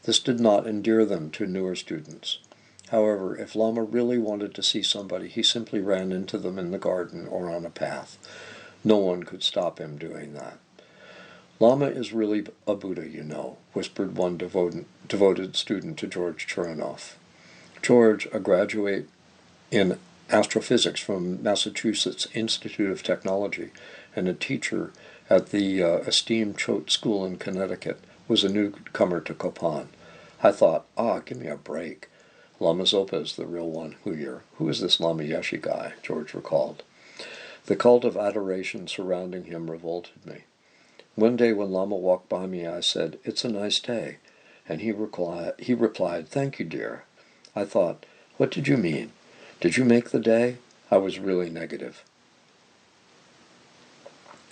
This did not endear them to newer students. However, if Lama really wanted to see somebody, he simply ran into them in the garden or on a path. No one could stop him doing that. Lama is really a Buddha, you know, whispered one devoted student to George Chernoff. George, a graduate in astrophysics from Massachusetts Institute of Technology and a teacher at the esteemed Choate School in Connecticut, was a newcomer to Kopan. I thought, give me a break. Lama Zopa is the real one. Who is this Lama Yeshe guy? George recalled. The cult of adoration surrounding him revolted me. One day when Lama walked by me, I said, "It's a nice day." And he replied, "Thank you, dear." I thought, what did you mean? Did you make the day? I was really negative.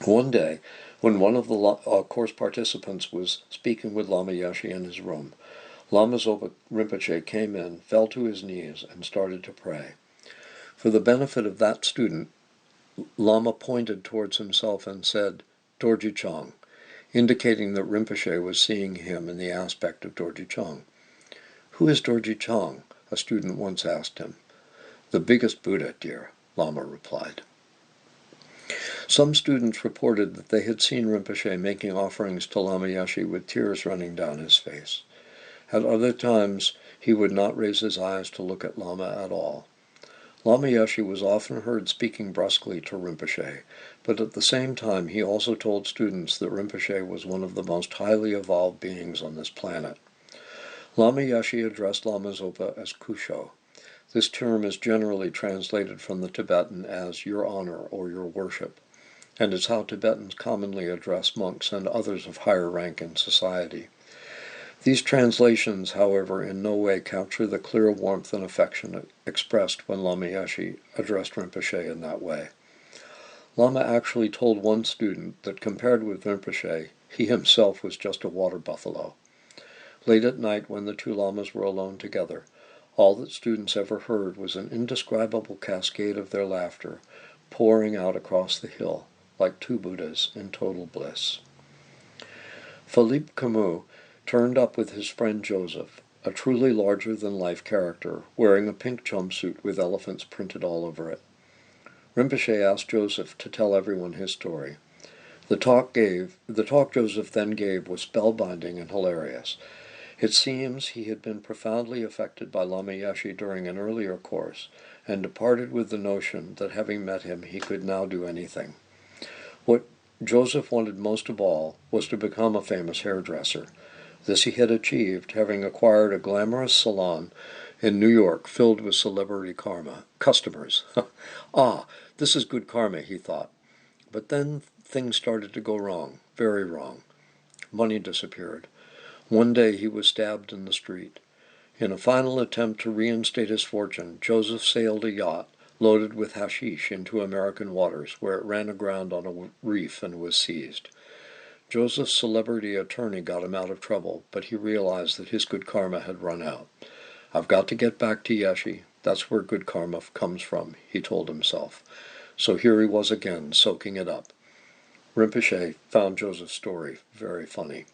One day, when one of the course participants was speaking with Lama Yeshe in his room, Lama Zopa Rinpoche came in, fell to his knees, and started to pray. For the benefit of that student, Lama pointed towards himself and said, "Dorji Chang," indicating that Rinpoche was seeing him in the aspect of Dorji Chang. "Who is Dorji Chang?" a student once asked him. "The biggest Buddha, dear," Lama replied. Some students reported that they had seen Rinpoche making offerings to Lama Yeshe with tears running down his face. At other times, he would not raise his eyes to look at Lama at all. Lama Yeshe was often heard speaking brusquely to Rinpoche, but at the same time he also told students that Rinpoche was one of the most highly evolved beings on this planet. Lama Yeshe addressed Lama Zopa as Kusho. This term is generally translated from the Tibetan as your honor or your worship, and is how Tibetans commonly address monks and others of higher rank in society. These translations, however, in no way capture the clear warmth and affection expressed when Lama Yeshe addressed Rinpoche in that way. Lama actually told one student that compared with Rinpoche, he himself was just a water buffalo. Late at night, when the two lamas were alone together, all that students ever heard was an indescribable cascade of their laughter pouring out across the hill, like two Buddhas in total bliss. Philippe Camus turned up with his friend Joseph, a truly larger-than-life character, wearing a pink jumpsuit with elephants printed all over it. Rinpoche asked Joseph to tell everyone his story. The talk Joseph then gave was spellbinding and hilarious. It seems he had been profoundly affected by Lama Yeshe during an earlier course, and departed with the notion that having met him he could now do anything. What Joseph wanted most of all was to become a famous hairdresser. This he had achieved, having acquired a glamorous salon in New York filled with celebrity customers. Ah, this is good karma, he thought. But then things started to go wrong, very wrong. Money disappeared. One day he was stabbed in the street. In a final attempt to reinstate his fortune, Joseph sailed a yacht loaded with hashish into American waters, where it ran aground on a reef and was seized. Joseph's celebrity attorney got him out of trouble, but he realized that his good karma had run out. I've got to get back to Yeshe. That's where good karma comes from, he told himself. So here he was again, soaking it up. Rinpoche found Joseph's story very funny.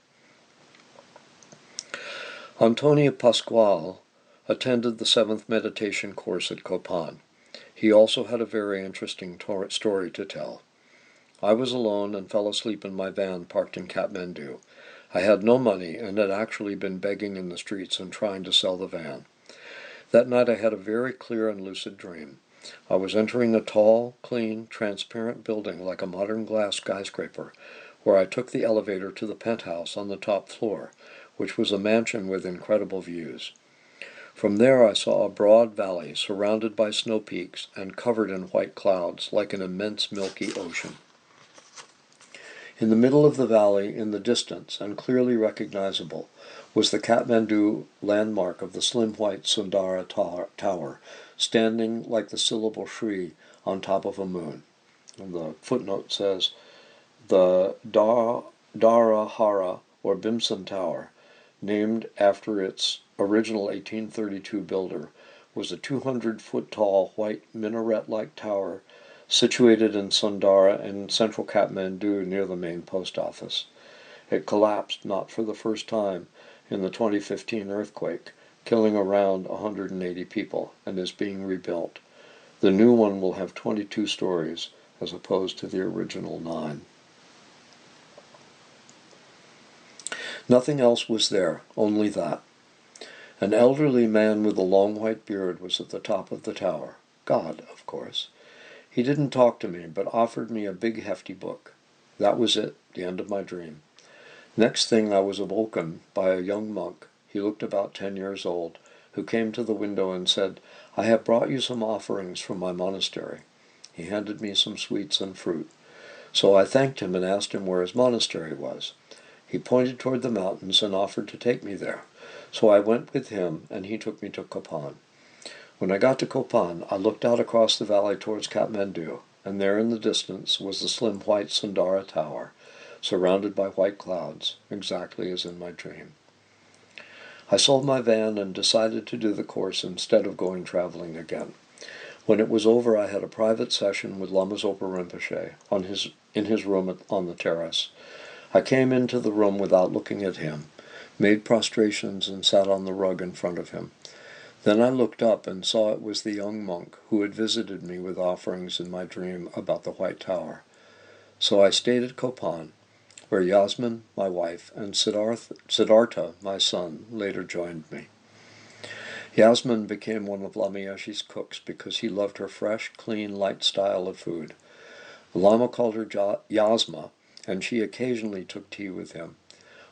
Antonio Pascual attended the 7th meditation course at Copan. He also had a very interesting story to tell. I was alone and fell asleep in my van parked in Kathmandu. I had no money and had actually been begging in the streets and trying to sell the van. That night I had a very clear and lucid dream. I was entering a tall, clean, transparent building like a modern glass skyscraper, where I took the elevator to the penthouse on the top floor, which was a mansion with incredible views. From there I saw a broad valley surrounded by snow peaks and covered in white clouds like an immense milky ocean. In the middle of the valley, in the distance, and clearly recognizable, was the Kathmandu landmark of the slim white Sundara Tower, standing like the syllable Shri on top of a moon. And the footnote says, the Dharahara, or Bhimsen Tower, named after its original 1832 builder, was a 200-foot-tall white minaret-like tower situated in Sundara in central Kathmandu near the main post office. It collapsed, not for the first time, in the 2015 earthquake, killing around 180 people, and is being rebuilt. The new one will have 22 stories, as opposed to the original 9. Nothing else was there, only that. An elderly man with a long white beard was at the top of the tower. God, of course. He didn't talk to me, but offered me a big hefty book. That was it, the end of my dream. Next thing I was awoken by a young monk, he looked about 10 years old, who came to the window and said, I have brought you some offerings from my monastery. He handed me some sweets and fruit. So I thanked him and asked him where his monastery was. He pointed toward the mountains and offered to take me there. So I went with him, and he took me to Copan. When I got to Copan, I looked out across the valley towards Kathmandu, and there in the distance was the slim white Sundara Tower, surrounded by white clouds, exactly as in my dream. I sold my van and decided to do the course instead of going traveling again. When it was over, I had a private session with Lama Zopa Rinpoche in his room on the terrace. I came into the room without looking at him, made prostrations and sat on the rug in front of him. Then I looked up and saw it was the young monk who had visited me with offerings in my dream about the White Tower. So I stayed at Copan, where Yasmin, my wife, and Siddhartha, my son, later joined me. Yasmin became one of Lama Yeshe's cooks because he loved her fresh, clean, light style of food. The Lama called her Yasma, and she occasionally took tea with him.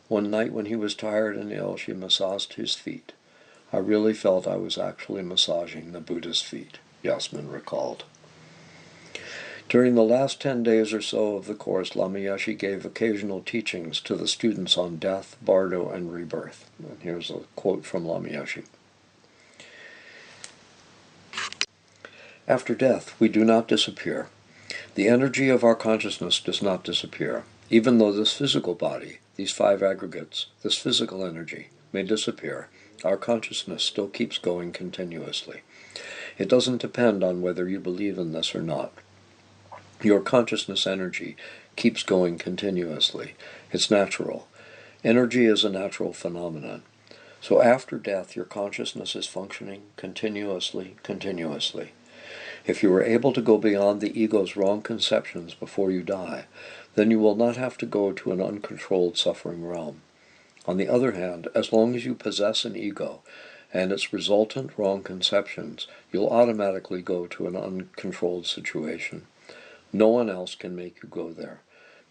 One night when he was tired and ill, she massaged his feet. I really felt I was actually massaging the Buddha's feet, Yasmin recalled. During the last 10 days or so of the course, Lama Yeshe gave occasional teachings to the students on death, bardo, and rebirth. And here's a quote from Lama Yeshe. After death, we do not disappear. The energy of our consciousness does not disappear, even though this physical body, these 5 aggregates, this physical energy, may disappear. Our consciousness still keeps going continuously. It doesn't depend on whether you believe in this or not. Your consciousness energy keeps going continuously. It's natural. Energy is a natural phenomenon. So after death, your consciousness is functioning continuously. If you are able to go beyond the ego's wrong conceptions before you die, then you will not have to go to an uncontrolled suffering realm. On the other hand, as long as you possess an ego and its resultant wrong conceptions, you'll automatically go to an uncontrolled situation. No one else can make you go there.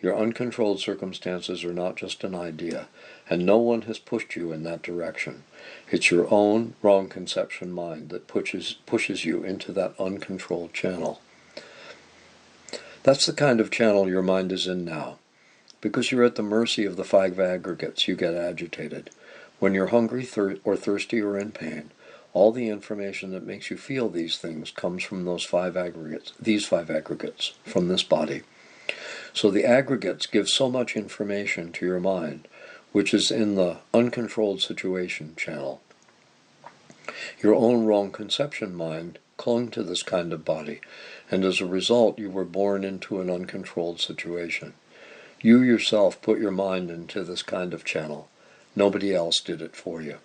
Your uncontrolled circumstances are not just an idea, and no one has pushed you in that direction. It's your own wrong conception mind that pushes you into that uncontrolled channel. That's the kind of channel your mind is in now. Because you're at the mercy of the 5 aggregates, you get agitated. When you're hungry or thirsty or in pain, all the information that makes you feel these things comes from these 5 aggregates, from this body. So the aggregates give so much information to your mind, which is in the uncontrolled situation channel. Your own wrong conception mind clung to this kind of body, and as a result you were born into an uncontrolled situation. You yourself put your mind into this kind of channel. Nobody else did it for you.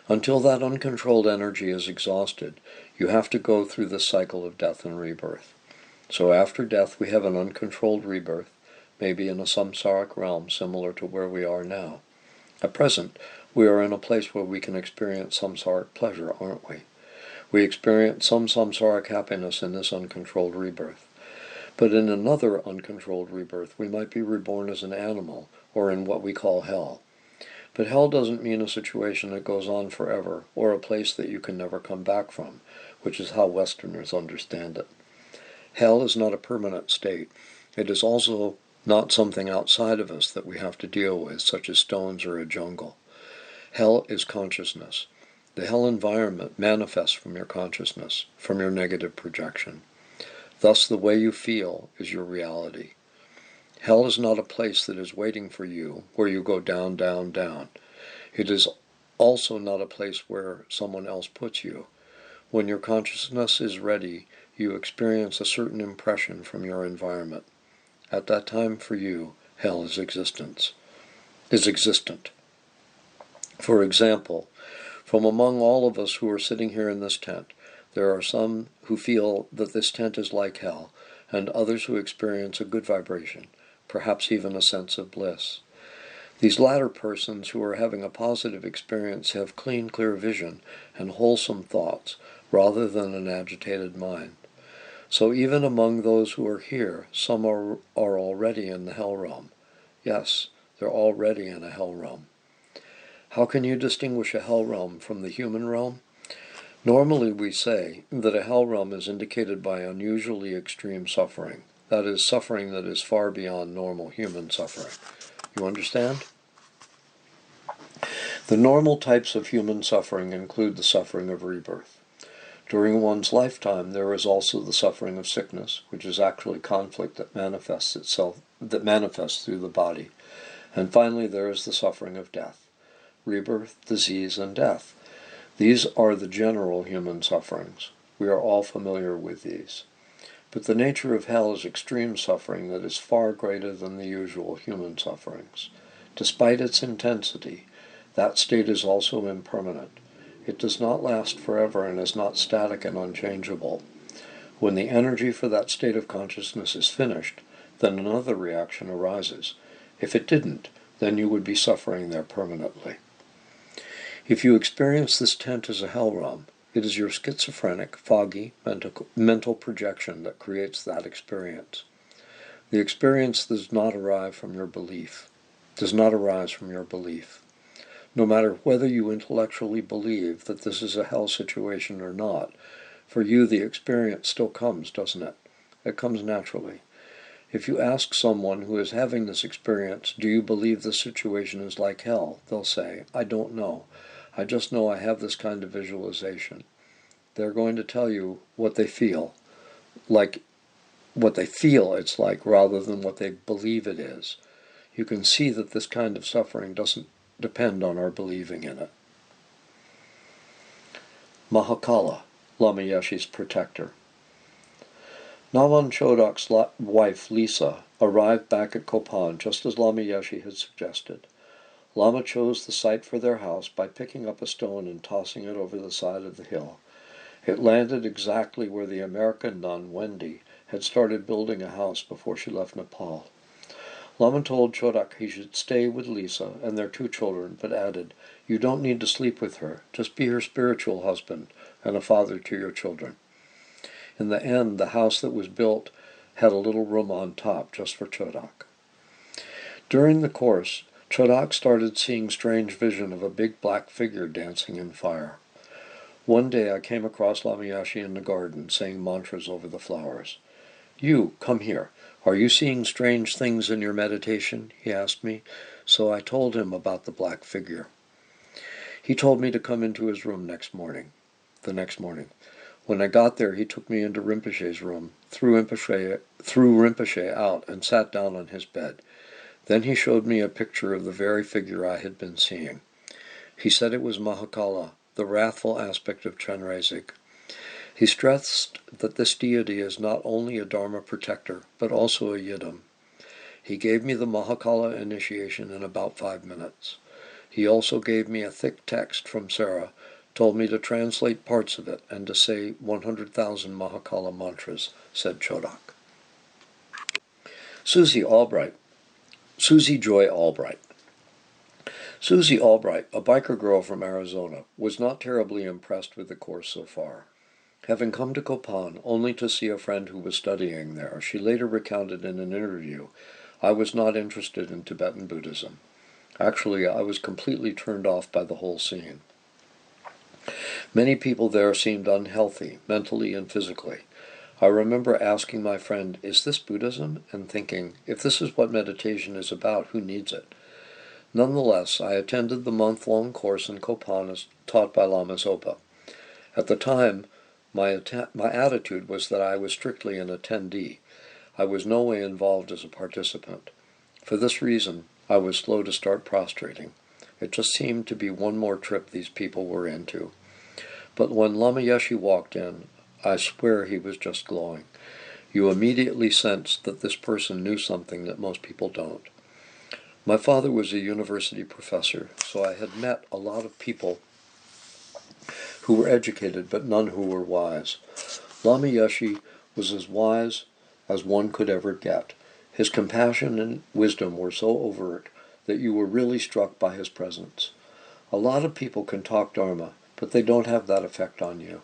Until that uncontrolled energy is exhausted, you have to go through the cycle of death and rebirth. So after death we have an uncontrolled rebirth, maybe in a samsaric realm similar to where we are now. At present, we are in a place where we can experience samsaric pleasure, aren't we? We experience some samsaric happiness in this uncontrolled rebirth. But in another uncontrolled rebirth, we might be reborn as an animal, or in what we call hell. But hell doesn't mean a situation that goes on forever, or a place that you can never come back from, which is how Westerners understand it. Hell is not a permanent state. It is also not something outside of us that we have to deal with, such as stones or a jungle. Hell is consciousness. The hell environment manifests from your consciousness, from your negative projection. Thus, the way you feel is your reality. Hell is not a place that is waiting for you, where you go down, down, down. It is also not a place where someone else puts you. When your consciousness is ready, you experience a certain impression from your environment. At that time, for you, hell is existent. For example, from among all of us who are sitting here in this tent, there are some who feel that this tent is like hell, and others who experience a good vibration, perhaps even a sense of bliss. These latter persons who are having a positive experience have clean, clear vision and wholesome thoughts, rather than an agitated mind. So even among those who are here, some are already in the hell realm. Yes, they're already in a hell realm. How can you distinguish a hell realm from the human realm? Normally we say that a hell realm is indicated by unusually extreme suffering. That is, suffering that is far beyond normal human suffering. You understand? The normal types of human suffering include the suffering of rebirth. During one's lifetime, there is also the suffering of sickness, which is actually conflict that manifests through the body. And finally, there is the suffering of death, rebirth, disease, and death. These are the general human sufferings. We are all familiar with these. But the nature of hell is extreme suffering that is far greater than the usual human sufferings. Despite its intensity, that state is also impermanent. It does not last forever and is not static and unchangeable. When the energy for that state of consciousness is finished, then another reaction arises. If it didn't, then you would be suffering there permanently. If you experience this tent as a hell realm, it is your schizophrenic, foggy, mental projection that creates that experience. The experience does not arise from your belief. No matter whether you intellectually believe that this is a hell situation or not, for you the experience still comes, doesn't it? It comes naturally. If you ask someone who is having this experience, do you believe this situation is like hell? They'll say, I don't know. I just know I have this kind of visualization. They're going to tell you what they feel, it's like, rather than what they believe it is. You can see that this kind of suffering doesn't depend on our believing in it. Mahakala, Lama Yeshe's protector. Navan Chodak's wife, Lisa, arrived back at Kopan just as Lama Yeshe had suggested. Lama chose the site for their house by picking up a stone and tossing it over the side of the hill. It landed exactly where the American nun, Wendy, had started building a house before she left Nepal. Lama told Chodak he should stay with Lisa and their 2 children, but added, "You don't need to sleep with her. Just be her spiritual husband and a father to your children." In the end, the house that was built had a little room on top just for Chodak. During the course, Chodak started seeing strange vision of a big black figure dancing in fire. One day I came across Lama Yeshe in the garden saying mantras over the flowers. "You, come here. Are you seeing strange things in your meditation?" he asked me, so I told him about the black figure. He told me to come into his room the next morning. When I got there, he took me into Rinpoche's room, threw Rinpoche out, and sat down on his bed. Then he showed me a picture of the very figure I had been seeing. He said it was Mahakala, the wrathful aspect of Chenrezig. He stressed that this deity is not only a Dharma protector, but also a Yidam. He gave me the Mahakala initiation in about 5 minutes. He also gave me a thick text from Sarah, told me to translate parts of it and to say 100,000 Mahakala mantras, said Chodak. Susie Joy Albright. Susie Albright, a biker girl from Arizona, was not terribly impressed with the course so far. Having come to Kopan only to see a friend who was studying there, she later recounted in an interview, "I was not interested in Tibetan Buddhism. Actually, I was completely turned off by the whole scene. Many people there seemed unhealthy, mentally and physically. I remember asking my friend, 'Is this Buddhism?' and thinking, if this is what meditation is about, who needs it?" Nonetheless, I attended the month-long course in Kopan as taught by Lama Zopa. At the time, my attitude was that I was strictly an attendee. I was no way involved as a participant. For this reason, I was slow to start prostrating. It just seemed to be one more trip these people were into. But when Lama Yeshe walked in, I swear he was just glowing. You immediately sensed that this person knew something that most people don't. My father was a university professor, so I had met a lot of people who were educated, but none who were wise. Lama Yeshe was as wise as one could ever get. His compassion and wisdom were so overt that you were really struck by his presence. A lot of people can talk Dharma, but they don't have that effect on you.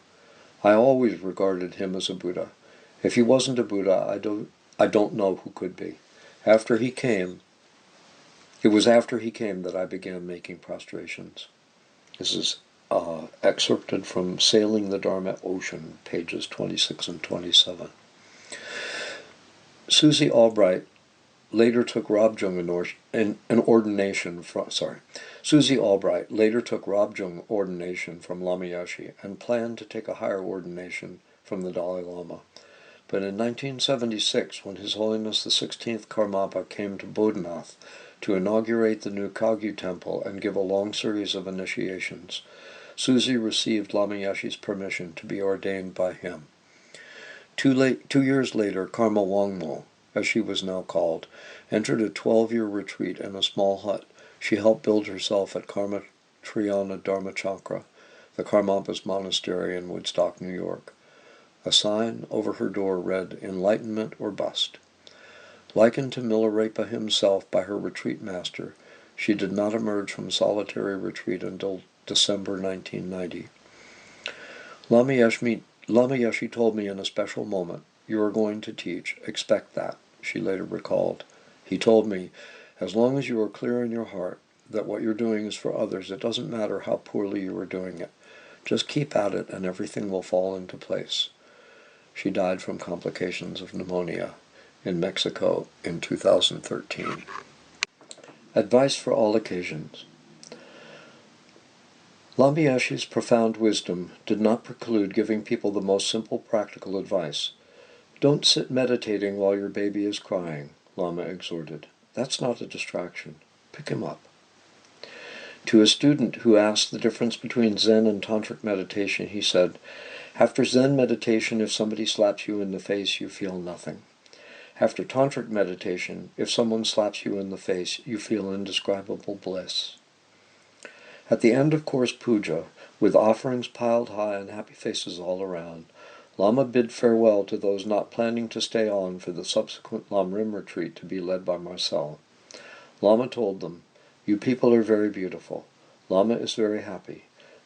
I always regarded him as a Buddha. If he wasn't a Buddha, I don't know who could be. It was after he came that I began making prostrations. This is excerpted from Sailing the Dharma Ocean, pages 26 and 27. Susie Albright later took Robjung ordination from Lama Yeshe and planned to take a higher ordination from the Dalai Lama. But in 1976, when His Holiness the 16th Karmapa came to Bodhnath to inaugurate the new Kagyu temple and give a long series of initiations, Susie received Lama Yeshe's permission to be ordained by him. 2 years later, Karma Wangmo, as she was now called, entered a 12-year retreat in a small hut she helped build herself at Karma Triana Dharmachakra, the Karmapa's monastery in Woodstock, New York. A sign over her door read, "Enlightenment or Bust." Likened to Milarepa himself by her retreat master, She did not emerge from solitary retreat until December 1990. Lama Yeshe told me in a special moment, "You are going to teach. Expect that," she later recalled. He told me, "As long as you are clear in your heart that what you're doing is for others, it doesn't matter how poorly you are doing it. Just keep at it and everything will fall into place." She died from complications of pneumonia in Mexico in 2013. Advice for all occasions. Lama Yeshe's profound wisdom did not preclude giving people the most simple practical advice. "Don't sit meditating while your baby is crying," Lama exhorted. "That's not a distraction. Pick him up." To a student who asked the difference between Zen and Tantric meditation, he said, "After Zen meditation, if somebody slaps you in the face, you feel nothing. After Tantric meditation, if someone slaps you in the face, you feel indescribable bliss." At the end of Course Puja, with offerings piled high and happy faces all around, Lama bid farewell to those not planning to stay on for the subsequent Lamrim retreat to be led by Marcel. Lama told them, "You people are very beautiful. Lama is very happy.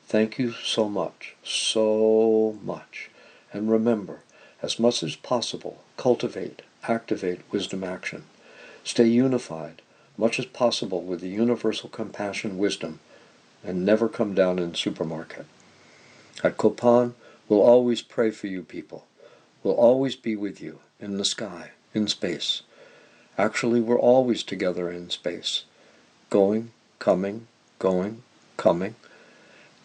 Thank you so much, so much. And remember, as much as possible, cultivate, activate wisdom action. Stay unified, much as possible with the universal compassion wisdom, and never come down in supermarket. At Kopan, we'll always pray for you people. We'll always be with you, in the sky, in space. Actually, we're always together in space. Going, coming, going, coming.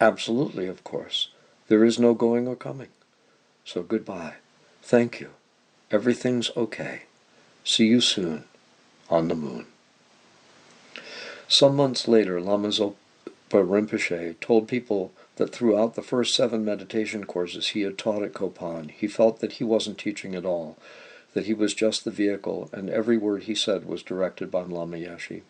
Absolutely, of course. There is no going or coming. So goodbye. Thank you. Everything's okay. See you soon, on the moon." Some months later, Lama Zopa Rinpoche told people that throughout the first 7 meditation courses he had taught at Kopan, he felt that he wasn't teaching at all, that he was just the vehicle, and every word he said was directed by Lama Yeshe.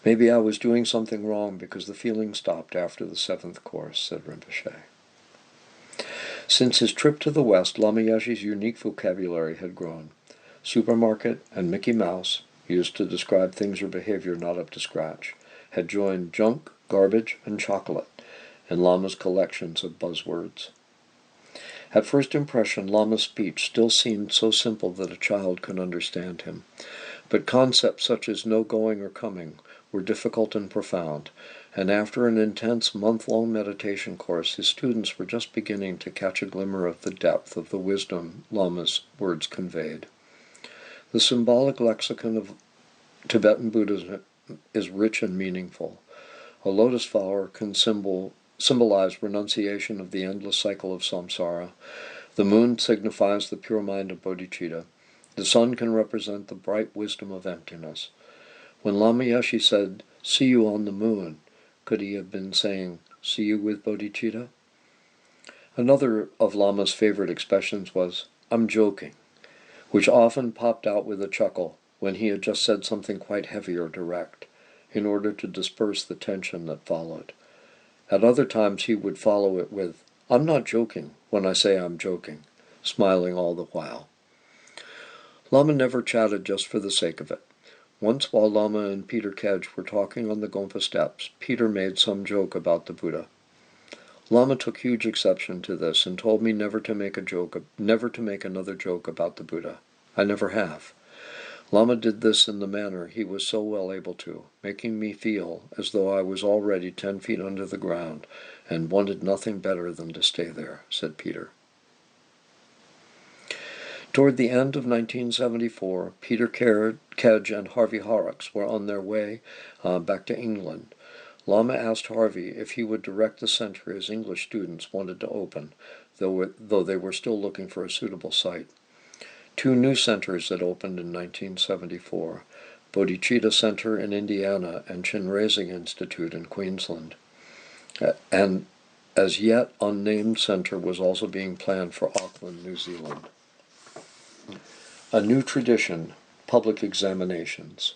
"Maybe I was doing something wrong because the feeling stopped after the 7th course," said Rinpoche. Since his trip to the West, Lama Yeshe's unique vocabulary had grown. Supermarket and Mickey Mouse, used to describe things or behavior not up to scratch, had joined junk, garbage, and chocolate in Lama's collections of buzzwords. At first impression, Lama's speech still seemed so simple that a child could understand him, but concepts such as no going or coming were difficult and profound, and after an intense month-long meditation course, his students were just beginning to catch a glimmer of the depth of the wisdom Lama's words conveyed. The symbolic lexicon of Tibetan Buddhism is rich and meaningful. A lotus flower can symbolize renunciation of the endless cycle of samsara. The moon signifies the pure mind of bodhicitta. The sun can represent the bright wisdom of emptiness. When Lama Yeshe said, "See you on the moon," could he have been saying, "See you with bodhicitta"? Another of Lama's favorite expressions was, "I'm joking," which often popped out with a chuckle when he had just said something quite heavy or direct, in order to disperse the tension that followed. At other times he would follow it with, "I'm not joking when I say I'm joking," smiling all the while. Lama never chatted just for the sake of it. Once while Lama and Peter Kedge were talking on the Gompa steps, Peter made some joke about the Buddha. Lama took huge exception to this and told me never to make another joke about the Buddha. I never have. Lama did this in the manner he was so well able to, making me feel as though I was already 10 feet under the ground and wanted nothing better than to stay there, said Peter. Toward the end of 1974, Peter Kedge and Harvey Horrocks were on their way back to England. Lama asked Harvey if he would direct the center his English students wanted to open, though they were still looking for a suitable site. 2 new centers had opened in 1974, Bodhicitta Center in Indiana and Chinrezig Institute in Queensland. And as yet unnamed center was also being planned for Auckland, New Zealand. A new tradition, public examinations.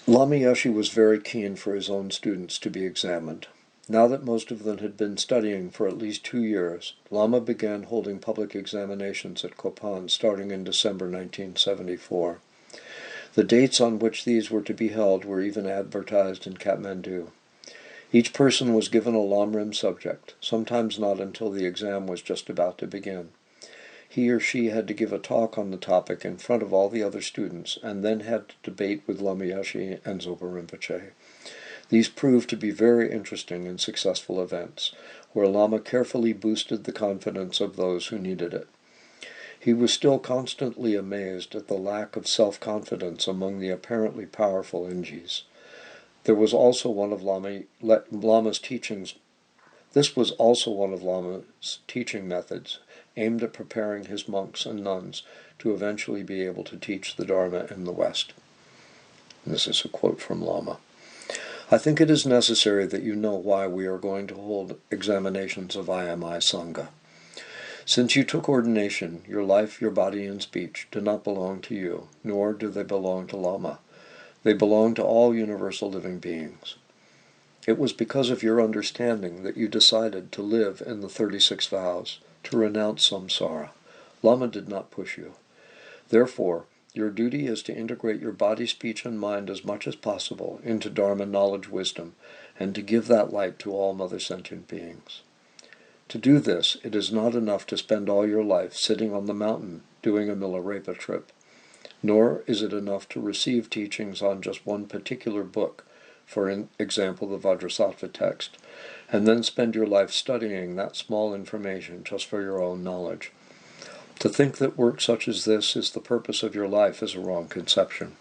Lama Yeshe was very keen for his own students to be examined. Now that most of them had been studying for at least 2 years, Lama began holding public examinations at Kopan starting in December 1974. The dates on which these were to be held were even advertised in Kathmandu. Each person was given a Lamrim subject, sometimes not until the exam was just about to begin. He or she had to give a talk on the topic in front of all the other students, and then had to debate with Lama Yeshe and Zopa Rinpoche. These proved to be very interesting and successful events, where Lama carefully boosted the confidence of those who needed it. He was still constantly amazed at the lack of self-confidence among the apparently powerful Ngis. There was also one of Lama's teachings. This was also one of Lama's teaching methods, aimed at preparing his monks and nuns to eventually be able to teach the Dharma in the West. And this is a quote from Lama. I think it is necessary that you know why we are going to hold examinations of IMI Sangha. Since you took ordination, your life, your body, and speech do not belong to you, nor do they belong to Lama. They belong to all universal living beings. It was because of your understanding that you decided to live in the 36 vows, to renounce samsara. Lama did not push you. Therefore, your duty is to integrate your body, speech, and mind as much as possible into Dharma knowledge wisdom, and to give that light to all mother sentient beings. To do this, it is not enough to spend all your life sitting on the mountain doing a Milarepa trip, nor is it enough to receive teachings on just one particular book, for example the Vajrasattva text, and then spend your life studying that small information just for your own knowledge. To think that work such as this is the purpose of your life is a wrong conception.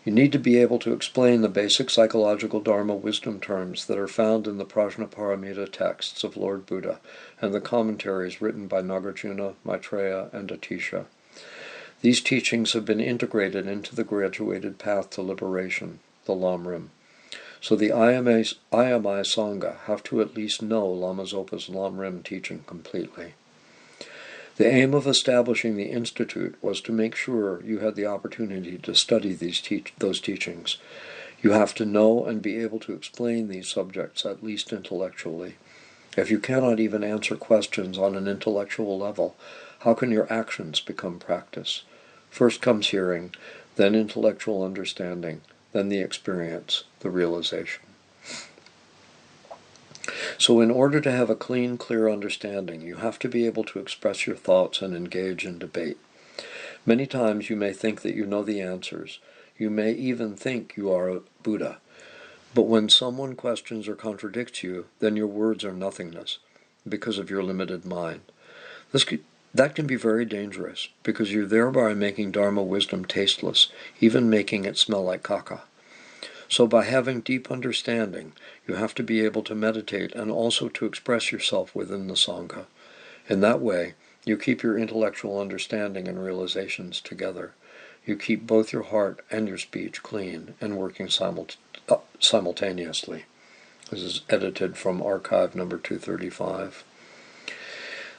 You need to be able to explain the basic psychological Dharma wisdom terms that are found in the Prajnaparamita texts of Lord Buddha and the commentaries written by Nagarjuna, Maitreya, and Atisha. These teachings have been integrated into the graduated path to liberation, the Lamrim. So the IMI Sangha have to at least know Lama Zopa's Lamrim teaching completely. The aim of establishing the Institute was to make sure you had the opportunity to study those teachings. You have to know and be able to explain these subjects, at least intellectually. If you cannot even answer questions on an intellectual level, how can your actions become practice? First comes hearing, then intellectual understanding, then the experience, the realization. So in order to have a clean, clear understanding, you have to be able to express your thoughts and engage in debate. Many times you may think that you know the answers. You may even think you are a Buddha. But when someone questions or contradicts you, then your words are nothingness, because of your limited mind. That can be very dangerous, because you're thereby making Dharma wisdom tasteless, even making it smell like caca. So by having deep understanding, you have to be able to meditate and also to express yourself within the Sangha. In that way, you keep your intellectual understanding and realizations together. You keep both your heart and your speech clean and working simultaneously. This is edited from archive number 235.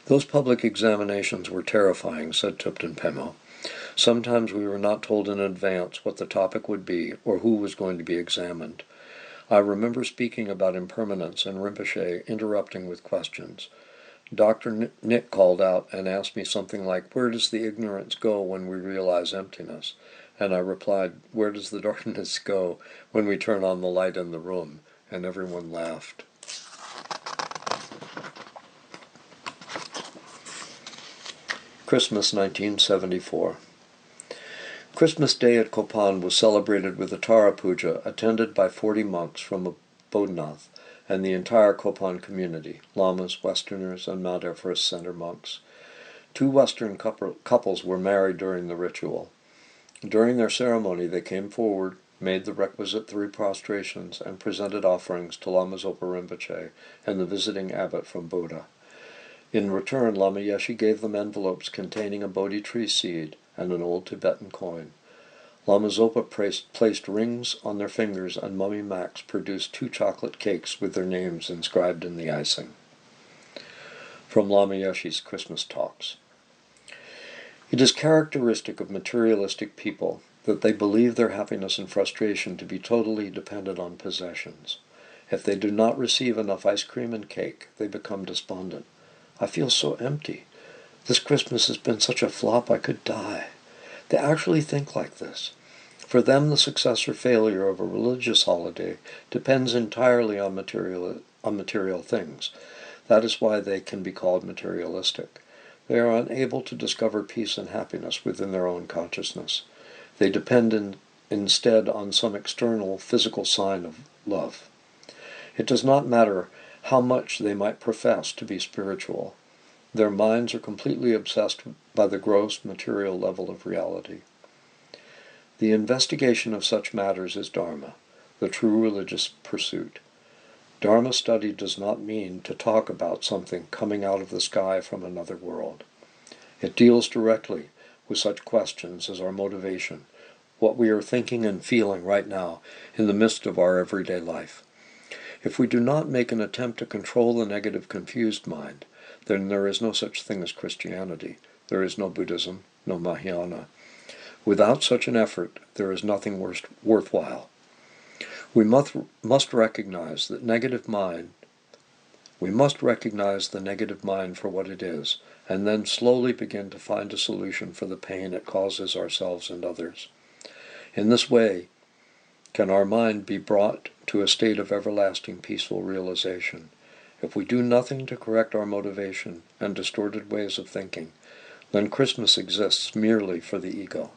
Those public examinations were terrifying, said Thupten Pemo. Sometimes we were not told in advance what the topic would be or who was going to be examined. I remember speaking about impermanence and Rinpoche interrupting with questions. Dr. Nick called out and asked me something like, "Where does the ignorance go when we realize emptiness?" And I replied, "Where does the darkness go when we turn on the light in the room?" And everyone laughed. Christmas 1974. Christmas Day at Kopan was celebrated with a Tara Puja attended by 40 monks from Bodhnath and the entire Kopan community, Lamas, Westerners, and Mount Everest Center monks. 2 Western couples were married during the ritual. During their ceremony, they came forward, made the requisite 3 prostrations, and presented offerings to Lama Zopa Rinpoche and the visiting abbot from Bodha. In return, Lama Yeshe gave them envelopes containing a Bodhi tree seed and an old Tibetan coin. Lama Zopa placed rings on their fingers, and Mummy Max produced 2 chocolate cakes with their names inscribed in the icing. From Lama Yeshe's Christmas Talks. It is characteristic of materialistic people that they believe their happiness and frustration to be totally dependent on possessions. If they do not receive enough ice cream and cake, they become despondent. I feel so empty. This Christmas has been such a flop I could die. They actually think like this. For them, the success or failure of a religious holiday depends entirely on material things. That is why they can be called materialistic. They are unable to discover peace and happiness within their own consciousness. They depend instead on some external physical sign of love. It does not matter how much they might profess to be spiritual. Their minds are completely obsessed by the gross material level of reality. The investigation of such matters is Dharma, the true religious pursuit. Dharma study does not mean to talk about something coming out of the sky from another world. It deals directly with such questions as our motivation, what we are thinking and feeling right now in the midst of our everyday life. If we do not make an attempt to control the negative, confused mind, then there is no such thing as Christianity. There is no Buddhism, no Mahayana. Without such an effort, there is nothing worthwhile. We must recognize the negative mind for what it is, and then slowly begin to find a solution for the pain it causes ourselves and others. In this way, can our mind be brought to a state of everlasting peaceful realization. If we do nothing to correct our motivation and distorted ways of thinking, then Christmas exists merely for the ego.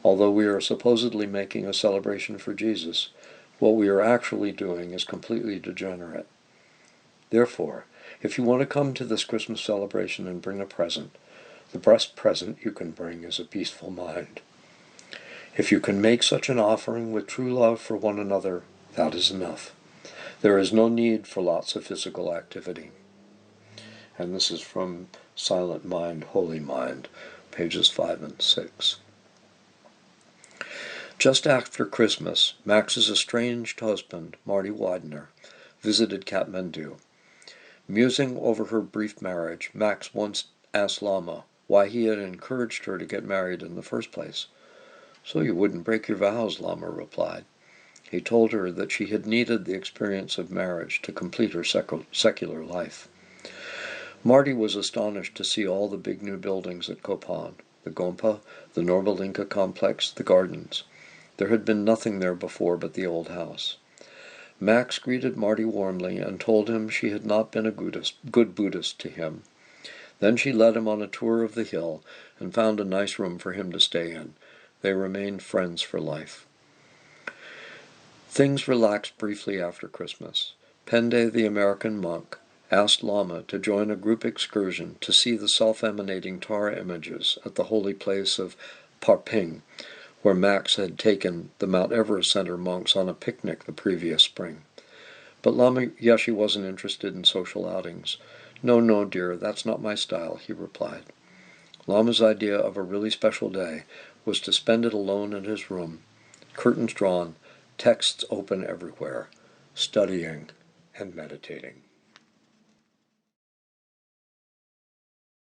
Although we are supposedly making a celebration for Jesus, what we are actually doing is completely degenerate. Therefore, if you want to come to this Christmas celebration and bring a present, the best present you can bring is a peaceful mind. If you can make such an offering with true love for one another, that is enough. There is no need for lots of physical activity. And this is from Silent Mind, Holy Mind, pages 5 and 6. Just after Christmas, Max's estranged husband, Marty Widener, visited Kathmandu. Musing over her brief marriage, Max once asked Lama why he had encouraged her to get married in the first place. "So you wouldn't break your vows," Lama replied. He told her that she had needed the experience of marriage to complete her secular life. Marty was astonished to see all the big new buildings at Kopan, the Gompa, the Norbalinka complex, the gardens. There had been nothing there before but the old house. Max greeted Marty warmly and told him she had not been a good Buddhist to him. Then she led him on a tour of the hill and found a nice room for him to stay in. They remained friends for life. Things relaxed briefly after Christmas. Pende, the American monk, asked Lama to join a group excursion to see the self-emanating Tara images at the holy place of Parping, where Max had taken the Mount Everest Center monks on a picnic the previous spring. But Lama Yeshe wasn't interested in social outings. No, dear, that's not my style," he replied. Lama's idea of a really special day was to spend it alone in his room, curtains drawn, texts open everywhere, studying and meditating.